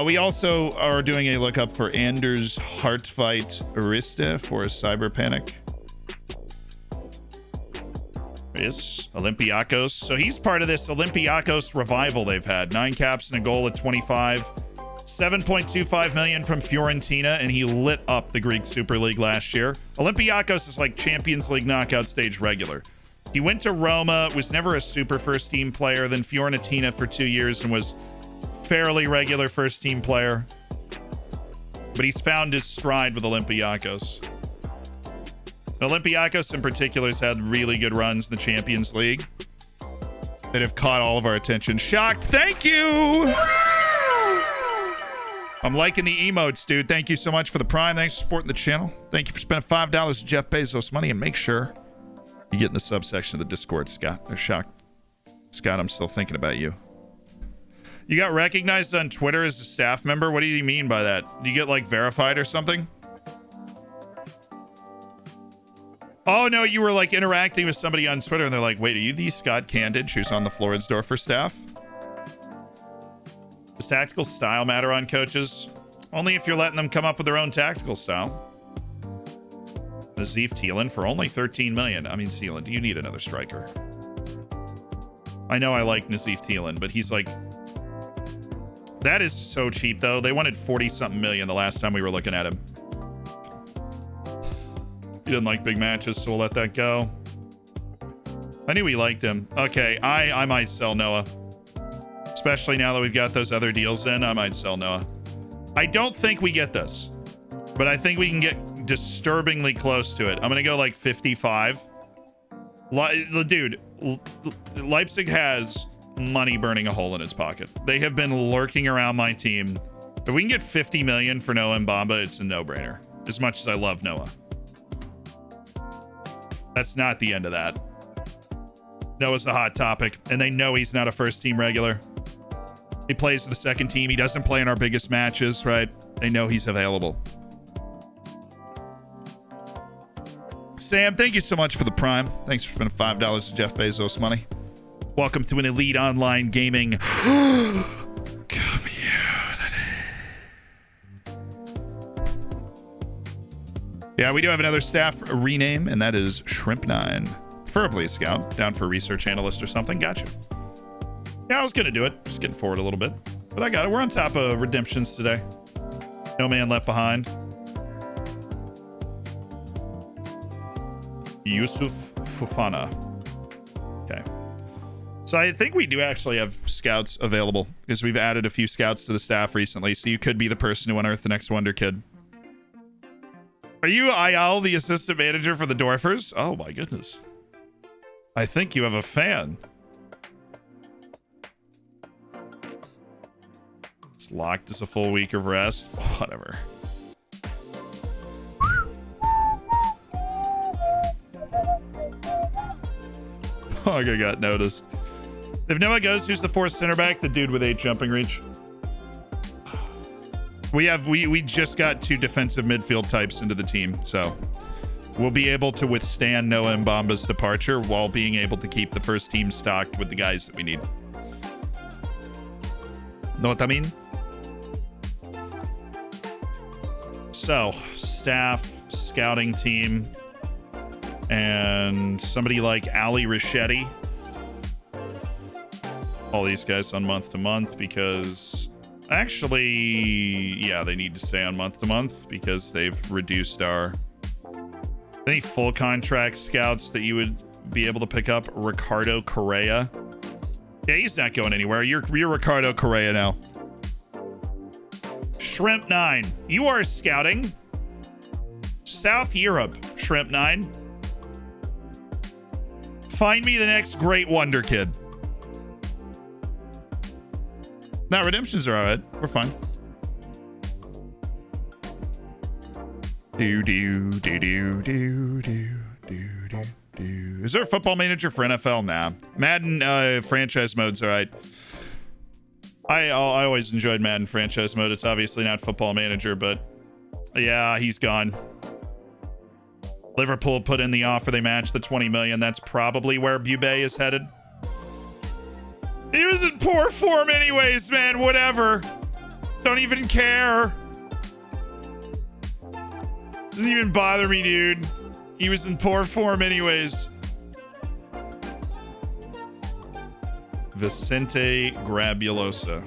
We also are doing a lookup for Anders Hartveit Arista for Cyber Panic. Yes, Olympiacos. So he's part of this Olympiacos revival they've had. 9 caps and a goal at 25. 7.25 million from Fiorentina, and he lit up the Greek Super League last year. Olympiacos is like Champions League knockout stage regular. He went to Roma, was never a super first team player, then Fiorentina for 2 years and was fairly regular first team player. But he's found his stride with Olympiacos. Olympiacos in particular has had really good runs in the Champions League that have caught all of our attention. Shocked, thank you! I'm liking the emotes, dude. Thank you so much for the Prime. Thanks for supporting the channel. Thank you for spending $5 to Jeff Bezos money, and make sure you get in the subsection of the Discord, Scott. They're shocked. Scott, I'm still thinking about you. You got recognized on Twitter as a staff member? What do you mean by that? Do you get, like, verified or something? Oh, no, you were, like, interacting with somebody on Twitter, and they're like, wait, are you the Scott Candage who's on the Floridsdorfer staff? Does tactical style matter on coaches? Only if you're letting them come up with their own tactical style. Nazif Thielen for only 13 million. I mean, Thielen, do you need another striker? I know I like Nazif Thielen, but he's like, that is so cheap though. They wanted 40 something million the last time we were looking at him. He didn't like big matches, so we'll let that go. I knew we liked him. Okay, I might sell Noah. Especially now that we've got those other deals in, I might sell Noah. I don't think we get this, but I think we can get disturbingly close to it. I'm going to go like 55. Dude, Leipzig has money burning a hole in its pocket. They have been lurking around my team. If we can get 50 million for Noah and Mbamba, it's a no-brainer. As much as I love Noah. That's not the end of that. Noah's a hot topic, and they know he's not a first-team regular. He plays for the second team. He doesn't play in our biggest matches, right? They know he's available. Sam, thank you so much for the Prime. Thanks for spending $5 to Jeff Bezos money. Welcome to an elite online gaming community. Yeah, we do have another staff rename, and that is Shrimp9. Preferably a scout, down for research analyst or something. Gotcha. Yeah, I was going to do it. Just getting forward a little bit. But I got it. We're on top of redemptions today. No man left behind. Yusuf Fufana. Okay. So I think we do actually have scouts available because we've added a few scouts to the staff recently. So you could be the person to unearth the next Wonder Kid. Are you Ayal, the assistant manager for the Dorfers? Oh my goodness. I think you have a fan. It's locked as a full week of rest. Whatever. Pogga got noticed. If Noah goes, who's the fourth center back? The dude with 8 jumping reach. We just got 2 defensive midfield types into the team, so we'll be able to withstand Noah and Mbamba's departure while being able to keep the first team stocked with the guys that we need. Know what I mean? So, staff, scouting team, and somebody like Ali Richetti. All these guys on month to month because actually, yeah, they need to stay on month to month because they've reduced our... Any full contract scouts that you would be able to pick up? Ricardo Correa. Yeah, he's not going anywhere. You're Ricardo Correa now. Shrimp9. You are scouting. South Europe, Shrimp9. Find me the next great Wonder Kid. Now, redemptions are alright. We're fine. Is there a football manager for NFL? Nah. Madden franchise mode's alright. I always enjoyed Madden franchise mode. It's obviously not football manager, but yeah, he's gone. Liverpool put in the offer. They matched the 20 million. That's probably where Bube is headed. He was in poor form anyways, man. Whatever. Don't even care. Doesn't even bother me, dude. He was in poor form anyways. Vicente Grabulosa.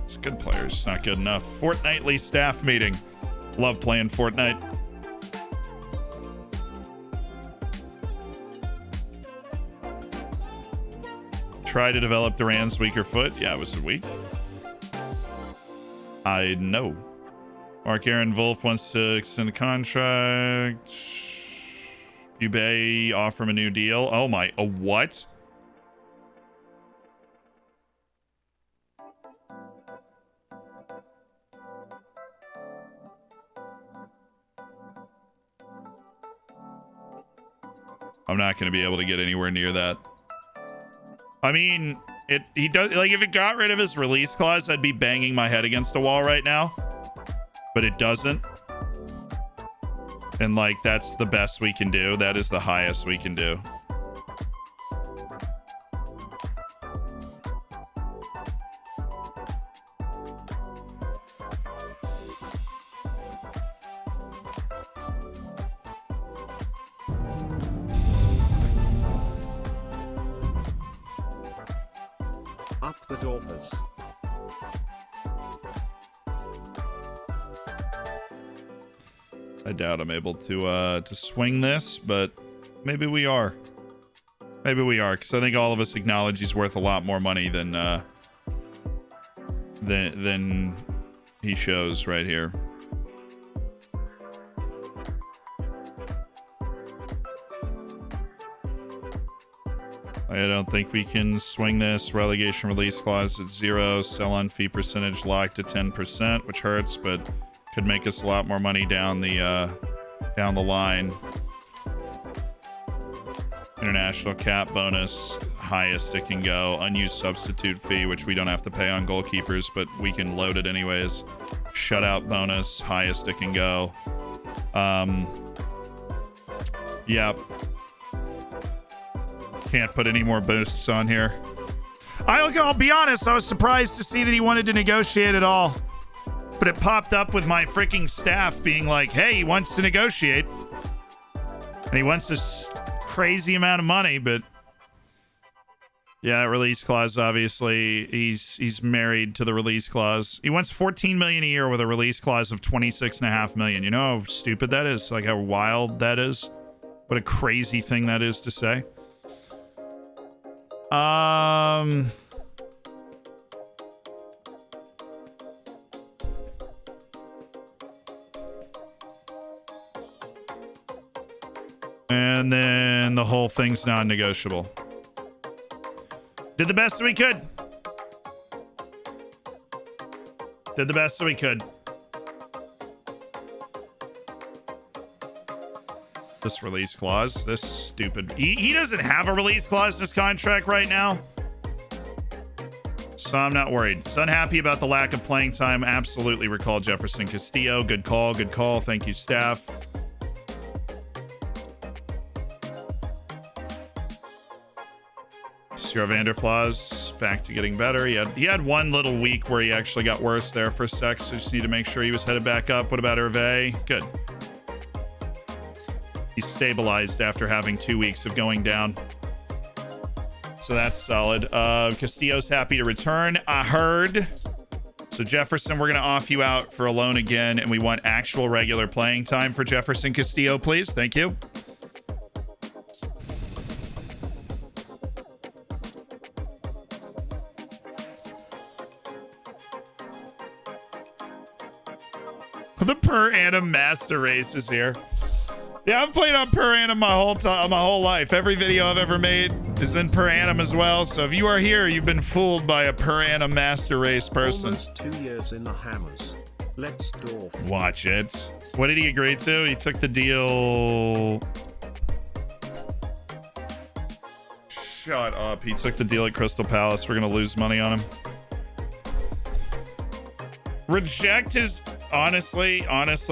It's a good player. It's not good enough. Fortnightly staff meeting. Love playing Fortnite. Try to develop Duran's weaker foot. Yeah, it was a week. I know. Mark Aaron Wolf wants to extend the contract. Bube offer him a new deal. Oh my, a what? I'm not going to be able to get anywhere near that. I mean, he does, like, if it got rid of his release clause, I'd be banging my head against a wall right now. But it doesn't. And, like, that's the best we can do. That is the highest we can do. the Dorfers. I doubt I'm able to swing this, but maybe we are. Maybe we are, because I think all of us acknowledge he's worth a lot more money than he shows right here. I don't think we can swing this. Relegation release clause at 0. Sell-on fee percentage locked at 10%, which hurts, but could make us a lot more money down the line. International cap bonus, highest it can go. Unused substitute fee, which we don't have to pay on goalkeepers, but we can load it anyways. Shutout bonus, highest it can go. Yeah. Can't put any more boosts on here. I'll be honest, I was surprised to see that he wanted to negotiate at all. But it popped up with my freaking staff being like, hey, he wants to negotiate. And he wants this crazy amount of money, but yeah, release clause, obviously he's married to the release clause. He wants 14 million a year with a release clause of 26.5 million. You know how stupid that is? Like how wild that is? What a crazy thing that is to say. And then the whole thing's non-negotiable. Did the best that we could. Did the best that we could. This release clause, this stupid... He doesn't have a release clause in his contract right now. So I'm not worried. So unhappy about the lack of playing time. Absolutely recall Jefferson Castillo. Good call, good call. Thank you, staff. Sierra Vanderplaas back to getting better. He had one little week where he actually got worse there for a sec, so just need to make sure he was headed back up. What about Hervé? Good. He's stabilized after having 2 weeks of going down. So that's solid. Castillo's happy to return, I heard. So Jefferson, we're going to off you out for a loan again, and we want actual regular playing time for Jefferson Castillo, please. Thank you. The per annum master race is here. Yeah, I've played on per annum my whole life. Every video I've ever made is in per annum as well. So if you are here, you've been fooled by a per annum master race person. Almost 2 years in the hammers. Let's Dorf. Watch it. What did he agree to? He took the deal. Shut up. He took the deal at Crystal Palace. We're going to lose money on him. Reject his... Honestly,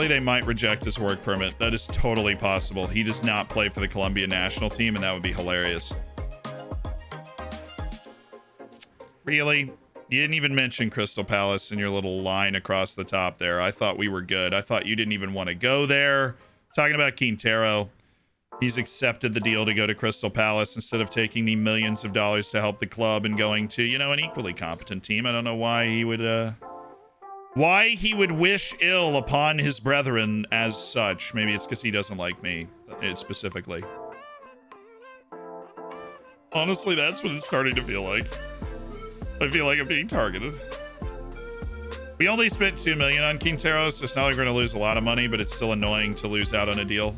they might reject his work permit. That is totally possible. He does not play for the Colombian national team, and that would be hilarious. Really? You didn't even mention Crystal Palace in your little line across the top there. I thought we were good. I thought you didn't even want to go there. Talking about Quintero. He's accepted the deal to go to Crystal Palace instead of taking the millions of dollars to help the club and going to, you know, an equally competent team. I don't know why he would wish ill upon his brethren as such. Maybe it's because he doesn't like me specifically. Honestly, that's what it's starting to feel like. I feel like I'm being targeted. We only spent 2 million on Quintero, so it's not like we're going to lose a lot of money, but it's still annoying to lose out on a deal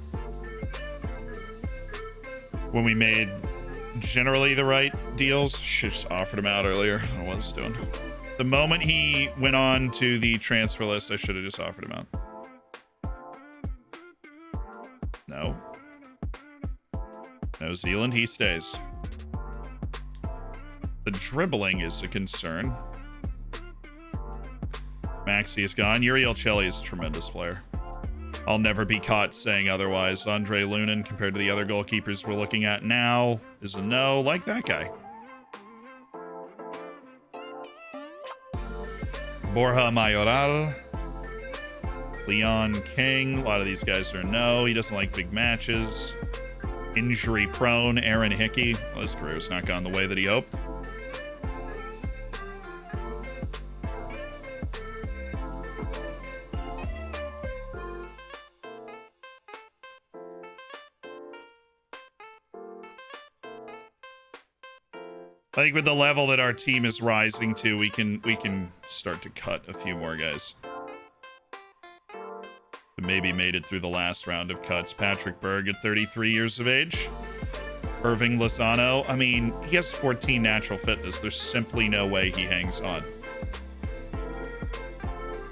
when we made generally the right deals. Should just offered him out earlier. I don't know what I was doing. The moment he went on to the transfer list, I should have just offered him out. No. New Zealand, he stays. The dribbling is a concern. Maxi is gone. Uriel Celli is a tremendous player. I'll never be caught saying otherwise. Andre Lunin, compared to the other goalkeepers we're looking at now, is a no. Like that guy. Borja Mayoral. Leon King. A lot of these guys are no. He doesn't like big matches. Injury prone. Aaron Hickey. Well, his career's not gone the way that he hoped. I think with the level that our team is rising to, we can start to cut a few more guys. Maybe made it through the last round of cuts. Patrick Berg at 33 years of age. Irving Lozano. I mean, he has 14 natural fitness. There's simply no way he hangs on.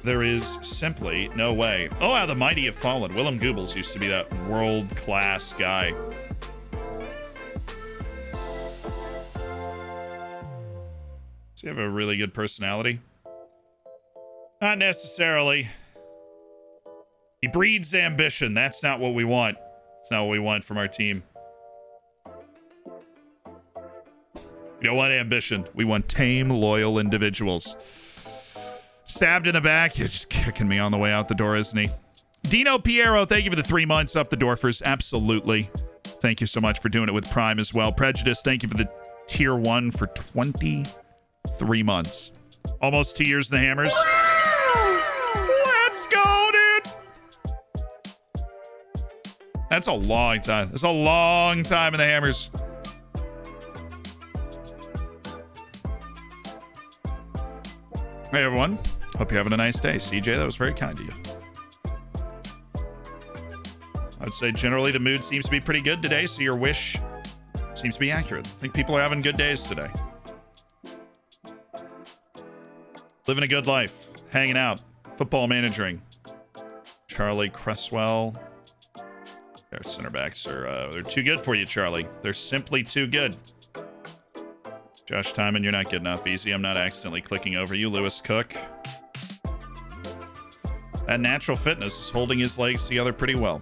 There is simply no way. Oh, how the mighty have fallen. Willem Goebbels used to be that world-class guy. Does he have a really good personality? Not necessarily. He breeds ambition. That's not what we want. That's not what we want from our team. We don't want ambition. We want tame, loyal individuals. Stabbed in the back. You're just kicking me on the way out the door, isn't he? Dino Piero, thank you for the 3 months up the Dorfers. Absolutely. Thank you so much for doing it with Prime as well. Prejudice, thank you for the tier 1 for 23 months. Almost 2 years in the Hammers. Let's go, dude. That's a long time. That's a long time in the Hammers. Hey, everyone. Hope you're having a nice day. CJ, that was very kind of you. I'd say generally the mood seems to be pretty good today, so your wish seems to be accurate. I think people are having good days today. Living a good life. Hanging out. Football managing. Charlie Cresswell. Their center backs are they're too good for you, Charlie. They're simply too good. Josh Timon, you're not good enough. Easy. I'm not accidentally clicking over you. Lewis Cook. That natural fitness is holding his legs together pretty well.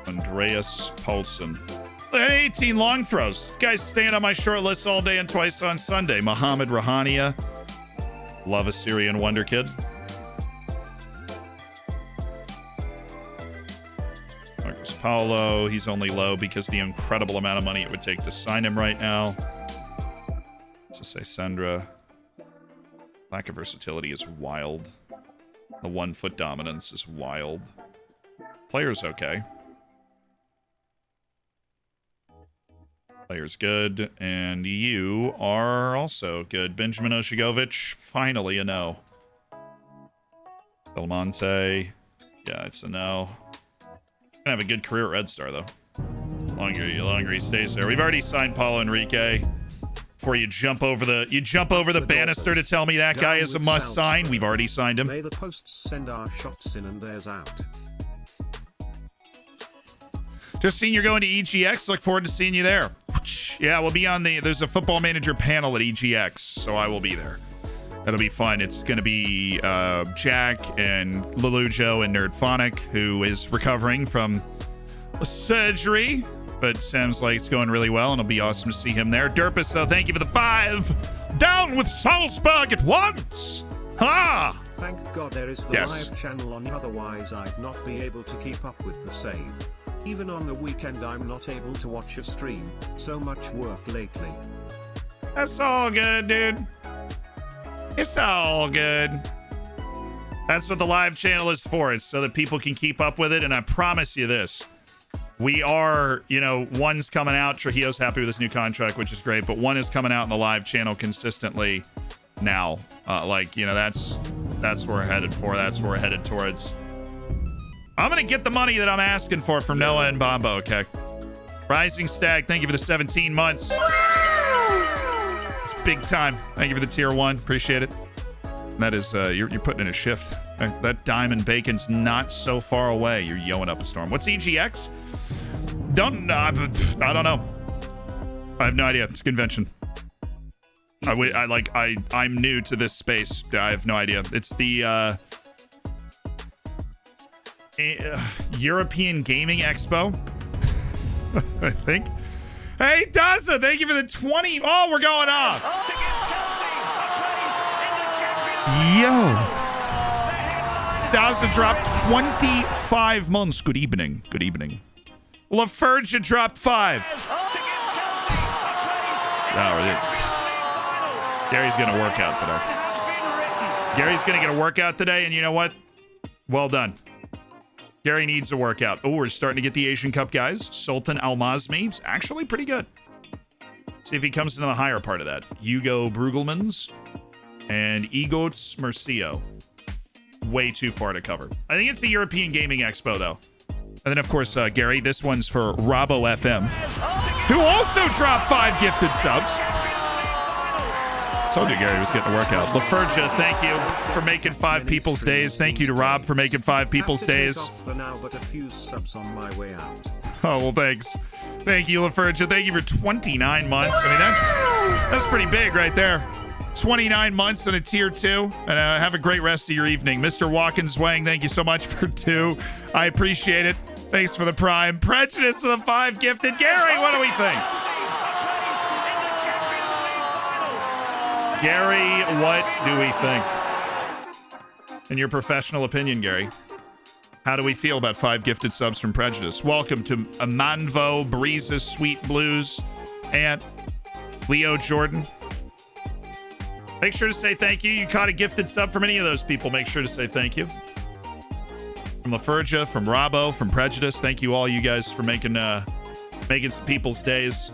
Andreas Paulsen. 18 long throws. This guy's staying on my short list all day and twice on Sunday. Mohamed Rahania. Love a Syrian Wonder Kid. Marcus Paulo. He's only low because the incredible amount of money it would take to sign him right now. Let's say Sandra. Lack of versatility is wild. The 1 foot dominance is wild. Player's okay. Player's good, and you are also good. Benjamin Oshigovich, finally a no. Belmonte, yeah, it's a no. Gonna have a good career at Red Star, though. Longer he stays there. We've already signed Paulo Enrique. Before you jump over the banister to tell me that guy is a must sign. We've already signed him. May the posts send our shots in and theirs out. Just seen you're going to EGX. Look forward to seeing you there. Yeah, we'll be on there's a football manager panel at EGX, so I will be there. That'll be fun. It's going to be Jack and Lelujo and Nerdphonic, who is recovering from a surgery, but sounds like it's going really well, and it'll be awesome to see him there. Derpus, so thank you for the 5. Down with Salzburg at once. Ha! Thank God there is the live channel on, otherwise I'd not be able to keep up with the save. Even on the weekend I'm not able to watch a stream. So much work lately. That's all good, dude. It's all good. That's what the live channel is for. It's so that people can keep up with it. And I promise you this. We are, one's coming out. Trujillo's happy with his new contract, which is great. But one is coming out in the live channel consistently now. That's what we're headed for. That's what we're headed towards. I'm going to get the money that I'm asking for from Noah and Bombo, okay? Rising Stag, thank you for the 17 months. It's big time. Thank you for the tier 1. Appreciate it. And that is, you're putting in a shift. That Diamond Bacon's not so far away. You're yoing up a storm. What's EGX? I don't know. I have no idea. It's a convention. I'm new to this space. I have no idea. It's the, European Gaming Expo, I think. Hey, Daza, thank you for the 20. Oh, we're going off. Yo. Daza dropped 25 months. Good evening. Good evening. LaFergia dropped 5. Oh, Gary's going to work out today. Gary's going to get a workout today, and you know what? Well done. Gary needs a workout. Oh, we're starting to get the Asian Cup guys. Sultan Almazmi is actually pretty good. See if he comes into the higher part of that. Hugo Brugelmans and Egots Murcio. Way too far to cover. I think it's the European Gaming Expo, though. And then, of course, Gary, this one's for Robo FM, who also dropped 5 gifted subs. Told you Gary was getting a workout. LaFergia, thank you for making 5 People's Days. Thank you to Rob for making 5 People's Days. For now, but a few subs on my way out. Oh, well, thanks. Thank you, LaFergia. Thank you for 29 months. I mean, that's pretty big right there. 29 months in a tier 2. And have a great rest of your evening. Mr. Watkins Wang, thank you so much for 2. I appreciate it. Thanks for the prime. Prejudice of the 5 gifted. Gary, what do we think? Gary, what do we think? In your professional opinion, Gary, how do we feel about 5 gifted subs from Prejudice? Welcome to Amanvo, Breezes, Sweet Blues, and Leo Jordan. Make sure to say thank you. You caught a gifted sub from any of those people. Make sure to say thank you. From LaFergia, from Robbo, from Prejudice. Thank you all you guys for making some people's days.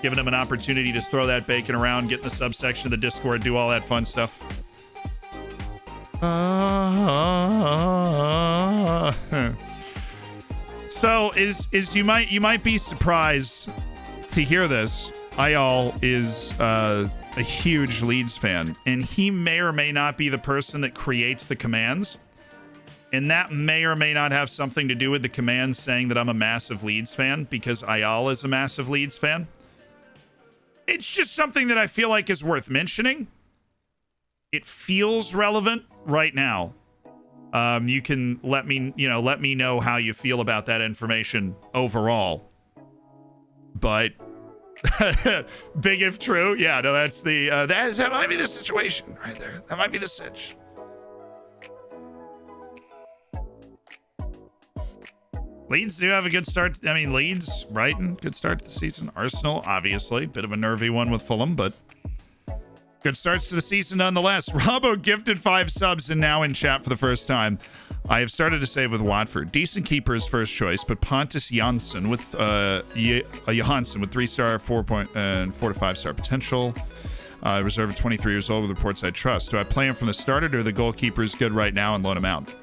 Giving them an opportunity to throw that bacon around, get in the subsection of the Discord, do all that fun stuff. So you might be surprised to hear this. Ayal is a huge Leeds fan, and he may or may not be the person that creates the commands. And that may or may not have something to do with the commands saying that I'm a massive Leeds fan, because Ayal is a massive Leeds fan. It's just something that I feel like is worth mentioning. It feels relevant right now. You can let me know how you feel about that information overall. But big if true, yeah, no, that's the that might be the situation right there. That might be the sitch. Leeds do have a good start. I mean, Leeds, Brighton, good start to the season. Arsenal, obviously, bit of a nervy one with Fulham, but good starts to the season nonetheless. Robbo gifted 5 subs and now in chat for the first time. I have started to save with Watford. Decent keeper is first choice, but Pontus Jansson with Johansson with 3-star, 4 to 5-star potential. Reserve of 23 years old with reports I trust. Do I play him from the start, or the goalkeeper is good right now and loan him out?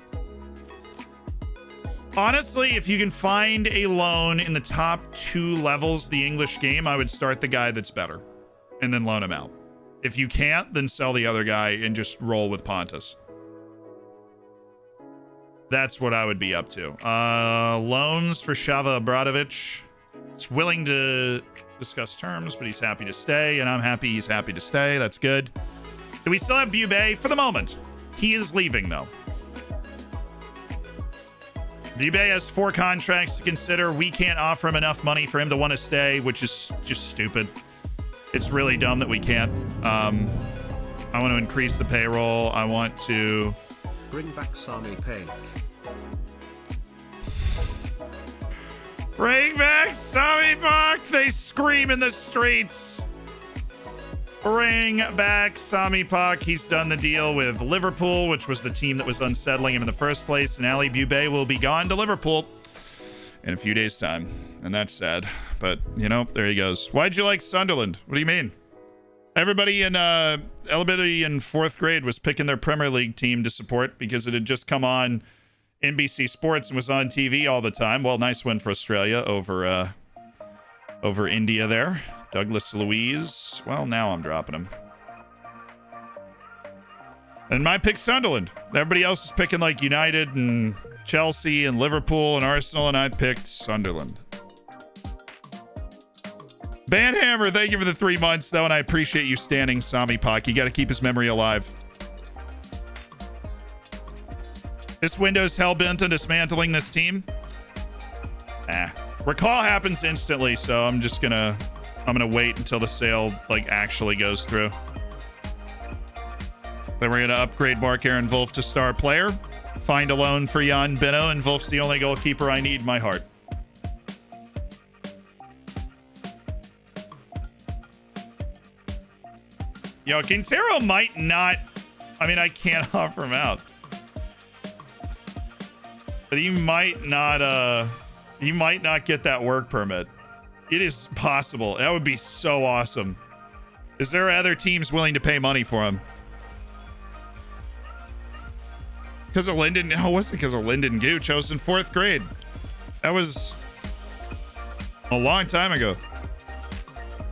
Honestly, if you can find a loan in the top 2 levels of the English game, I would start the guy that's better and then loan him out. If you can't, then sell the other guy and just roll with Pontus. That's what I would be up to. Loans for Shava Abradovic. He's willing to discuss terms, but he's happy to stay, and I'm happy he's happy to stay. That's good. Do we still have Bube? For the moment. He is leaving, though. Bube has 4 contracts to consider. We can't offer him enough money for him to want to stay, which is just stupid. It's really dumb that we can't. I want to increase the payroll. I want to bring back Sami Pake. Bring back Sami Pak. They scream in the streets. Bring back Sami Pak. He's done the deal with Liverpool, which was the team that was unsettling him in the first place. And Ali Bube will be gone to Liverpool in a few days' time. And that's sad. But, there he goes. Why'd you like Sunderland? What do you mean? Everybody in 4th grade was picking their Premier League team to support because it had just come on NBC Sports and was on TV all the time. Well, nice win for Australia over India there. Douglas Luiz. Well, now I'm dropping him. And my pick Sunderland. Everybody else is picking like United and Chelsea and Liverpool and Arsenal, and I picked Sunderland. Banhammer, thank you for the 3 months, though, and I appreciate you standing Sami Pak. You got to keep his memory alive. This window's hell-bent on dismantling this team. Recall happens instantly, so I'm gonna wait until the sale actually goes through. Then we're gonna upgrade Mark Aaron Wolf to star player. Find a loan for Jan Benno, and Wolf's the only goalkeeper I need in my heart. Yo, Quintero might not. I mean, I can't offer him out. But he might not get that work permit. It is possible. That would be so awesome. Is there other teams willing to pay money for him? Because of Lyndon? No, it wasn't because of Lyndon Gooch. I was in 4th grade. That was a long time ago.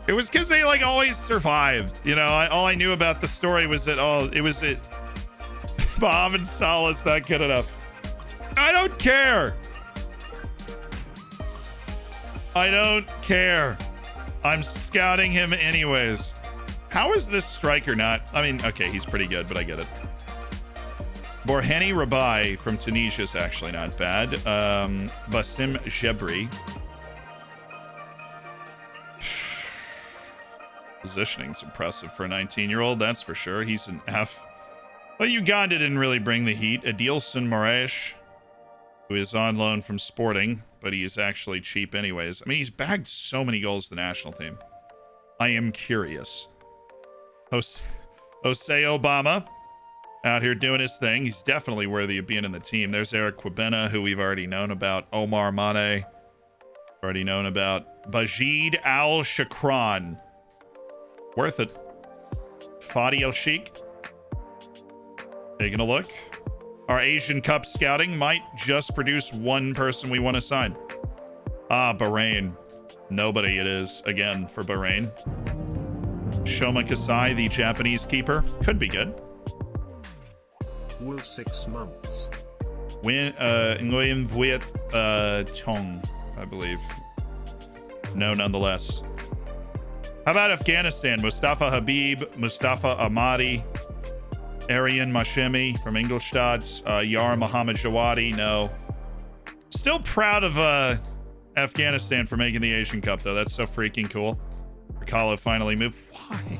It was because they like always survived. You know, all I knew about the story was that, Mohamed Salah's not good enough. I don't care. I don't care. I'm scouting him anyways. How is this striker not? I mean, okay, he's pretty good, but I get it. Borhani Rabai from Tunisia is actually not bad. Basim Jebri. Positioning's impressive for a 19-year-old, that's for sure. He's an F. Well, Uganda didn't really bring the heat. Adilson Moraes, who is on loan from Sporting, but he is actually cheap anyways. I mean, he's bagged so many goals to the national team. I am curious. Jose Obama out here doing his thing. He's definitely worthy of being in the team. There's Eric Quibena, who we've already known about. Omar Mane, already known about. Bajid Al-Shakran. Worth it. Fadi El-Sheikh. Taking a look. Our Asian Cup scouting might just produce one person we want to sign. Bahrain. Nobody it is, again, for Bahrain. Shoma Kasai, the Japanese keeper. Could be good. Will 6 months. Nguyen Vuet Chong, I believe. No, nonetheless. How about Afghanistan? Mustafa Habib, Mustafa Ahmadi, Aryan Mashemi from Ingolstadt, Yar Muhammad Jawadi. No. Still proud of Afghanistan for making the Asian Cup, though. That's so freaking cool. Rakala finally moved. Why?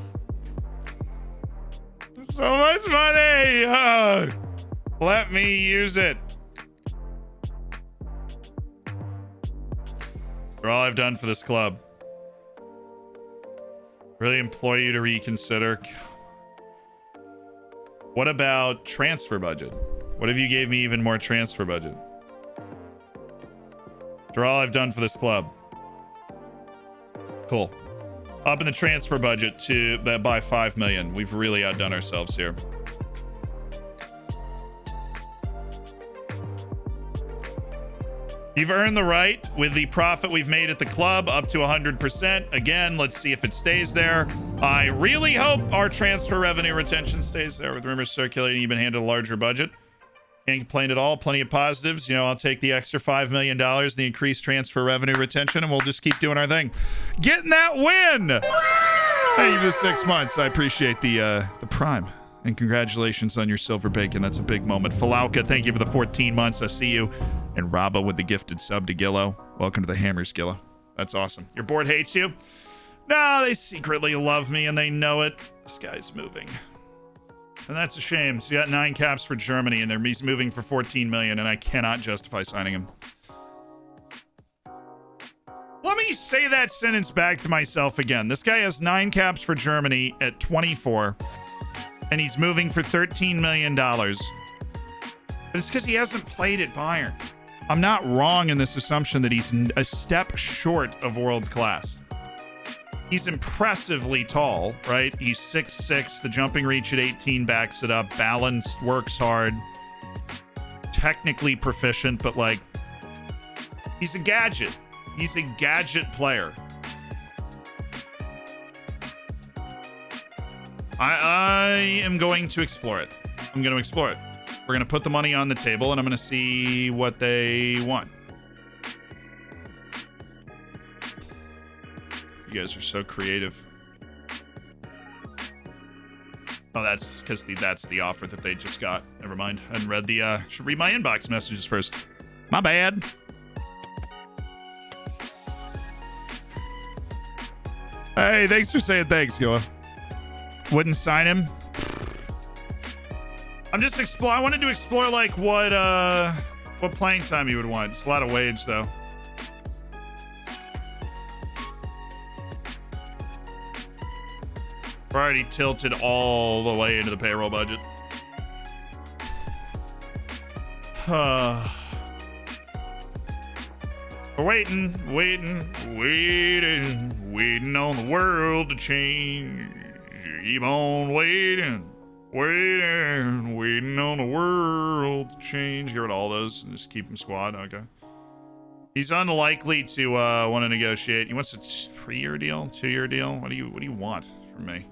So much money! Let me use it. For all I've done for this club. Really implore you to reconsider. What about transfer budget? What if you gave me even more transfer budget? For all I've done for this club. Cool. Up in the transfer budget to by 5 million. We've really outdone ourselves here. You've earned the right with the profit we've made at the club up to 100%. Again, let's see if it stays there. I really hope our transfer revenue retention stays there with rumors circulating you've been handed a larger budget. Can't complain at all. Plenty of positives. You know, I'll take the extra $5 million, the increased transfer revenue retention, and we'll just keep doing our thing. Getting that win! Thank you for the 6 months. I appreciate the prime. And congratulations on your silver bacon. That's a big moment. Falauka, thank you for the 14 months. I see you. And Rabba with the gifted sub to Gillo. Welcome to the Hammers, Gillo. That's awesome. Your board hates you? No, they secretly love me and they know it. This guy's moving. And that's a shame. He's got 9 caps for Germany and he's moving for 14 million and I cannot justify signing him. Let me say that sentence back to myself again. This guy has 9 caps for Germany at 24 and he's moving for $13 million. But it's because he hasn't played at Bayern. I'm not wrong in this assumption that he's a step short of world class. He's impressively tall, right? He's 6'6". The jumping reach at 18 backs it up. Balanced, works hard. Technically proficient, but like, he's a gadget. He's a gadget player. I am going to explore it. I'm going to explore it. We're going to put the money on the table, and I'm going to see what they want. You guys are so creative. Oh, that's because that's the offer that they just got. Never mind. I hadn't read the... should read my inbox messages first. My bad. Hey, thanks for saying thanks, Gilla. Wouldn't sign him. I'm just I wanted to explore like what playing time you would want. It's a lot of wage though. We're already tilted all the way into the payroll budget. We're waiting on the world to change. Keep on waiting on the world to change. Get rid of all those and just keep him squad. Okay. He's unlikely to want to negotiate. He wants a 3-year deal, 2-year deal. What do you want from me?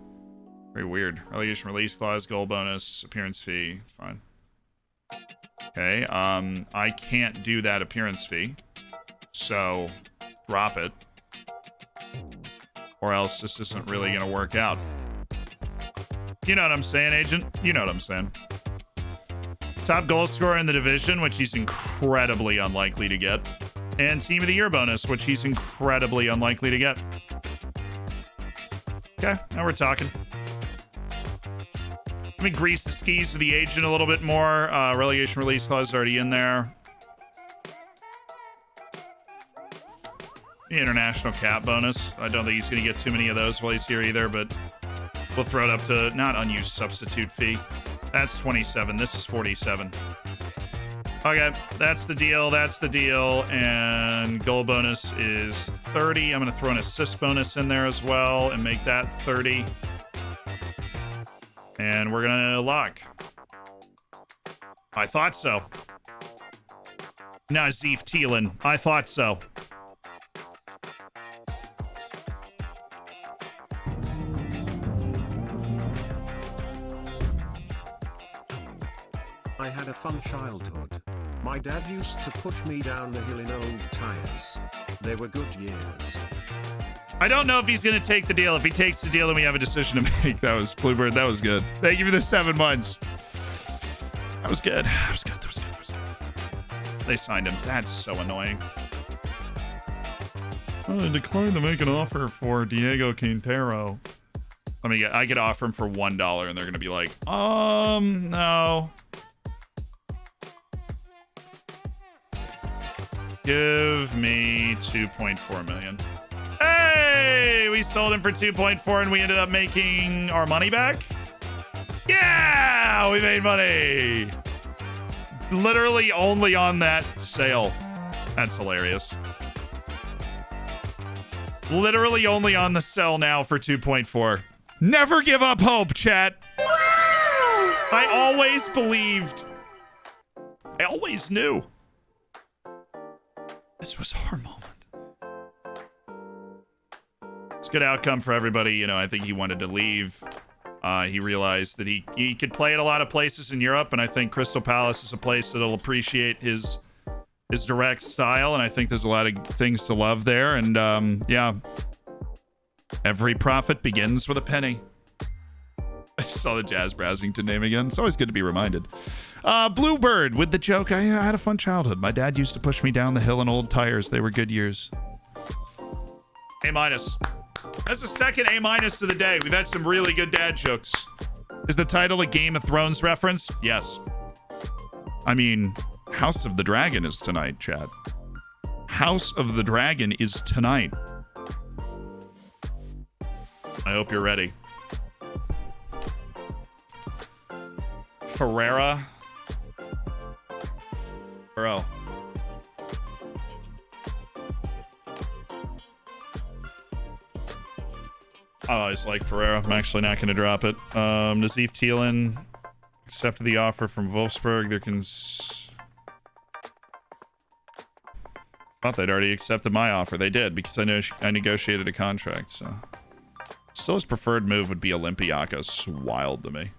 Very weird. Relegation release clause, goal bonus, appearance fee. Fine. Okay, I can't do that appearance fee, so drop it, or else this isn't really gonna work out. You know what I'm saying, Agent? You know what I'm saying. Top goal scorer in the division, which he's incredibly unlikely to get, and team of the year bonus, which he's incredibly unlikely to get. Okay, now we're talking. Let me grease the skis to the agent a little bit more. Relegation release clause is already in there. The international cap bonus. I don't think he's going to get too many of those while he's here either, but we'll throw it up to not unused substitute fee. That's 27. This is 47. Okay, that's the deal. That's the deal. And goal bonus is 30. I'm going to throw an assist bonus in there as well and make that 30. And we're gonna lock. I thought so. Nazif Thielen. I thought so. I had a fun childhood. My dad used to push me down the hill in old tires. They were good years. I don't know if he's going to take the deal. If he takes the deal, then we have a decision to make. That was Bluebird. That was good. Thank you for the 7 months. That was good. That was good. That was good. That was good. They signed him. That's so annoying. I declined to make an offer for Diego Quintero. I could offer him for $1 and they're going to be like, no. Give me 2.4 million. Hey, we sold him for 2.4 and we ended up making our money back. Yeah, we made money. Literally only on that sale. That's hilarious. Literally only on the sell now for 2.4. Never give up hope, chat. I always believed. I always knew. This was our moment. It's a good outcome for everybody. You know, I think he wanted to leave. He realized that he could play at a lot of places in Europe, and I think Crystal Palace is a place that'll appreciate his direct style, and I think there's a lot of things to love there. And yeah, every profit begins with a penny. I just saw the Jazz Brasington name again. It's always good to be reminded. Bluebird with the joke. I had a fun childhood. My dad used to push me down the hill in old tires. They were good years. A-. That's the second A- of the day. We've had some really good dad jokes. Is the title a Game of Thrones reference? Yes. I mean, House of the Dragon is tonight, chat. House of the Dragon is tonight. I hope you're ready. Ferreira. Bro. I always like Ferreira. I'm actually not going to drop it. Nazif Thielen accepted the offer from Wolfsburg. Thought they'd already accepted my offer. They did, because I know I negotiated a contract. So still, his preferred move would be Olympiacos. It's wild to me.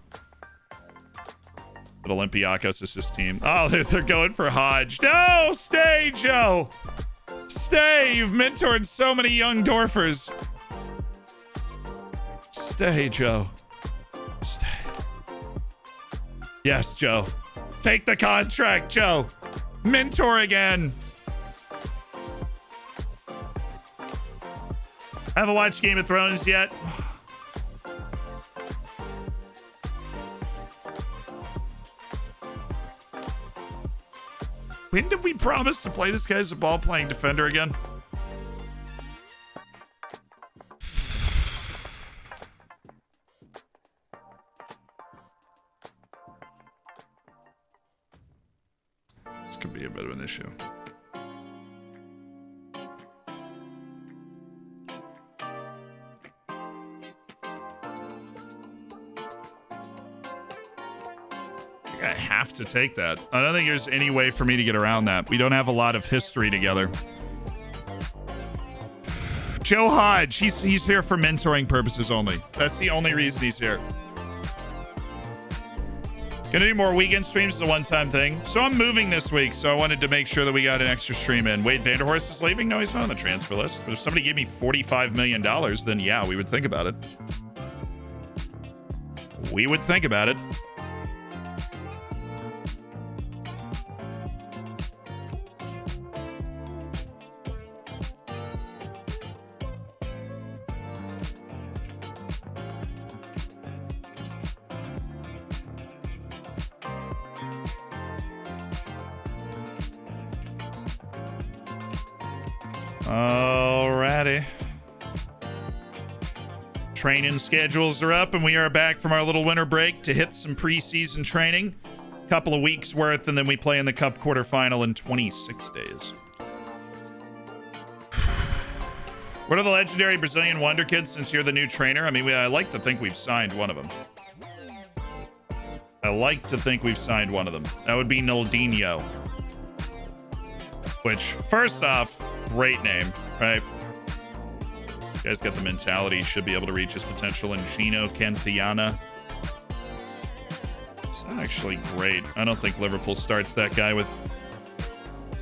But Olympiacos is his team. Oh, they're going for Hodge. No, stay, Joe. Stay. You've mentored so many young Dorfers. Stay, Joe. Stay. Yes, Joe. Take the contract, Joe. Mentor again. Haven't watched Game of Thrones yet. When did we promise to play this guy as a ball-playing defender again? could be a bit of an issue. I have to take that. I don't think there's any way for me to get around that. We don't have a lot of history together. Joe Hodge, he's here for mentoring purposes only. That's the only reason he's here. Gonna do more weekend streams as a one-time thing. So I'm moving this week, so I wanted to make sure that we got an extra stream in. Wade Vanderhorst is leaving? No, he's not on the transfer list. But if somebody gave me $45 million, then yeah, we would think about it. We would think about it. Alrighty. Training schedules are up, and we are back from our little winter break to hit some preseason training. A couple of weeks worth, and then we play in the Cup quarterfinal in 26 days. What are the legendary Brazilian Wonder Kids since you're the new trainer? I mean, I like to think we've signed one of them. I like to think we've signed one of them. That would be Naldinho. Which, first off, great name, right? You guys got the mentality, should be able to reach his potential. And Gino Cantillana. It's not actually great. I don't think Liverpool starts that guy with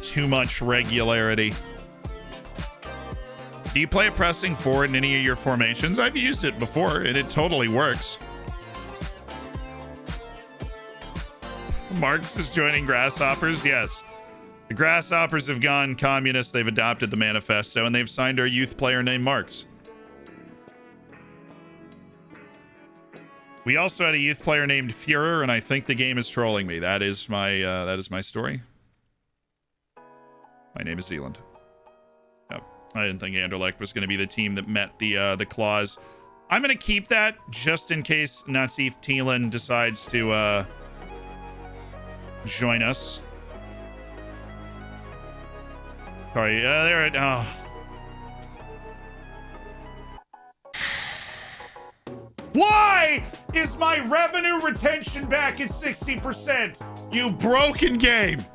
too much regularity. Do you play a pressing forward in any of your formations? I've used it before, and it totally works. Marx is joining Grasshoppers? Yes. The Grasshoppers have gone communist. They've adopted the manifesto, and they've signed our youth player named Marx. We also had a youth player named Führer, and I think the game is trolling me. That is my story. My name is Zealand. Yep. I didn't think Anderlecht was going to be the team that met the clause. I'm going to keep that just in case Nassif Thielen decides to join us. Sorry, there it. Oh. Why is my revenue retention back at 60%? You broken game.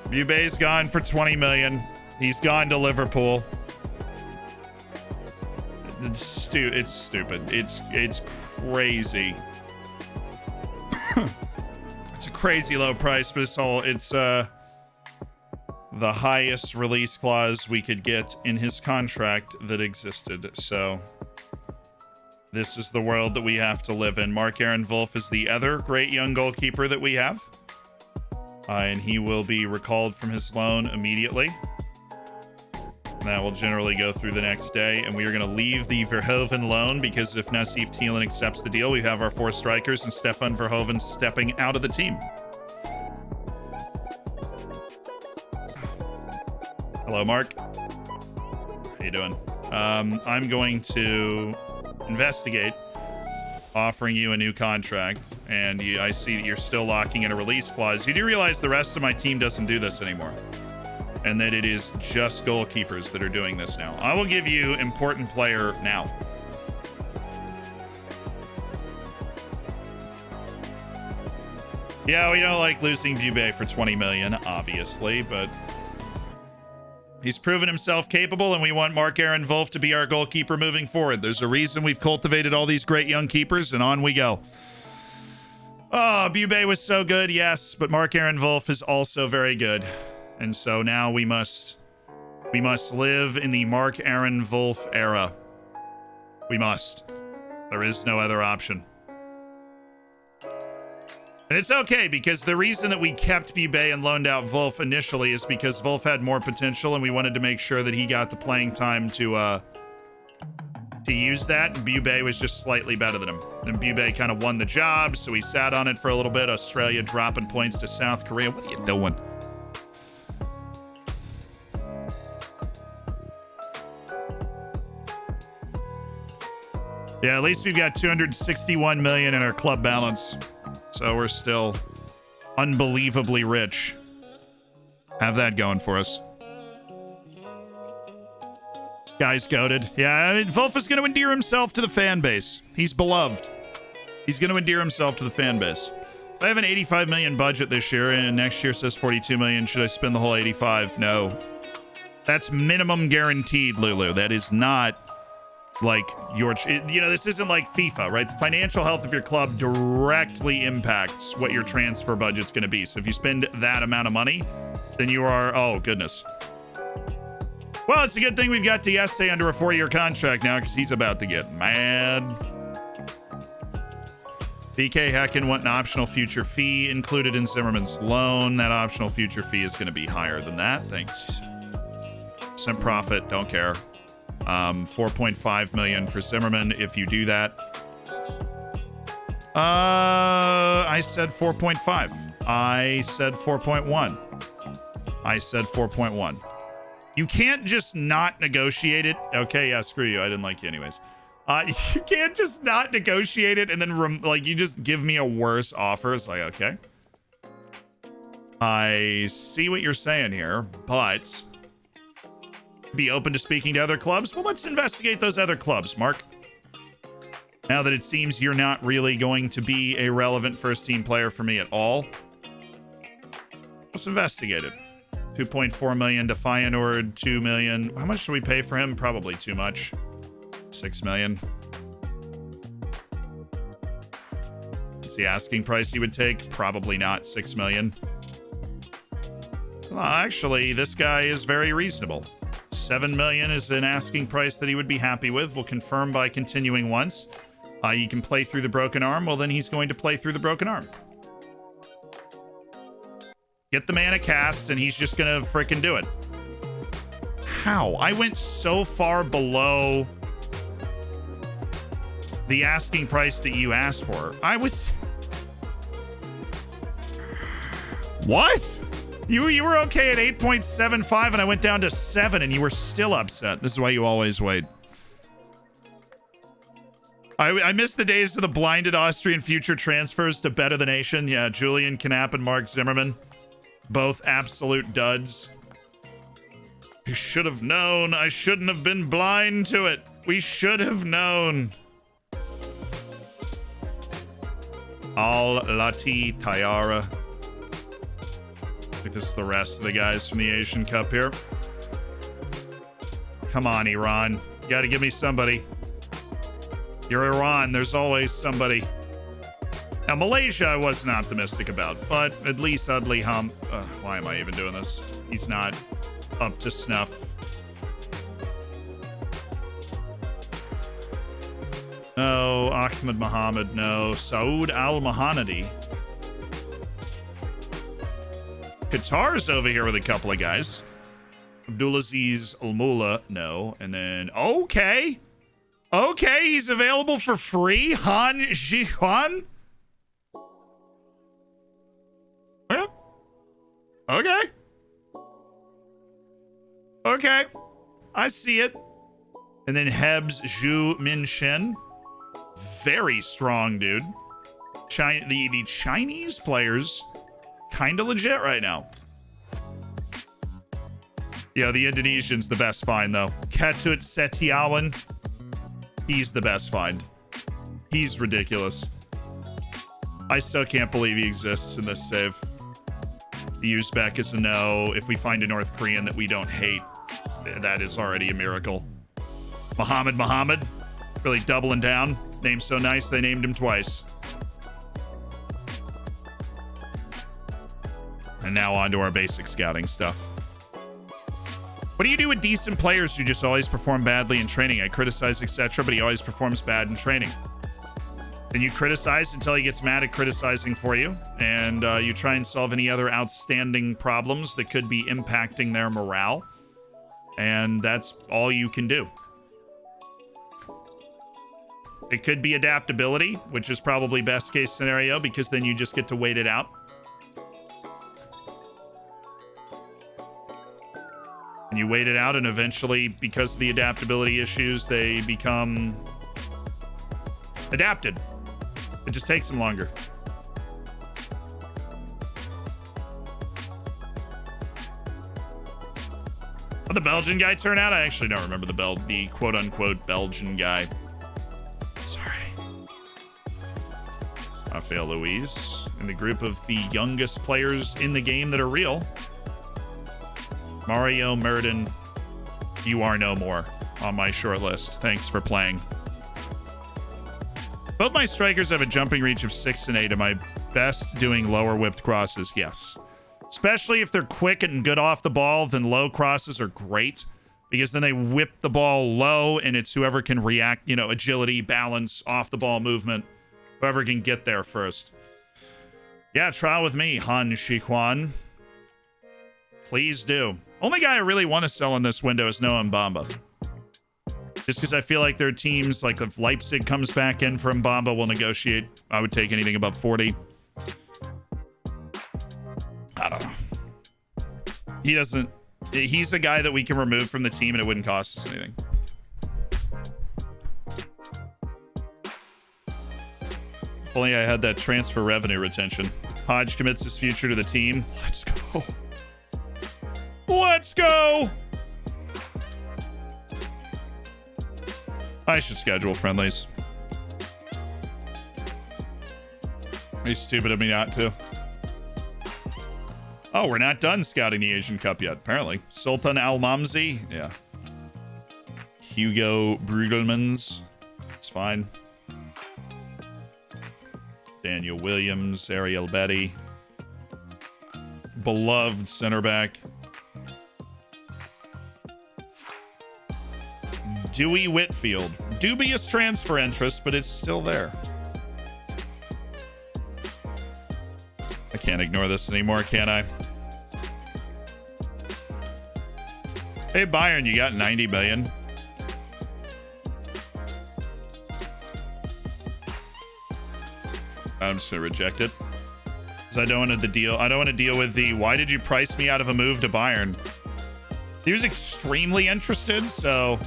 Bubay's gone for 20 million. He's gone to Liverpool. It's stupid. It's crazy. It's a crazy low price, but it's the highest release clause we could get in his contract that existed. So this is the world that we have to live in. Mark-Aaron Wolf is the other great young goalkeeper that we have. And he will be recalled from his loan immediately. That will generally go through the next day. And we are going to leave the Verhoeven loan because if Nassif Thielen accepts the deal, we have our 4 strikers and Stefan Verhoeven stepping out of the team. Hello, Mark. How you doing? I'm going to investigate offering you a new contract, and I see that you're still locking in a release clause. You do realize the rest of my team doesn't do this anymore, and that it is just goalkeepers that are doing this now. I will give you important player now. Yeah, we don't like losing Bubay for 20 million, obviously, but he's proven himself capable, and we want Mark-Aaron Wolf to be our goalkeeper moving forward. There's a reason we've cultivated all these great young keepers, and on we go. Oh, Bubay was so good, yes, but Mark-Aaron Wolf is also very good. And so now we must live in the Mark-Aaron Wolf era. We must. There is no other option. And it's okay, because the reason that we kept Bubay and loaned out Wolf initially is because Wolf had more potential, and we wanted to make sure that he got the playing time to to use that, and Bubé was just slightly better than him. And Bubé kind of won the job, so he sat on it for a little bit. Australia dropping points to South Korea. What are you doing? Yeah, at least we've got 261 million in our club balance. So we're still unbelievably rich. Have that going for us. Guy's goated. Yeah, I mean, Wolf is going to endear himself to the fan base. He's beloved. He's going to endear himself to the fan base. If I have an 85 million budget this year and next year says 42 million, should I spend the whole 85? No. That's minimum guaranteed, Lulu. That is not like your, you know, this isn't like FIFA, right? The financial health of your club directly impacts what your transfer budget's going to be. So if you spend that amount of money, then you are, oh goodness. Well, it's a good thing we've got Dieste under a 4-year contract now because he's about to get mad. BK Hecken want an optional future fee included in Zimmerman's loan. That optional future fee is going to be higher than that. Thanks. Percent profit, don't care. 4.5 million for Zimmerman if you do that. I said 4.5. I said 4.1. I said 4.1. You can't just not negotiate it. Okay, yeah, screw you. I didn't like you anyways. You can't just not negotiate it and then like you just give me a worse offer. It's like, okay. I see what you're saying here, but be open to speaking to other clubs? Well, let's investigate those other clubs, Mark. Now that it seems you're not really going to be a relevant first team player for me at all, let's investigate it. 2.4 million to Feyenoord, 2 million. How much should we pay for him? Probably too much. 6 million. What's the asking price he would take? Probably not 6 million. Actually, this guy is very reasonable. 7 million is an asking price that he would be happy with. We'll confirm by continuing once. You can play through the broken arm. Well, then he's going to play through the broken arm. Get the man a cast, and he's just going to frickin' do it. How? I went so far below the asking price that you asked for. I was... What? You were okay at 8.75 and I went down to 7 and you were still upset. This is why you always wait. I miss the days of the blinded Austrian future transfers to better the nation. Yeah, Julian Knapp and Mark Zimmerman. Both absolute duds. I should have known. I shouldn't have been blind to it. We should have known. Al-Lati Tayara. I think this is the rest of the guys from the Asian Cup here. Come on, Iran. You gotta give me somebody. You're Iran. There's always somebody. Now, Malaysia I wasn't optimistic about, but at least Adli Ham... why am I even doing this? He's not up to snuff. No, Ahmed Mohammed, no. Saud Al-Mahanadi. Qatar's over here with a couple of guys. Abdulaziz Al-Mula, no. And then, okay. Okay, he's available for free. Han Jihuan. Yeah. Okay. Okay. I see it. And then Hebs Zhu Min Shen. Very strong, dude. The Chinese players kind of legit right now. Yeah, the Indonesian's the best find, though. Ketut Setiawan. He's the best find. He's ridiculous. I still can't believe he exists in this save. The Uzbek is a no. If we find a North Korean that we don't hate, that is already a miracle. Muhammad. Really doubling down. Name's so nice, they named him twice. And now on to our basic scouting stuff. What do you do with decent players who just always perform badly in training? I criticize, etc., but he always performs bad in training. Then you criticize until he gets mad at criticizing for you, and you try and solve any other outstanding problems that could be impacting their morale. And that's all you can do. It could be adaptability, which is probably best case scenario because then you just get to wait it out. And you wait it out, and eventually, because of the adaptability issues, they become adapted. It just takes them longer. How'd the Belgian guy turn out? I actually don't remember the quote-unquote Belgian guy. Sorry. Rafael Luiz in the group of the youngest players in the game that are real. Mario Merden, you are no more on my short list. Thanks for playing. Both my strikers have a jumping reach of 6 and 8. Am I best doing lower whipped crosses? Yes. Especially if they're quick and good off the ball, then low crosses are great because then they whip the ball low and it's whoever can react, you know, agility, balance, off the ball movement, whoever can get there first. Yeah, try with me, Han Shikwan. Please do. Only guy I really want to sell in this window is Noah Mbamba. Just because I feel like there are teams, like if Leipzig comes back in for Mbamba, we'll negotiate. I would take anything above 40. I don't know. He's the guy that we can remove from the team and it wouldn't cost us anything. If only I had that transfer revenue retention. Hodge commits his future to the team. Let's go. Let's go. I should schedule friendlies. It's stupid of me not to. Oh, we're not done scouting the Asian Cup yet, apparently. Sultan Al-Mamzi. Yeah. Hugo Brugelmans. It's fine. Daniel Williams. Ariel Betty. Beloved center back. Dewey Whitfield. Dubious transfer interest, but it's still there. I can't ignore this anymore, can I? Hey, Bayern, you got 90 million. I'm just gonna reject it. Because I don't want to deal with the why did you price me out of a move to Bayern? He was extremely interested, so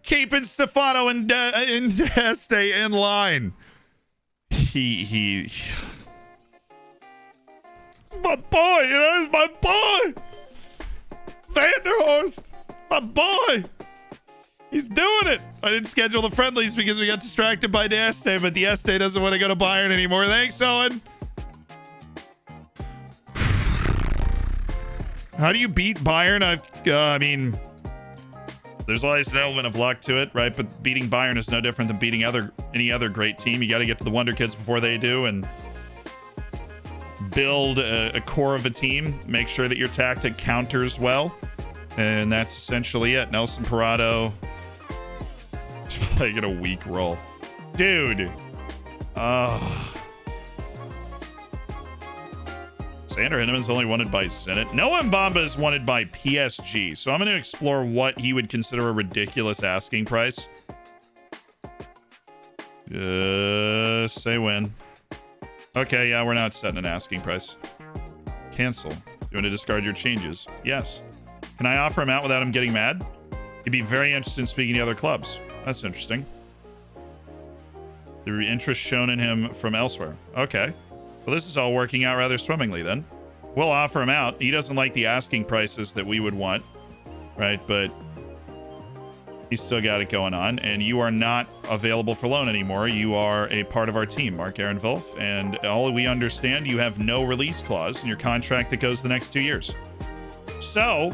keeping Stefano and Deste in line. He's my boy, you know, he's my boy. Vanderhorst, my boy. He's doing it. I didn't schedule the friendlies because we got distracted by Deste, but Deste doesn't want to go to Bayern anymore. Thanks, Owen. How do you beat Bayern? I mean, there's always an element of luck to it, right? But beating Bayern is no different than beating any other great team. You got to get to the Wonder Kids before they do and build a core of a team. Make sure that your tactic counters well. And that's essentially it. Nelson Parado playing in a weak role. Dude. Sander Hinneman's only wanted by Zenit. Noah Mbamba is wanted by PSG. So I'm going to explore what he would consider a ridiculous asking price. Say when. Okay, yeah, we're not setting an asking price. Cancel. You want to discard your changes? Yes. Can I offer him out without him getting mad? He'd be very interested in speaking to other clubs. That's interesting. There would be interest shown in him from elsewhere. Okay. Well, this is all working out rather swimmingly then. We'll offer him out. He doesn't like the asking prices that we would want, right? But he's still got it going on. And you are not available for loan anymore. You are a part of our team, Mark Aaron Wolf. And all we understand, you have no release clause in your contract that goes the next 2 years. So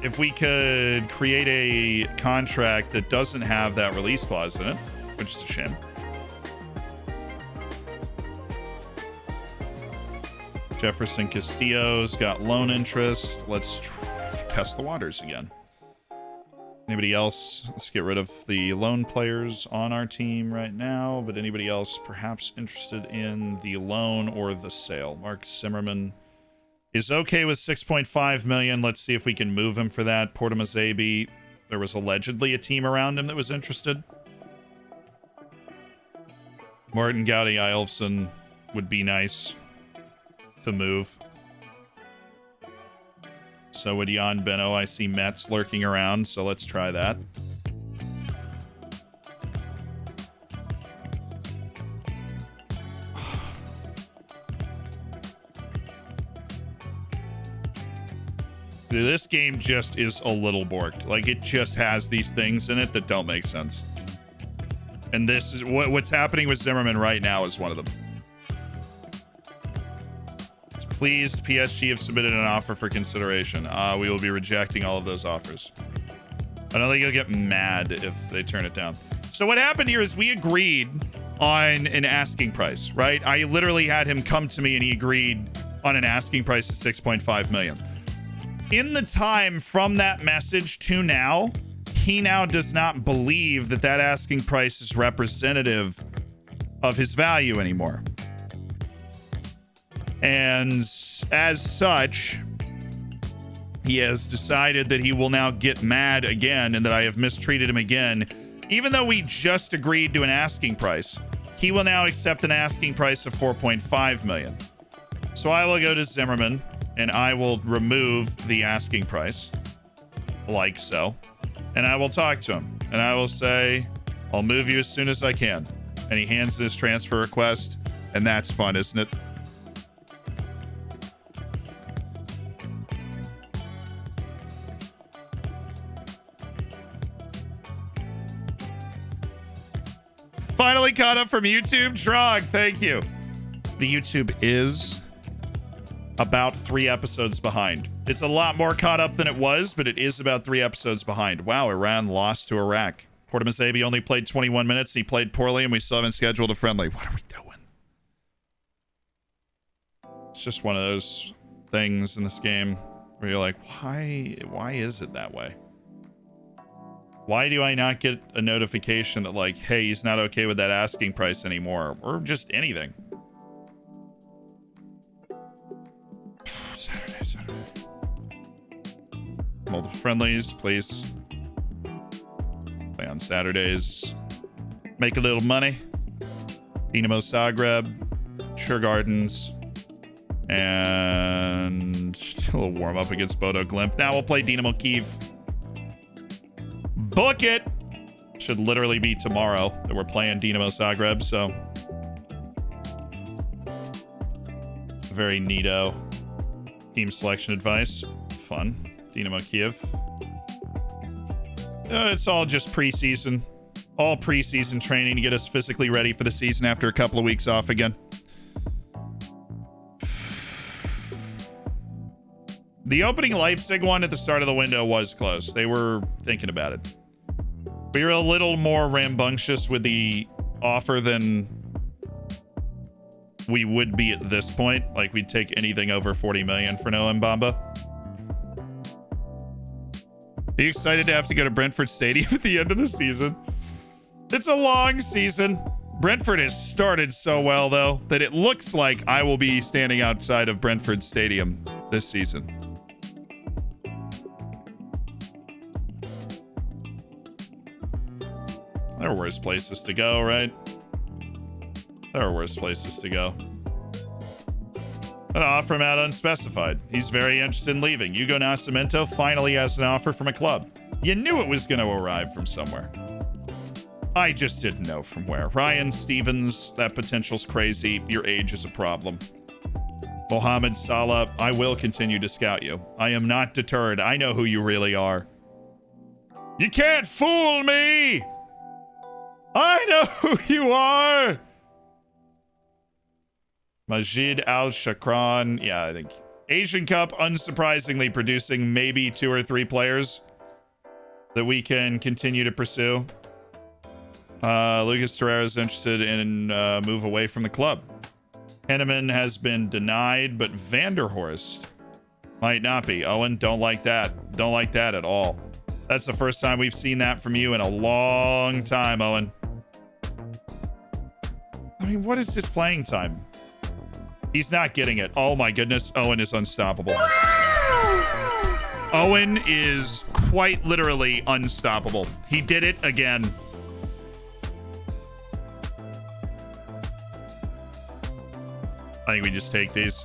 if we could create a contract that doesn't have that release clause in it, which is a shame. Jefferson Castillo's got loan interest. Let's test the waters again. Anybody else? Let's get rid of the lone players on our team right now, but anybody else perhaps interested in the loan or the sale? Mark Zimmerman is okay with 6.5 million. Let's see if we can move him for that. Portamazabi, there was allegedly a team around him that was interested. Martin Gowdy Eilfson would be nice to move. So would Jan Benno. I see Mets lurking around, so let's try that. Dude, this game just is a little borked. Like, it just has these things in it that don't make sense. And this is what's happening with Zimmerman right now is one of them. Pleased, PSG have submitted an offer for consideration. We will be rejecting all of those offers. I don't think you'll get mad if they turn it down. So what happened here is we agreed on an asking price, right? I literally had him come to me and he agreed on an asking price of 6.5 million. In the time from that message to now, he now does not believe that that asking price is representative of his value anymore. And as such, he has decided that he will now get mad again and that I have mistreated him again. Even though we just agreed to an asking price, he will now accept an asking price of 4.5 million. So I will go to Zimmerman and I will remove the asking price, like so. And I will talk to him and I will say, I'll move you as soon as I can. And he hands his transfer request, and that's fun, isn't it? Finally caught up from YouTube. Trog, thank you. The YouTube is about 3 episodes behind. It's a lot more caught up than it was, but it is about 3 episodes behind. Wow, Iran lost to Iraq. Portamazabi only played 21 minutes. He played poorly, and we still haven't scheduled a friendly. What are we doing? It's just one of those things in this game where you're like, why is it that way? Why do I not get a notification that, like, hey, he's not okay with that asking price anymore? Or just anything. Saturday. Multiple friendlies, please. Play on Saturdays. Make a little money. Dinamo Zagreb. Sure Gardens. And a little warm up against Bodo Glimt. Now we'll play Dinamo Kyiv. Book it! Should literally be tomorrow that we're playing Dinamo Zagreb, so. Very neato. Team selection advice. Fun. Dinamo Kyiv. It's all just preseason. All preseason training to get us physically ready for the season after a couple of weeks off again. The opening Leipzig one at the start of the window was close. They were thinking about it. We were a little more rambunctious with the offer than we would be at this point. Like, we'd take anything over 40 million for Noah Mbamba. Are you excited to have to go to Brentford Stadium at the end of the season? It's a long season. Brentford has started so well, though, that it looks like I will be standing outside of Brentford Stadium this season. There are worse places to go, right? There are worse places to go. An offer him out unspecified. He's very interested in leaving. Hugo Nascimento finally has an offer from a club. You knew it was going to arrive from somewhere. I just didn't know from where. Ryan Stevens, that potential's crazy. Your age is a problem. Mohamed Salah, I will continue to scout you. I am not deterred. I know who you really are. You can't fool me! I know who you are! Majid Al-Shakran. Yeah, I think. Asian Cup, unsurprisingly, producing maybe 2 or 3 players that we can continue to pursue. Lucas Torreira is interested in move away from the club. Henneman has been denied, but Vanderhorst might not be. Owen, don't like that. Don't like that at all. That's the first time we've seen that from you in a long time, Owen. I mean, what is his playing time? He's not getting it. Oh my goodness, Owen is unstoppable. Owen is quite literally unstoppable. He did it again. I think we just take these.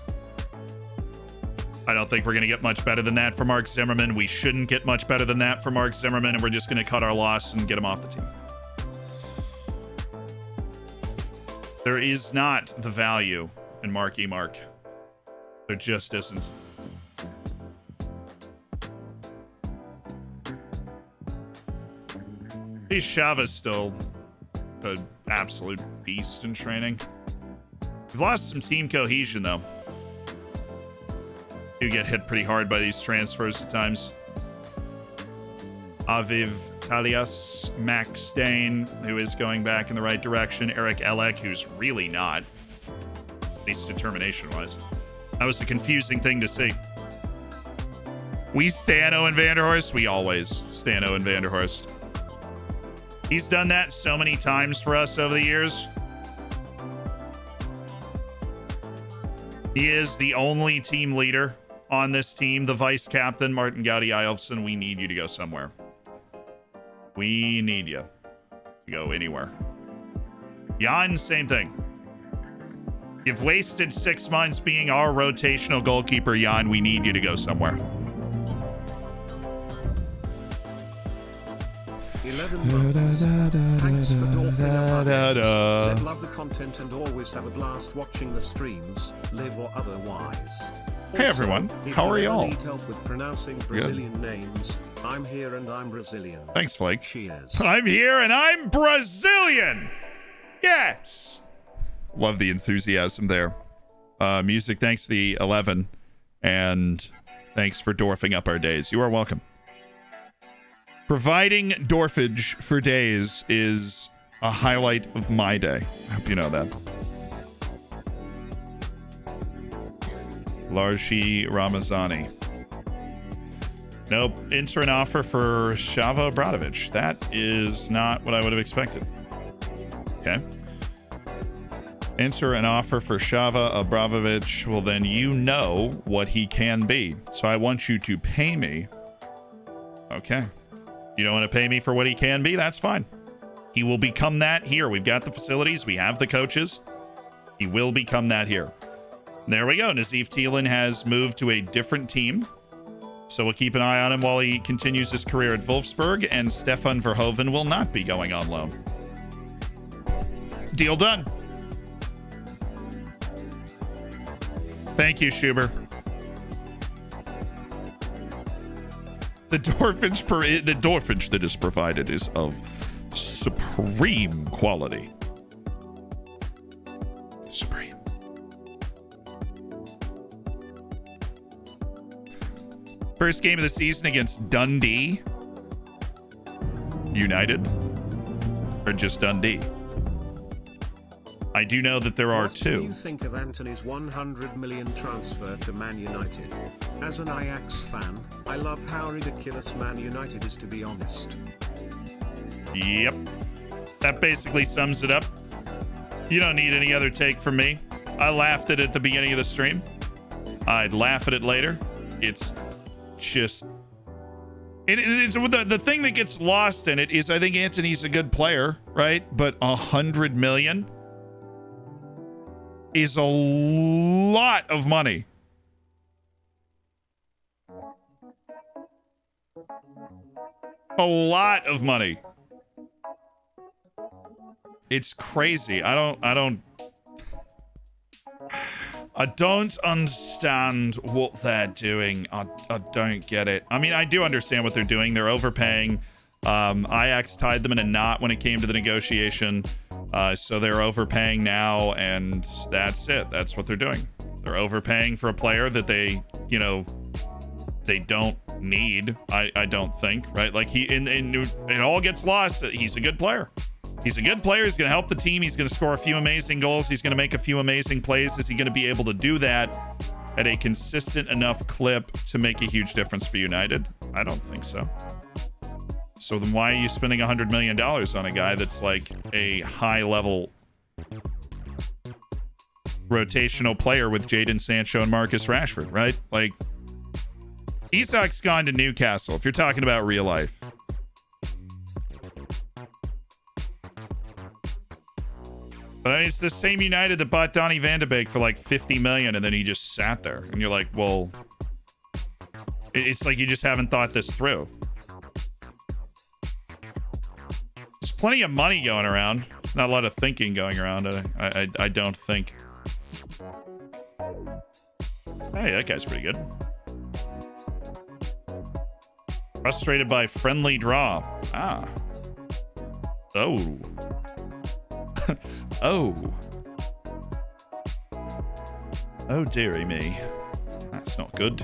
I don't think we're going to get much better than that for Mark Zimmerman. We shouldn't get much better than that for Mark Zimmerman, and we're just going to cut our loss and get him off the team. There is not the value in Marky Mark. There just isn't. Shava's still an absolute beast in training. We've lost some team cohesion, though. You get hit pretty hard by these transfers at times. Aviv Talias, Max Dane, who is going back in the right direction. Eric Elek, who's really not. At least determination-wise. That was a confusing thing to see. We stan Owen Vanderhorst. We always stan Owen Vanderhorst. He's done that so many times for us over the years. He is the only team leader on this team. The vice captain, Martin Gaudy Eyolfsson, we need you to go somewhere. We need you to go anywhere. Jan, same thing. You've wasted 6 months being our rotational goalkeeper, Jan. We need you to go somewhere. 11 months. Thanks for Dorfin. Said love the content and always have a blast watching the streams, live or otherwise. Hey everyone, how are y'all? Need help with pronouncing Brazilian names? I'm here and I'm Brazilian. Thanks, Flake. Cheers. I'm here and I'm Brazilian. Yes. Love the enthusiasm there. Music, thanks to the 11. And thanks for dwarfing up our days. You are welcome. Providing dwarfage for days is a highlight of my day. I hope you know that. Larshi Ramazani. Nope. Enter an offer for Shava Obradovic. That is not what I would have expected. Okay. Enter an offer for Shava Obradovic. Well, then you know what he can be. So I want you to pay me. Okay. You don't want to pay me for what he can be? That's fine. He will become that here. We've got the facilities. We have the coaches. He will become that here. There we go. Nazif Thielen has moved to a different team. So we'll keep an eye on him while he continues his career at Wolfsburg. And Stefan Verhoeven will not be going on loan. Deal done. Thank you, Schuber. The dwarfage that is provided is of supreme quality. Supreme. First game of the season against Dundee United, or just Dundee? I do know that there are two. What do you think of Anthony's 100 million transfer to Man United? As an Ajax fan, I love how ridiculous Man United is, to be honest. Yep. That basically sums it up. You don't need any other take from me. I laughed at it at the beginning of the stream. I'd laugh at it later. It's just... It's the thing that gets lost in it is I think Anthony's a good player, right? But 100 million is a lot of money. A lot of money. It's crazy. I don't understand what they're doing. I don't get it. I mean, I do understand what they're doing. They're overpaying. Ajax tied them in a knot when it came to the negotiation. So they're overpaying now, and that's it. That's what they're doing. They're overpaying for a player that they don't need. I don't think, right? Like it all gets lost. He's a good player. He's a good player. He's going to help the team. He's going to score a few amazing goals. He's going to make a few amazing plays. Is he going to be able to do that at a consistent enough clip to make a huge difference for United? I don't think so. So then why are you spending $100 million on a guy that's like a high-level rotational player with Jadon Sancho and Marcus Rashford, right? Like, Isak's gone to Newcastle, if you're talking about real life. But I mean, it's the same United that bought Donny van de Beek for like 50 million and then he just sat there. And you're like, well, it's like you just haven't thought this through. There's plenty of money going around. Not a lot of thinking going around. I don't think. Hey, that guy's pretty good. Frustrated by friendly draw. Ah. Oh. Oh. Oh, dearie me. That's not good.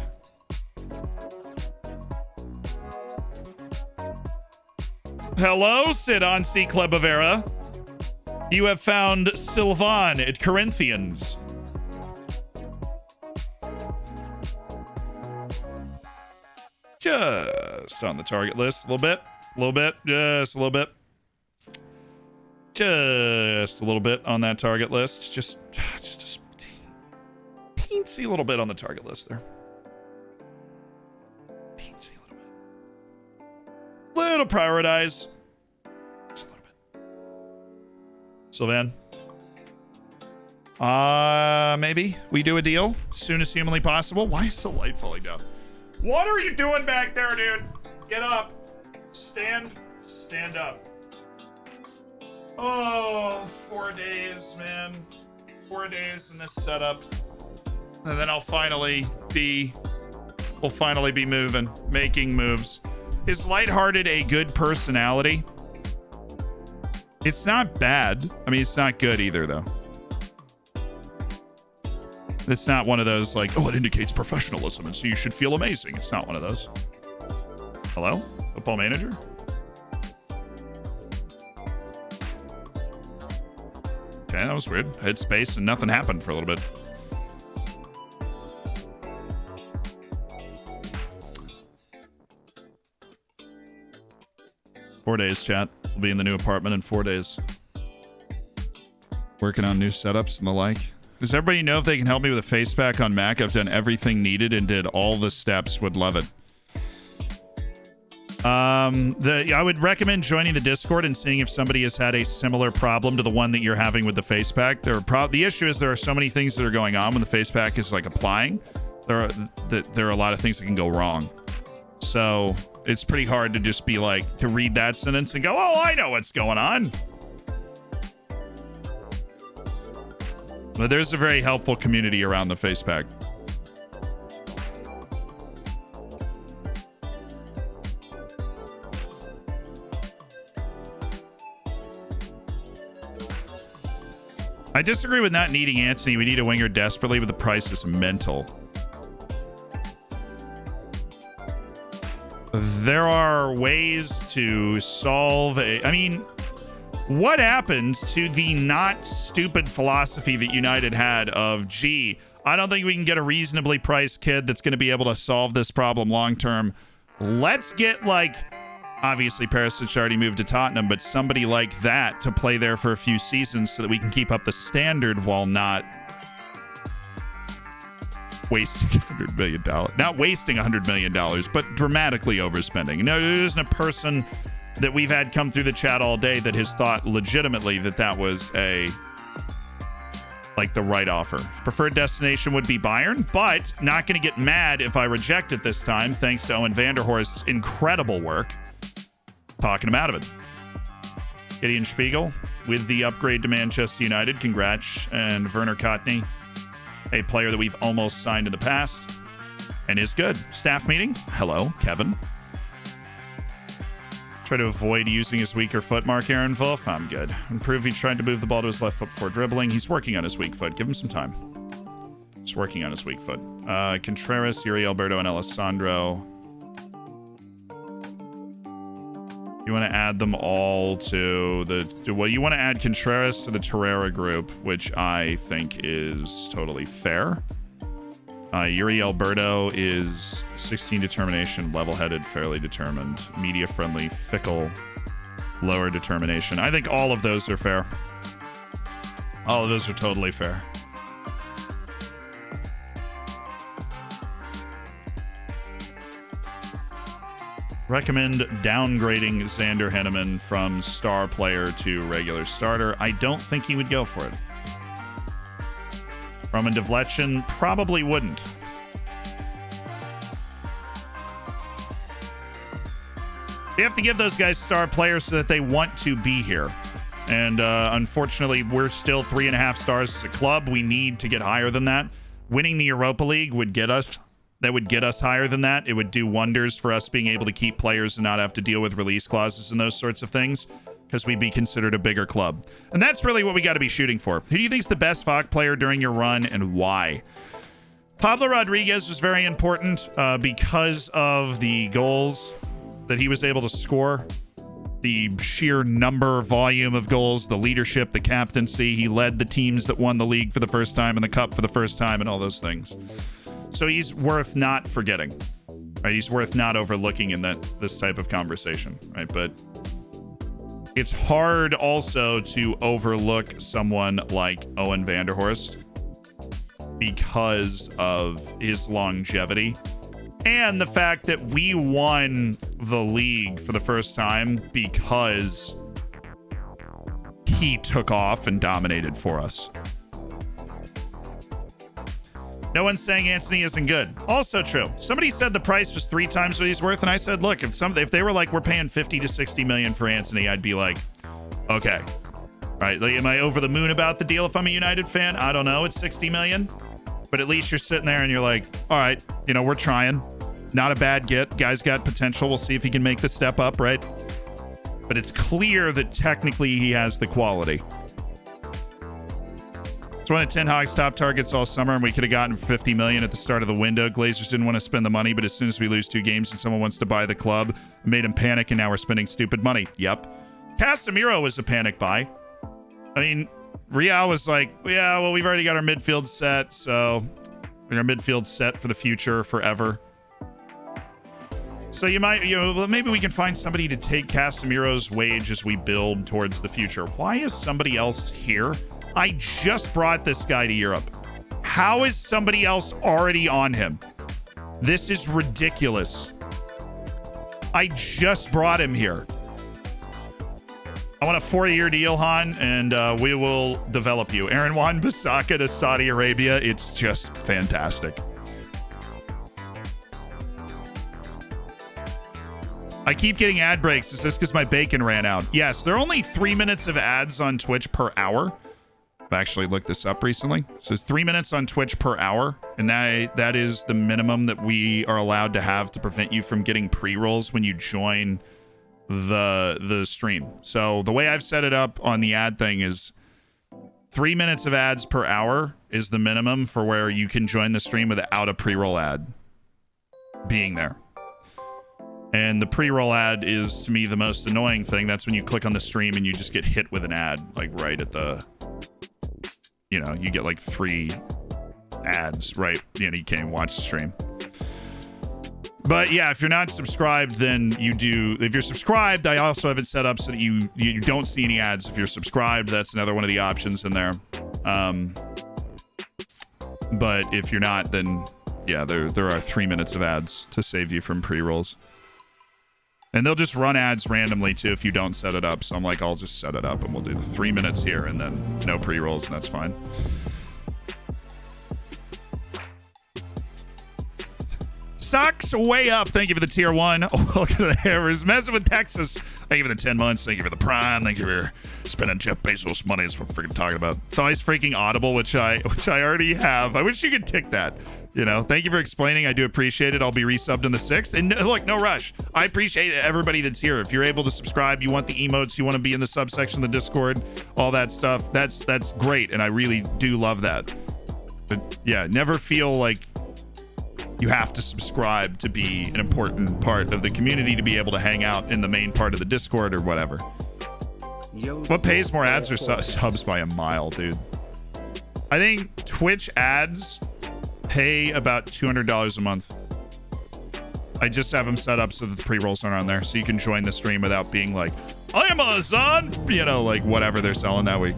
Hello, Sid on C Club of Era. You have found Sylvan at Corinthians. Just on the target list a little bit. Just a little bit. Just a little bit on that target list. Just a teensy little bit on the target list there. Teensy little bit. Little prioritize. Just a little bit. Sylvan. Maybe we do a deal as soon as humanly possible. Why is the light falling down? What are you doing back there, dude? Get up. Stand up. Oh, 4 days, man. 4 days in this setup. And then we'll finally be moving, making moves. Is Lighthearted a good personality? It's not bad. I mean, it's not good either, though. It's not one of those like, oh, it indicates professionalism, and so you should feel amazing. It's not one of those. Hello? Football manager? Okay, that was weird. I hit space and nothing happened for a little bit. Four days, chat. We'll be in the new apartment in 4 days. Working on new setups and the like. Does everybody know if they can help me with a face pack on Mac? I've done everything needed and did all the steps. Would love it. I would recommend joining the Discord and seeing if somebody has had a similar problem to the one that you're having with the face pack. The issue is there are so many things that are going on when the face pack is like applying. There are a lot of things that can go wrong. So it's pretty hard to just be like, to read that sentence and go, oh, I know what's going on. But there's a very helpful community around the face pack. I disagree with not needing Anthony. We need a winger desperately, but the price is mental. There are ways to solve I mean, what happened to the not stupid philosophy that United had of, gee, I don't think we can get a reasonably priced kid that's going to be able to solve this problem long term. Let's get, like, obviously Perisic already moved to Tottenham, but somebody like that to play there for a few seasons so that we can keep up the standard while not wasting $100 million. Not wasting $100 million, but dramatically overspending. No, there isn't a person that we've had come through the chat all day that has thought legitimately that was the right offer. Preferred destination would be Bayern, but not going to get mad if I reject it this time, thanks to Owen Vanderhorst's incredible work talking him out of it. Gideon Spiegel with the upgrade to Manchester United. Congrats. And Werner Kotny, a player that we've almost signed in the past and is good. Staff meeting. Hello, Kevin. Try to avoid using his weaker foot, Mark Aaron Wolf. I'm good. Improve. He tried to move the ball to his left foot before dribbling. He's working on his weak foot. Give him some time. He's working on his weak foot. Contreras, Yuri Alberto, and Alessandro. You want to add them all to you want to add Contreras to the Torreira group, which I think is totally fair. Yuri Alberto is 16 determination, level-headed, fairly determined, media-friendly, fickle, lower determination. I think all of those are fair. All of those are totally fair. Recommend downgrading Xander Henneman from star player to regular starter. I don't think he would go for it. Roman Devletchin probably wouldn't. You have to give those guys star players so that they want to be here. And unfortunately, we're still 3.5 stars as a club. We need to get higher than that. Winning the Europa League would get us. That would get us higher than that. It would do wonders for us being able to keep players and not have to deal with release clauses and those sorts of things, because we'd be considered a bigger club. And that's really what we got to be shooting for. Who do you think is the best VOC player during your run and why? Pablo Rodriguez was very important because of the goals that he was able to score, the sheer number, volume of goals, the leadership, the captaincy. He led the teams that won the league for the first time and the cup for the first time and all those things. So he's worth not forgetting, right? He's worth not overlooking in this type of conversation, right? But it's hard also to overlook someone like Owen Vanderhorst because of his longevity and the fact that we won the league for the first time because he took off and dominated for us. No one's saying Anthony isn't good. Also true. Somebody said the price was 3 times what he's worth, and I said, look, if they were like, we're paying 50 to 60 million for Anthony, I'd be like, okay. All right, like, am I over the moon about the deal if I'm a United fan? I don't know. It's 60 million. But at least you're sitting there and you're like, all right, you know, we're trying. Not a bad get. Guy's got potential. We'll see if he can make the step up, right? But it's clear that technically he has the quality. It's one of Ten Hag's top targets all summer, and we could have gotten 50 million at the start of the window. Glazers didn't want to spend the money, but as soon as we lose 2 games and someone wants to buy the club, it made him panic, and now we're spending stupid money. Yep. Casemiro was a panic buy. I mean, Real was like, yeah, well, we've already got our midfield set, so our midfield set for the future, forever. So you might, maybe we can find somebody to take Casemiro's wage as we build towards the future. Why is somebody else here? I just brought this guy to Europe. How is somebody else already on him? This is ridiculous. I just brought him here. I want a 4-year deal, Han, and we will develop you. Aaron Wan-Bissaka to Saudi Arabia. It's just fantastic. I keep getting ad breaks. Is this because my bacon ran out? Yes, there are only 3 minutes of ads on Twitch per hour. I've actually looked this up recently. So it's 3 minutes on Twitch per hour, and that is the minimum that we are allowed to have to prevent you from getting pre-rolls when you join the stream. So the way I've set it up on the ad thing is 3 minutes of ads per hour is the minimum for where you can join the stream without a pre-roll ad being there. And the pre-roll ad is, to me, the most annoying thing. That's when you click on the stream and you just get hit with an ad, like right at the, you know, you get like 3 ads, right? You know, you can't even watch the stream. But yeah, if you're not subscribed, then you do. If you're subscribed, I also have it set up so that you don't see any ads. If you're subscribed, that's another one of the options in there. But if you're not, then yeah, there are 3 minutes of ads to save you from pre-rolls. And they'll just run ads randomly too if you don't set it up. So I'm like, I'll just set it up and we'll do the 3 minutes here and then no pre-rolls, and that's fine. Socks way up. Thank you for the tier 1. Welcome to the Hammers. Messing with Texas. Thank you for the 10 months. Thank you for the Prime. Thank you for spending Jeff Bezos' money. That's what I'm freaking talking about. It's always freaking Audible, which I already have. I wish you could tick that. You know, thank you for explaining. I do appreciate it. I'll be resubbed in the 6th. And look, no rush. I appreciate everybody that's here. If you're able to subscribe, you want the emotes, you want to be in the subsection of the Discord, all that stuff, that's great. And I really do love that. But yeah, never feel like you have to subscribe to be an important part of the community, to be able to hang out in the main part of the Discord or whatever. What pays more ads or subs by a mile, dude? I think Twitch ads Pay about $200 a month. I just have them set up so that the pre-rolls aren't on there, so you can join the stream without being like, Amazon, you know, like whatever they're selling that week.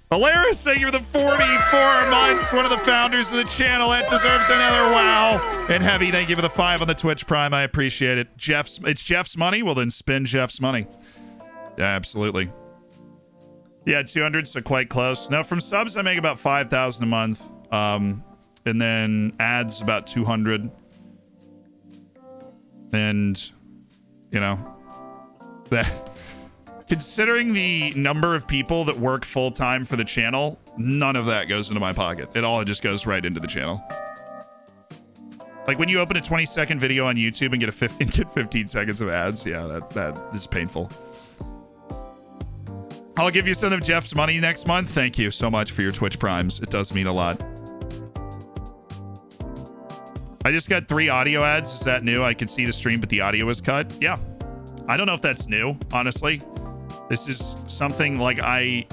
Alaris saying you're the 44 months, one of the founders of the channel. That deserves another wow. And Heavy, thank you for the 5 on the Twitch Prime. I appreciate it. It's Jeff's money? Well, then spin Jeff's money. Yeah, absolutely. Yeah, 200, so quite close. No, from subs, I make about 5,000 a month. And then ads about 200. And, you know, that... Considering the number of people that work full-time for the channel, none of that goes into my pocket. It all just goes right into the channel. Like when you open a 20-second video on YouTube and get 15 seconds of ads, yeah, that is painful. I'll give you some of Jeff's money next month. Thank you so much for your Twitch Primes. It does mean a lot. I just got 3 audio ads. Is that new? I could see the stream, but the audio was cut. Yeah. I don't know if that's new, honestly. This is something like I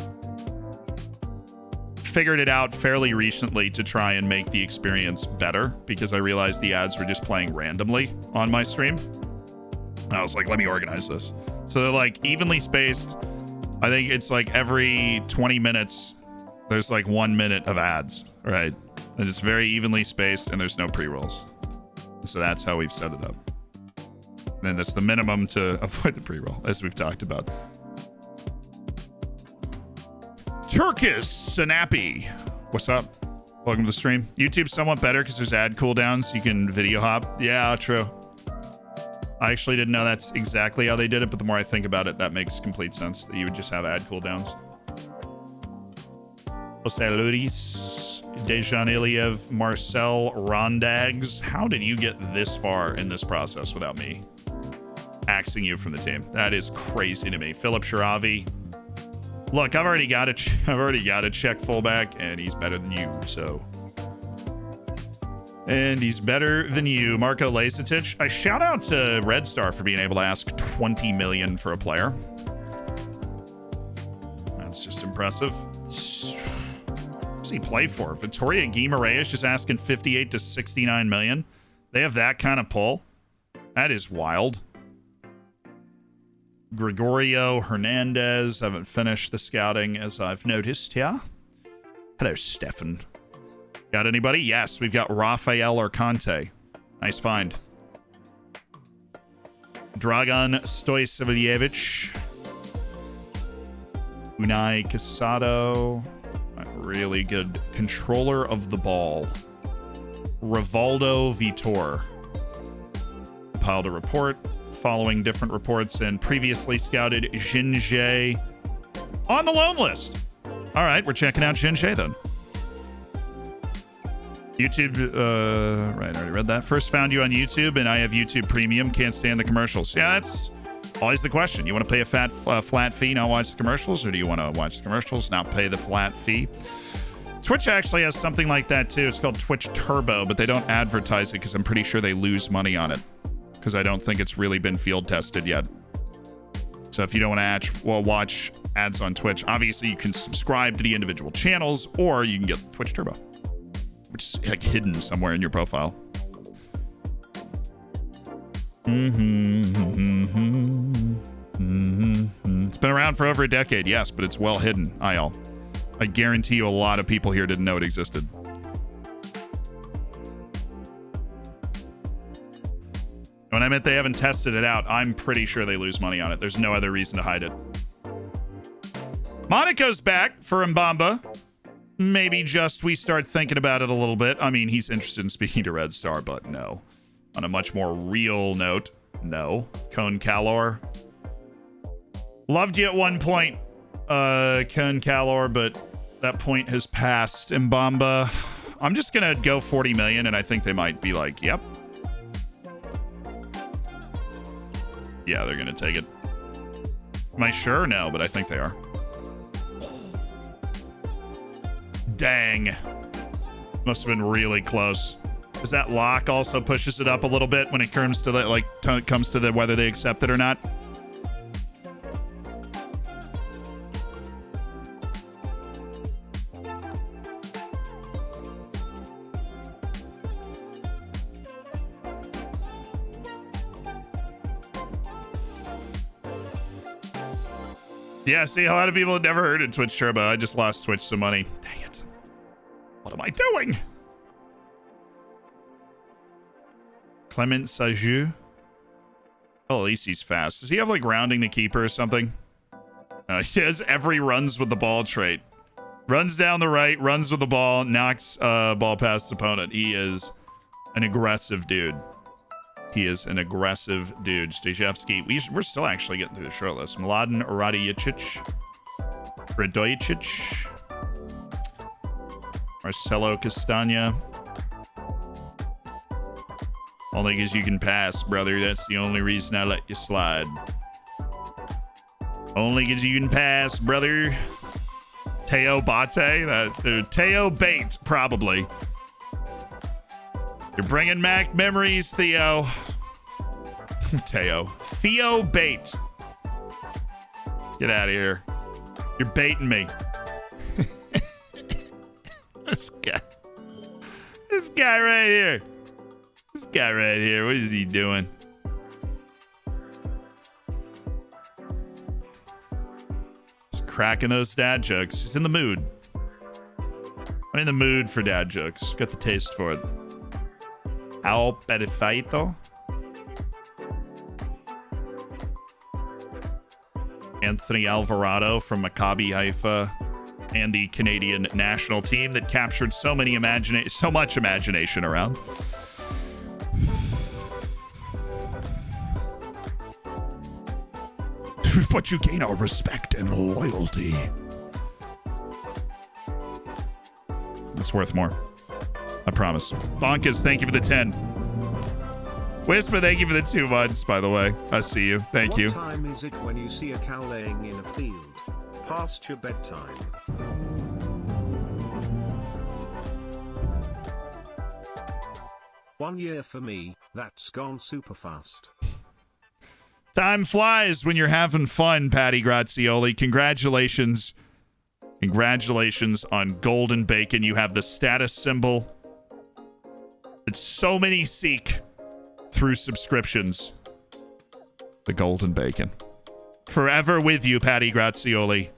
figured it out fairly recently to try and make the experience better because I realized the ads were just playing randomly on my stream. I was like, let me organize this. So they're like evenly spaced. I think it's like every 20 minutes, there's like 1 minute of ads, right? And it's very evenly spaced and there's no pre-rolls. So that's how we've set it up. And that's the minimum to avoid the pre-roll, as we've talked about. Turkish Snappy. What's up? Welcome to the stream. YouTube's somewhat better because there's ad cooldowns. You can video hop. Yeah, true. I actually didn't know that's exactly how they did it, but the more I think about it, that makes complete sense that you would just have ad cooldowns. Jose Luis, Dejan Iliev, Marcel Rondags. How did you get this far in this process without me axing you from the team? That is crazy to me. Philip Shiravi. Look, I've already got a check fullback, and he's better than you. So, and he's better than you, Marco Lasetich. I shout out to Red Star for being able to ask 20 million for a player. That's just impressive. What does he play for? Vittoria Guimaraes just asking 58 to 69 million. They have that kind of pull. That is wild. Gregorio Hernandez. Haven't finished the scouting as I've noticed here. Hello, Stefan. Got anybody? Yes, we've got Rafael Arcante. Nice find. Dragan Stojcevic. Unai Casado. Really good controller of the ball. Rivaldo Vitor. Compiled a report following different reports and previously scouted Jinjae on the loan list. All right, we're checking out Jinjae then. YouTube, right, I already read that. First found you on YouTube, and I have YouTube Premium. Can't stand the commercials. Yeah, that's always the question. You want to pay a flat fee, not watch the commercials, or do you want to watch the commercials, not pay the flat fee? Twitch actually has something like that too. It's called Twitch Turbo, but they don't advertise it because I'm pretty sure they lose money on it. Because I don't think it's really been field tested yet. So if you don't want to watch ads on Twitch, obviously you can subscribe to the individual channels, or you can get Twitch Turbo, which is like hidden somewhere in your profile. It's been around for over a decade, yes, but it's well hidden, I guarantee you a lot of people here didn't know it existed. When I meant they haven't tested it out, I'm pretty sure they lose money on it. There's no other reason to hide it. Monaco's back for Mbamba. Maybe just we start thinking about it a little bit. I mean, he's interested in speaking to Red Star, but no. On a much more real note, no. Cone Calor. Loved you at one point, Cone Calor, but that point has passed. Mbamba, I'm just going to go 40 million, and I think they might be like, yep. Yeah, they're going to take it. Am I sure? No, but I think they are. Dang. Must have been really close. Does that lock also pushes it up a little bit when it comes to the, comes to the whether they accept it or not? Yeah, see, a lot of people have never heard of Twitch Turbo. I just lost Twitch some money. Dang it. What am I doing? Clement Saju. Oh, at least he's fast. Does he have, like, rounding the keeper or something? He has every runs with the ball trait. Runs down the right, runs with the ball, knocks ball past the opponent. He is an aggressive dude. He is an aggressive dude. Stashevsky. We're still actually getting through the short list. Mladen Radojic. Marcelo Castagna. Only because you can pass, brother. That's the only reason I let you slide. Only because you can pass, brother. Teo Bate? Teo Bate, probably. You're bringing back memories, Theo. Theo Bate. Get out of here. You're baiting me. This guy right here. This guy right here. What is he doing? He's cracking those dad jokes. He's in the mood. I'm in the mood for dad jokes. Got the taste for it. Ao perfeito. Anthony Alvarado from Maccabi Haifa and the Canadian national team that captured so much imagination around. But you gain our respect and loyalty. It's worth more. I promise. Bonkers, thank you for the 10. Whisper, thank you for the 2 months, by the way. I see you. Thank you. What time is it when you see a cow laying in a field? Past your bedtime. One year for me, that's gone super fast. Time flies when you're having fun, Patty Grazioli. Congratulations. Congratulations on Golden Bacon. You have the status symbol that so many seek through subscriptions. The Golden Bacon. Forever with you, Patty Grazioli.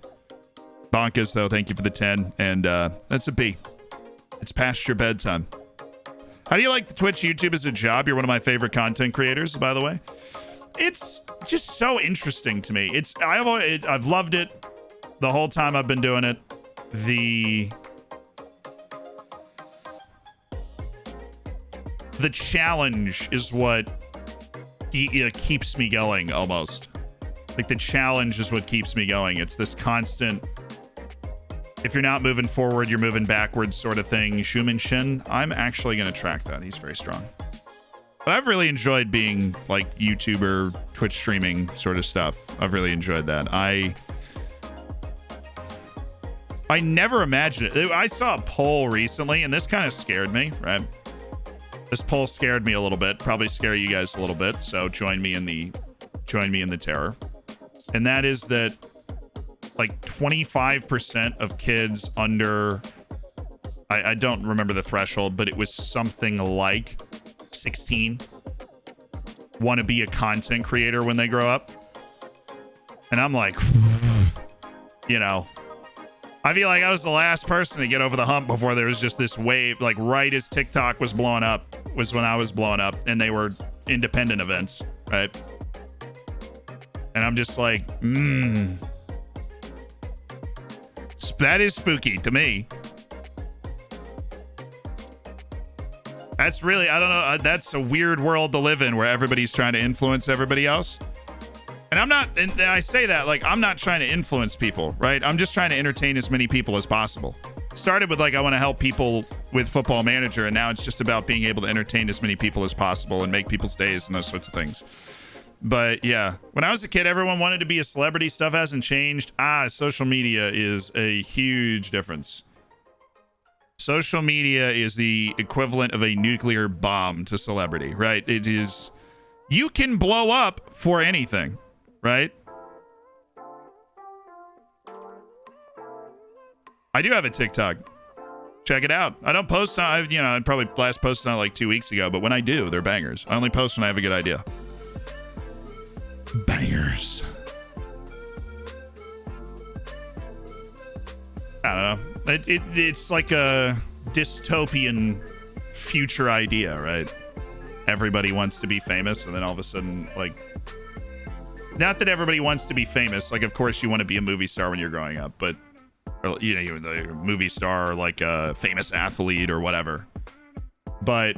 Bonkers, though, thank you for the 10. And that's a B. It's past your bedtime. How do you like the Twitch YouTube as a job? You're one of my favorite content creators, by the way. It's just so interesting to me. I've loved it the whole time I've been doing it. The challenge is what keeps me going, almost. Like, the challenge is what keeps me going. It's this constant, if you're not moving forward, you're moving backwards sort of thing. Shumin Shin, I'm actually going to track that. He's very strong. But I've really enjoyed being, like, YouTuber, Twitch streaming sort of stuff. I've really enjoyed that. I never imagined it. I saw a poll recently, and this kind of scared me, right? This poll scared me a little bit. Probably scare you guys a little bit. So join me in the terror. And that is that, like, 25% of kids under, I don't remember the threshold, but it was something like 16, want to be a content creator when they grow up. And I'm like, you know, I feel like I was the last person to get over the hump before there was just this wave. Like, right as TikTok was blowing up was when I was blowing up, and they were independent events, right? And I'm just like, that is spooky to me. That's really, I don't know, that's a weird world to live in where everybody's trying to influence everybody else. And I'm not, and I say that, like, I'm not trying to influence people, right? I'm just trying to entertain as many people as possible. It started with, like, I want to help people with Football Manager, and now it's just about being able to entertain as many people as possible and make people's days and those sorts of things. But yeah, when I was a kid, everyone wanted to be a celebrity. Stuff hasn't changed. Social media is a huge difference. Social media is the equivalent of a nuclear bomb to celebrity, right? It is, you can blow up for anything, right? I do have a TikTok. Check it out. I don't post on, I'd probably last posted on it like 2 weeks ago, but when I do, they're bangers. I only post when I have a good idea. Bangers. I don't know. It's like a dystopian future idea, right? Everybody wants to be famous, and then all of a sudden, like, not that everybody wants to be famous. Like, of course, you want to be a movie star when you're growing up, but you know, you're the movie star or like a famous athlete or whatever. But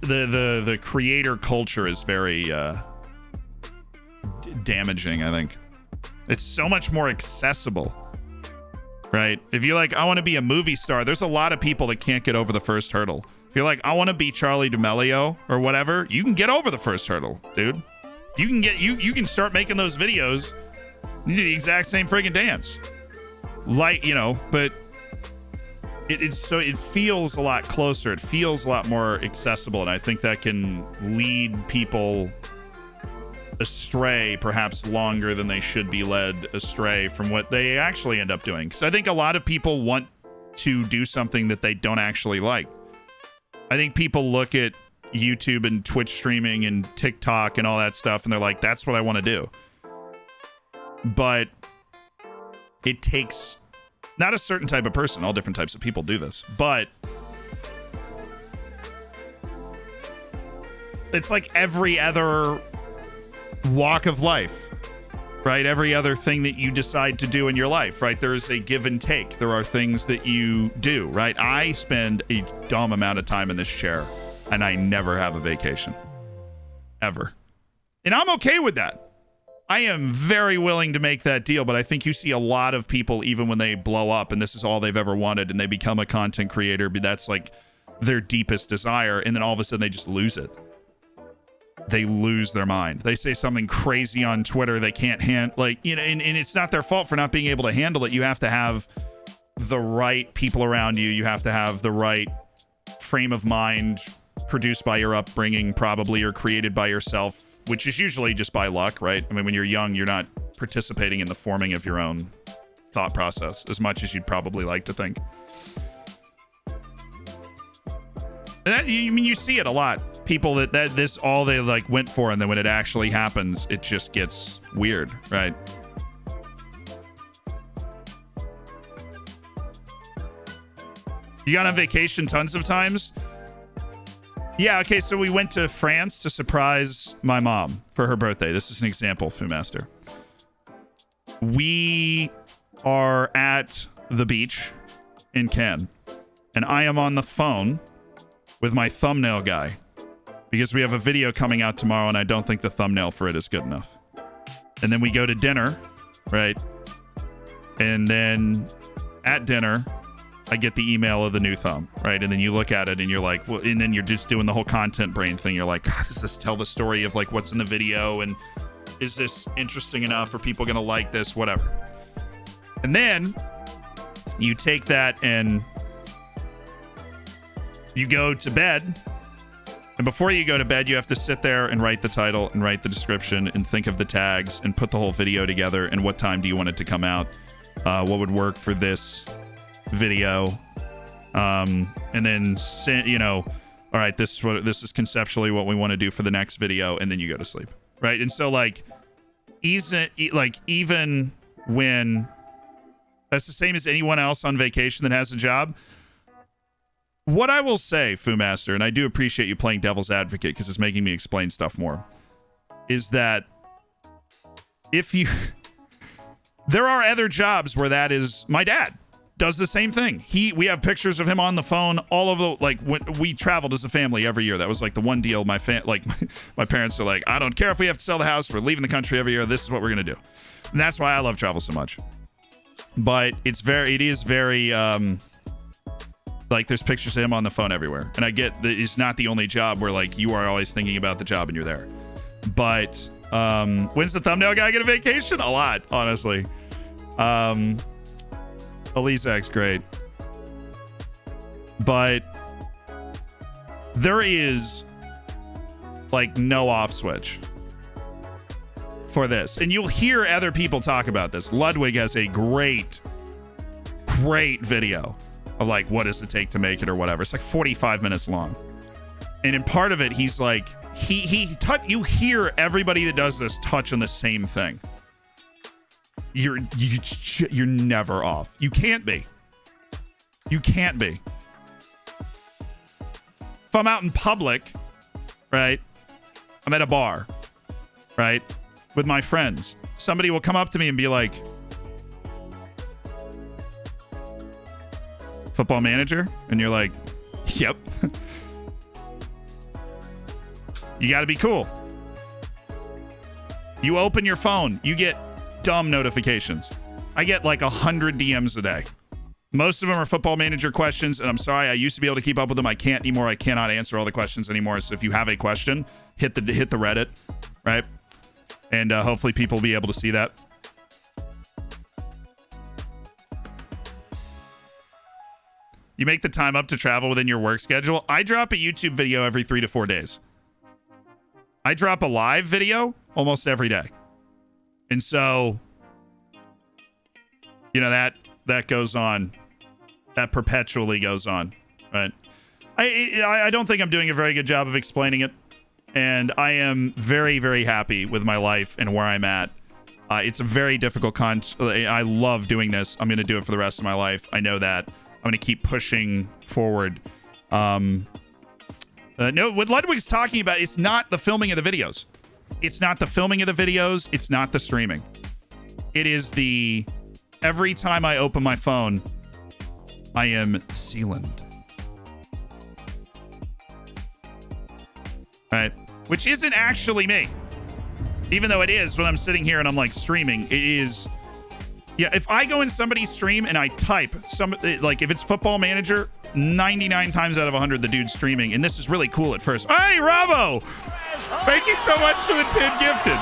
the creator culture is very damaging, I think. It's so much more accessible, right? If you're like, I want to be a movie star, there's a lot of people that can't get over the first hurdle. If you're like, I want to be Charlie D'Amelio or whatever, you can get over the first hurdle, dude. You can get you can start making those videos. You do the exact same friggin' dance, like, you know. But it feels a lot closer. It feels a lot more accessible, and I think that can lead people astray perhaps longer than they should be led astray from what they actually end up doing. Because I think a lot of people want to do something that they don't actually like. I think people look at YouTube and Twitch streaming and TikTok and all that stuff, and they're like, that's what I want to do. But it takes not a certain type of person. All different types of people do this. But it's like every other walk of life, right? Every other thing that you decide to do in your life, right? There's a give and take. There are things that you do, right? I spend a dumb amount of time in this chair, and I never have a vacation. Ever. And I'm okay with that. I am very willing to make that deal, but I think you see a lot of people, even when they blow up and this is all they've ever wanted and they become a content creator, but that's like their deepest desire, and then all of a sudden they just lose it. They lose their mind. They say something crazy on Twitter they can't handle, like, you know, and it's not their fault for not being able to handle it. You have to have the right people around you. You have to have the right frame of mind, produced by your upbringing probably, or created by yourself, which is usually just by luck, right? I mean, when you're young, you're not participating in the forming of your own thought process as much as you'd probably like to think. And that, I mean, you see it a lot. People that this all they like went for, and then when it actually happens, it just gets weird, right? You got on vacation tons of times? Yeah, okay, so we went to France to surprise my mom for her birthday. This is an example, Fu Master. We are at the beach in Cannes, and I am on the phone with my thumbnail guy because we have a video coming out tomorrow, and I don't think the thumbnail for it is good enough. And then we go to dinner, right? And then at dinner, I get the email of the new thumb, right? And then you look at it and you're like, well, and then you're just doing the whole content brain thing. You're like, God, does this tell the story of like what's in the video? And is this interesting enough? Are people going to like this? Whatever. And then you take that and you go to bed. And before you go to bed, you have to sit there and write the title and write the description and think of the tags and put the whole video together. And what time do you want it to come out? What would work for this video? And then, you know, all right, this is conceptually what we want to do for the next video. And then you go to sleep, right? And so like, even when that's the same as anyone else on vacation that has a job. What I will say, Fu Master, and I do appreciate you playing devil's advocate because it's making me explain stuff more, is that if you... there are other jobs where that is... My dad does the same thing. We have pictures of him on the phone all over the... Like, when we traveled as a family every year. That was like the one deal my parents are like, I don't care if we have to sell the house. We're leaving the country every year. This is what we're going to do. And that's why I love travel so much. But it is very... like there's pictures of him on the phone everywhere, and I get that it's not the only job where like you are always thinking about the job and you're there. But when's the thumbnail guy get a vacation? A lot, honestly. Elizak's great, but there is like no off switch for this, and you'll hear other people talk about this. Ludwig has a great video of like, what does it take to make it or whatever. It's like 45 minutes long. And in part of it, he's like, you hear everybody that does this touch on the same thing. you're never off. You can't be. You can't be. If I'm out in public, right? I'm at a bar, right? With my friends. Somebody will come up to me and be like, Football Manager? And you're like, yep. You got to be cool. You open your phone, you get dumb notifications. I get like 100 DMs a day. Most of them are Football Manager questions, and I'm sorry, I used to be able to keep up with them. I can't anymore. I cannot answer all the questions anymore. So if you have a question, hit the Reddit, right? And hopefully people will be able to see that. You make the time up to travel within your work schedule. I drop a YouTube video every 3 to 4 days. I drop a live video almost every day. And so, you know, that goes on. That perpetually goes on, right? I don't think I'm doing a very good job of explaining it. And I am very, very happy with my life and where I'm at. It's a very difficult I love doing this. I'm going to do it for the rest of my life. I know that. I'm going to keep pushing forward. No, what Ludwig's talking about, it's not the filming of the videos. It's not the filming of the videos. It's not the streaming. It is the every time I open my phone, I am sealant. Right? Which isn't actually me. Even though it is when I'm sitting here and I'm like streaming, it is. Yeah, if I go in somebody's stream and I type like if it's Football Manager, 99 times out of 100 the dude's streaming, and this is really cool at first. Hey, Rabo! Thank you so much for the 10 gifted.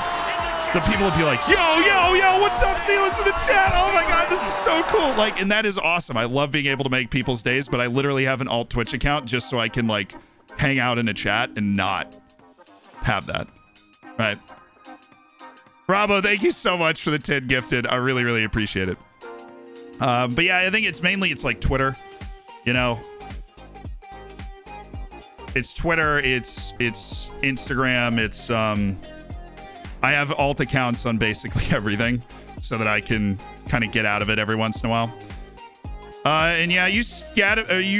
The people will be like, yo, what's up, Silas in the chat? Oh my God, this is so cool. Like, and that is awesome. I love being able to make people's days, but I literally have an alt Twitch account just so I can like hang out in a chat and not have that. Right. Bravo, thank you so much for the 10 gifted. I really, really appreciate it. But yeah, I think it's like Twitter, you know. It's Twitter, it's Instagram, it's I have alt accounts on basically everything so that I can kind of get out of it every once in a while. And yeah, are you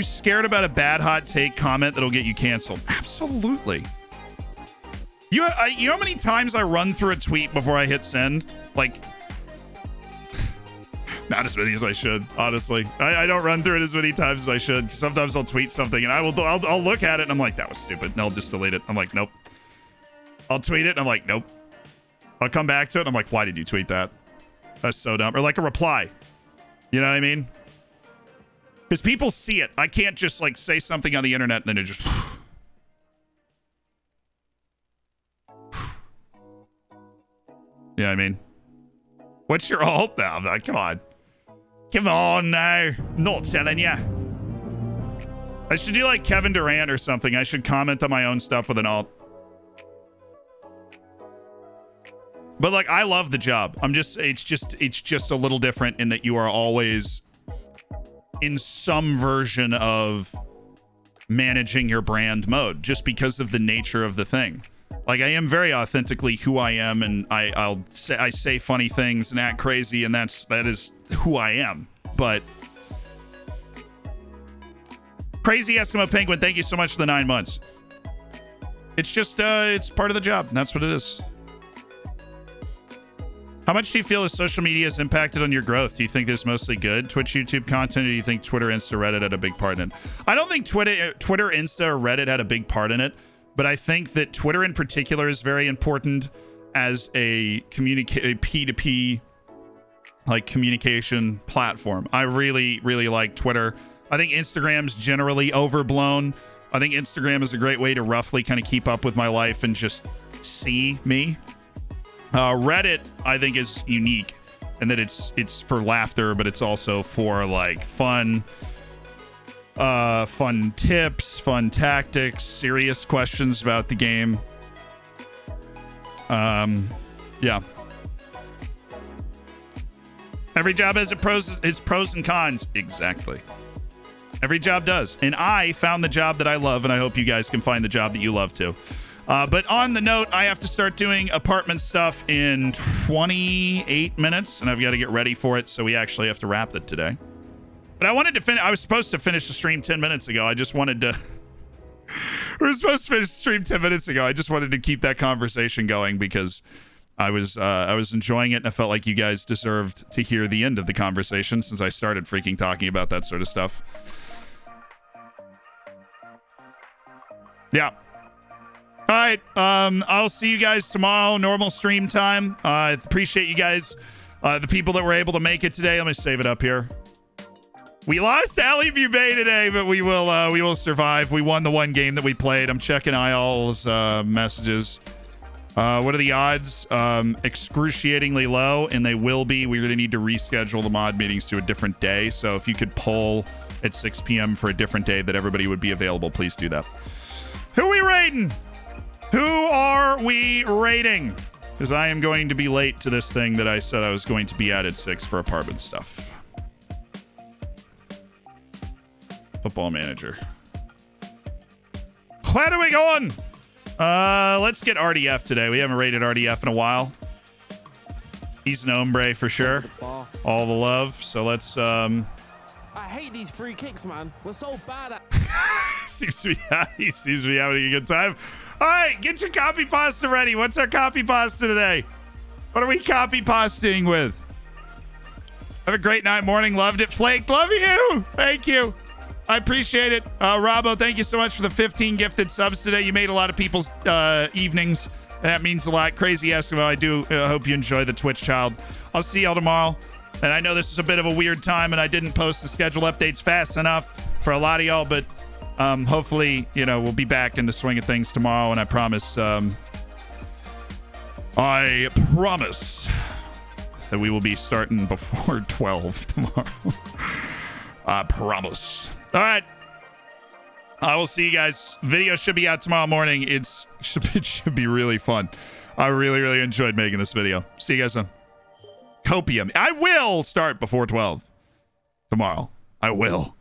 scared about a bad hot take comment that'll get you canceled? Absolutely. You know how many times I run through a tweet before I hit send? Like, not as many as I should, honestly. I don't run through it as many times as I should. Sometimes I'll tweet something and I'll look at it and I'm like, that was stupid. And I'll just delete it. I'm like, nope. I'll tweet it and I'm like, nope. I'll come back to it and I'm like, why did you tweet that? That's so dumb. Or like a reply. You know what I mean? Because people see it. I can't just like say something on the internet and then it just... You know what I mean? What's your alt now? I'm like, come on. Come on now. Not telling ya. I should do like Kevin Durant or something. I should comment on my own stuff with an alt. But like, I love the job. It's just a little different in that you are always in some version of managing your brand mode just because of the nature of the thing. Like, I am very authentically who I am, and I say funny things and act crazy, and that is who I am. But Crazy Eskimo Penguin, thank you so much for the 9 months. It's just it's part of the job, and that's what it is. How much do you feel that social media has impacted on your growth? Do you think it's mostly good Twitch, YouTube content, or do you think Twitter, Insta, Reddit had a big part in it? I don't think Twitter, Insta, or Reddit had a big part in it. But I think that Twitter in particular is very important as a P2P like communication platform. I really, really like Twitter. I think Instagram's generally overblown. I think Instagram is a great way to roughly kind of keep up with my life and just see me. Reddit, I think, is unique in that it's for laughter, but it's also for like fun tips, fun tactics, serious questions about the game. Yeah. Every job has its pros and cons. Exactly. Every job does. And I found the job that I love, and I hope you guys can find the job that you love too. But on the note, I have to start doing apartment stuff in 28 minutes, and I've got to get ready for it, so we actually have to wrap it today. But I wanted to finish. I was supposed to finish the stream 10 minutes ago. I just wanted to... we were supposed to finish the stream 10 minutes ago. I just wanted to keep that conversation going because I was enjoying it, and I felt like you guys deserved to hear the end of the conversation since I started freaking talking about that sort of stuff. Yeah. All right. I'll see you guys tomorrow. Normal stream time. I appreciate you guys, the people that were able to make it today. Let me save it up here. We lost Alley Bay today, but we will survive. We won the one game that we played. I'm checking IL's messages. What are the odds? Excruciatingly low, and they will be. We're going to need to reschedule the mod meetings to a different day. So if you could poll at 6 p.m. for a different day that everybody would be available, please do that. Who are we rating? Who are we rating? Because I am going to be late to this thing that I said I was going to be at 6 for apartment stuff. Football manager. Where are we going? Let's get RDF today. We haven't rated RDF in a while. He's an hombre for sure. All the love. So let's I hate these free kicks, man. We're so bad at he seems to be having a good time. All right, get your copy pasta ready. What's our copy pasta today? What are we copy pasting with? Have a great night, morning. Loved it. Flaked. Love you. Thank you. I appreciate it. Robbo, thank you so much for the 15 gifted subs today. You made a lot of people's evenings. That means a lot. Crazy Eskimo, I do hope you enjoy the Twitch child. I'll see y'all tomorrow. And I know this is a bit of a weird time, and I didn't post the schedule updates fast enough for a lot of y'all, but hopefully, we'll be back in the swing of things tomorrow, and I promise that we will be starting before 12 tomorrow. I promise. All right. I will see you guys. Video should be out tomorrow morning. It should be really fun. I really enjoyed making this video. See you guys then. Copium. I will start before 12 tomorrow. I will.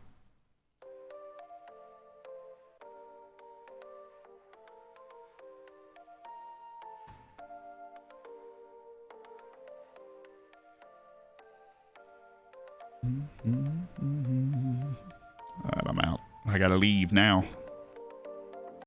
All right, I'm out. I gotta leave now.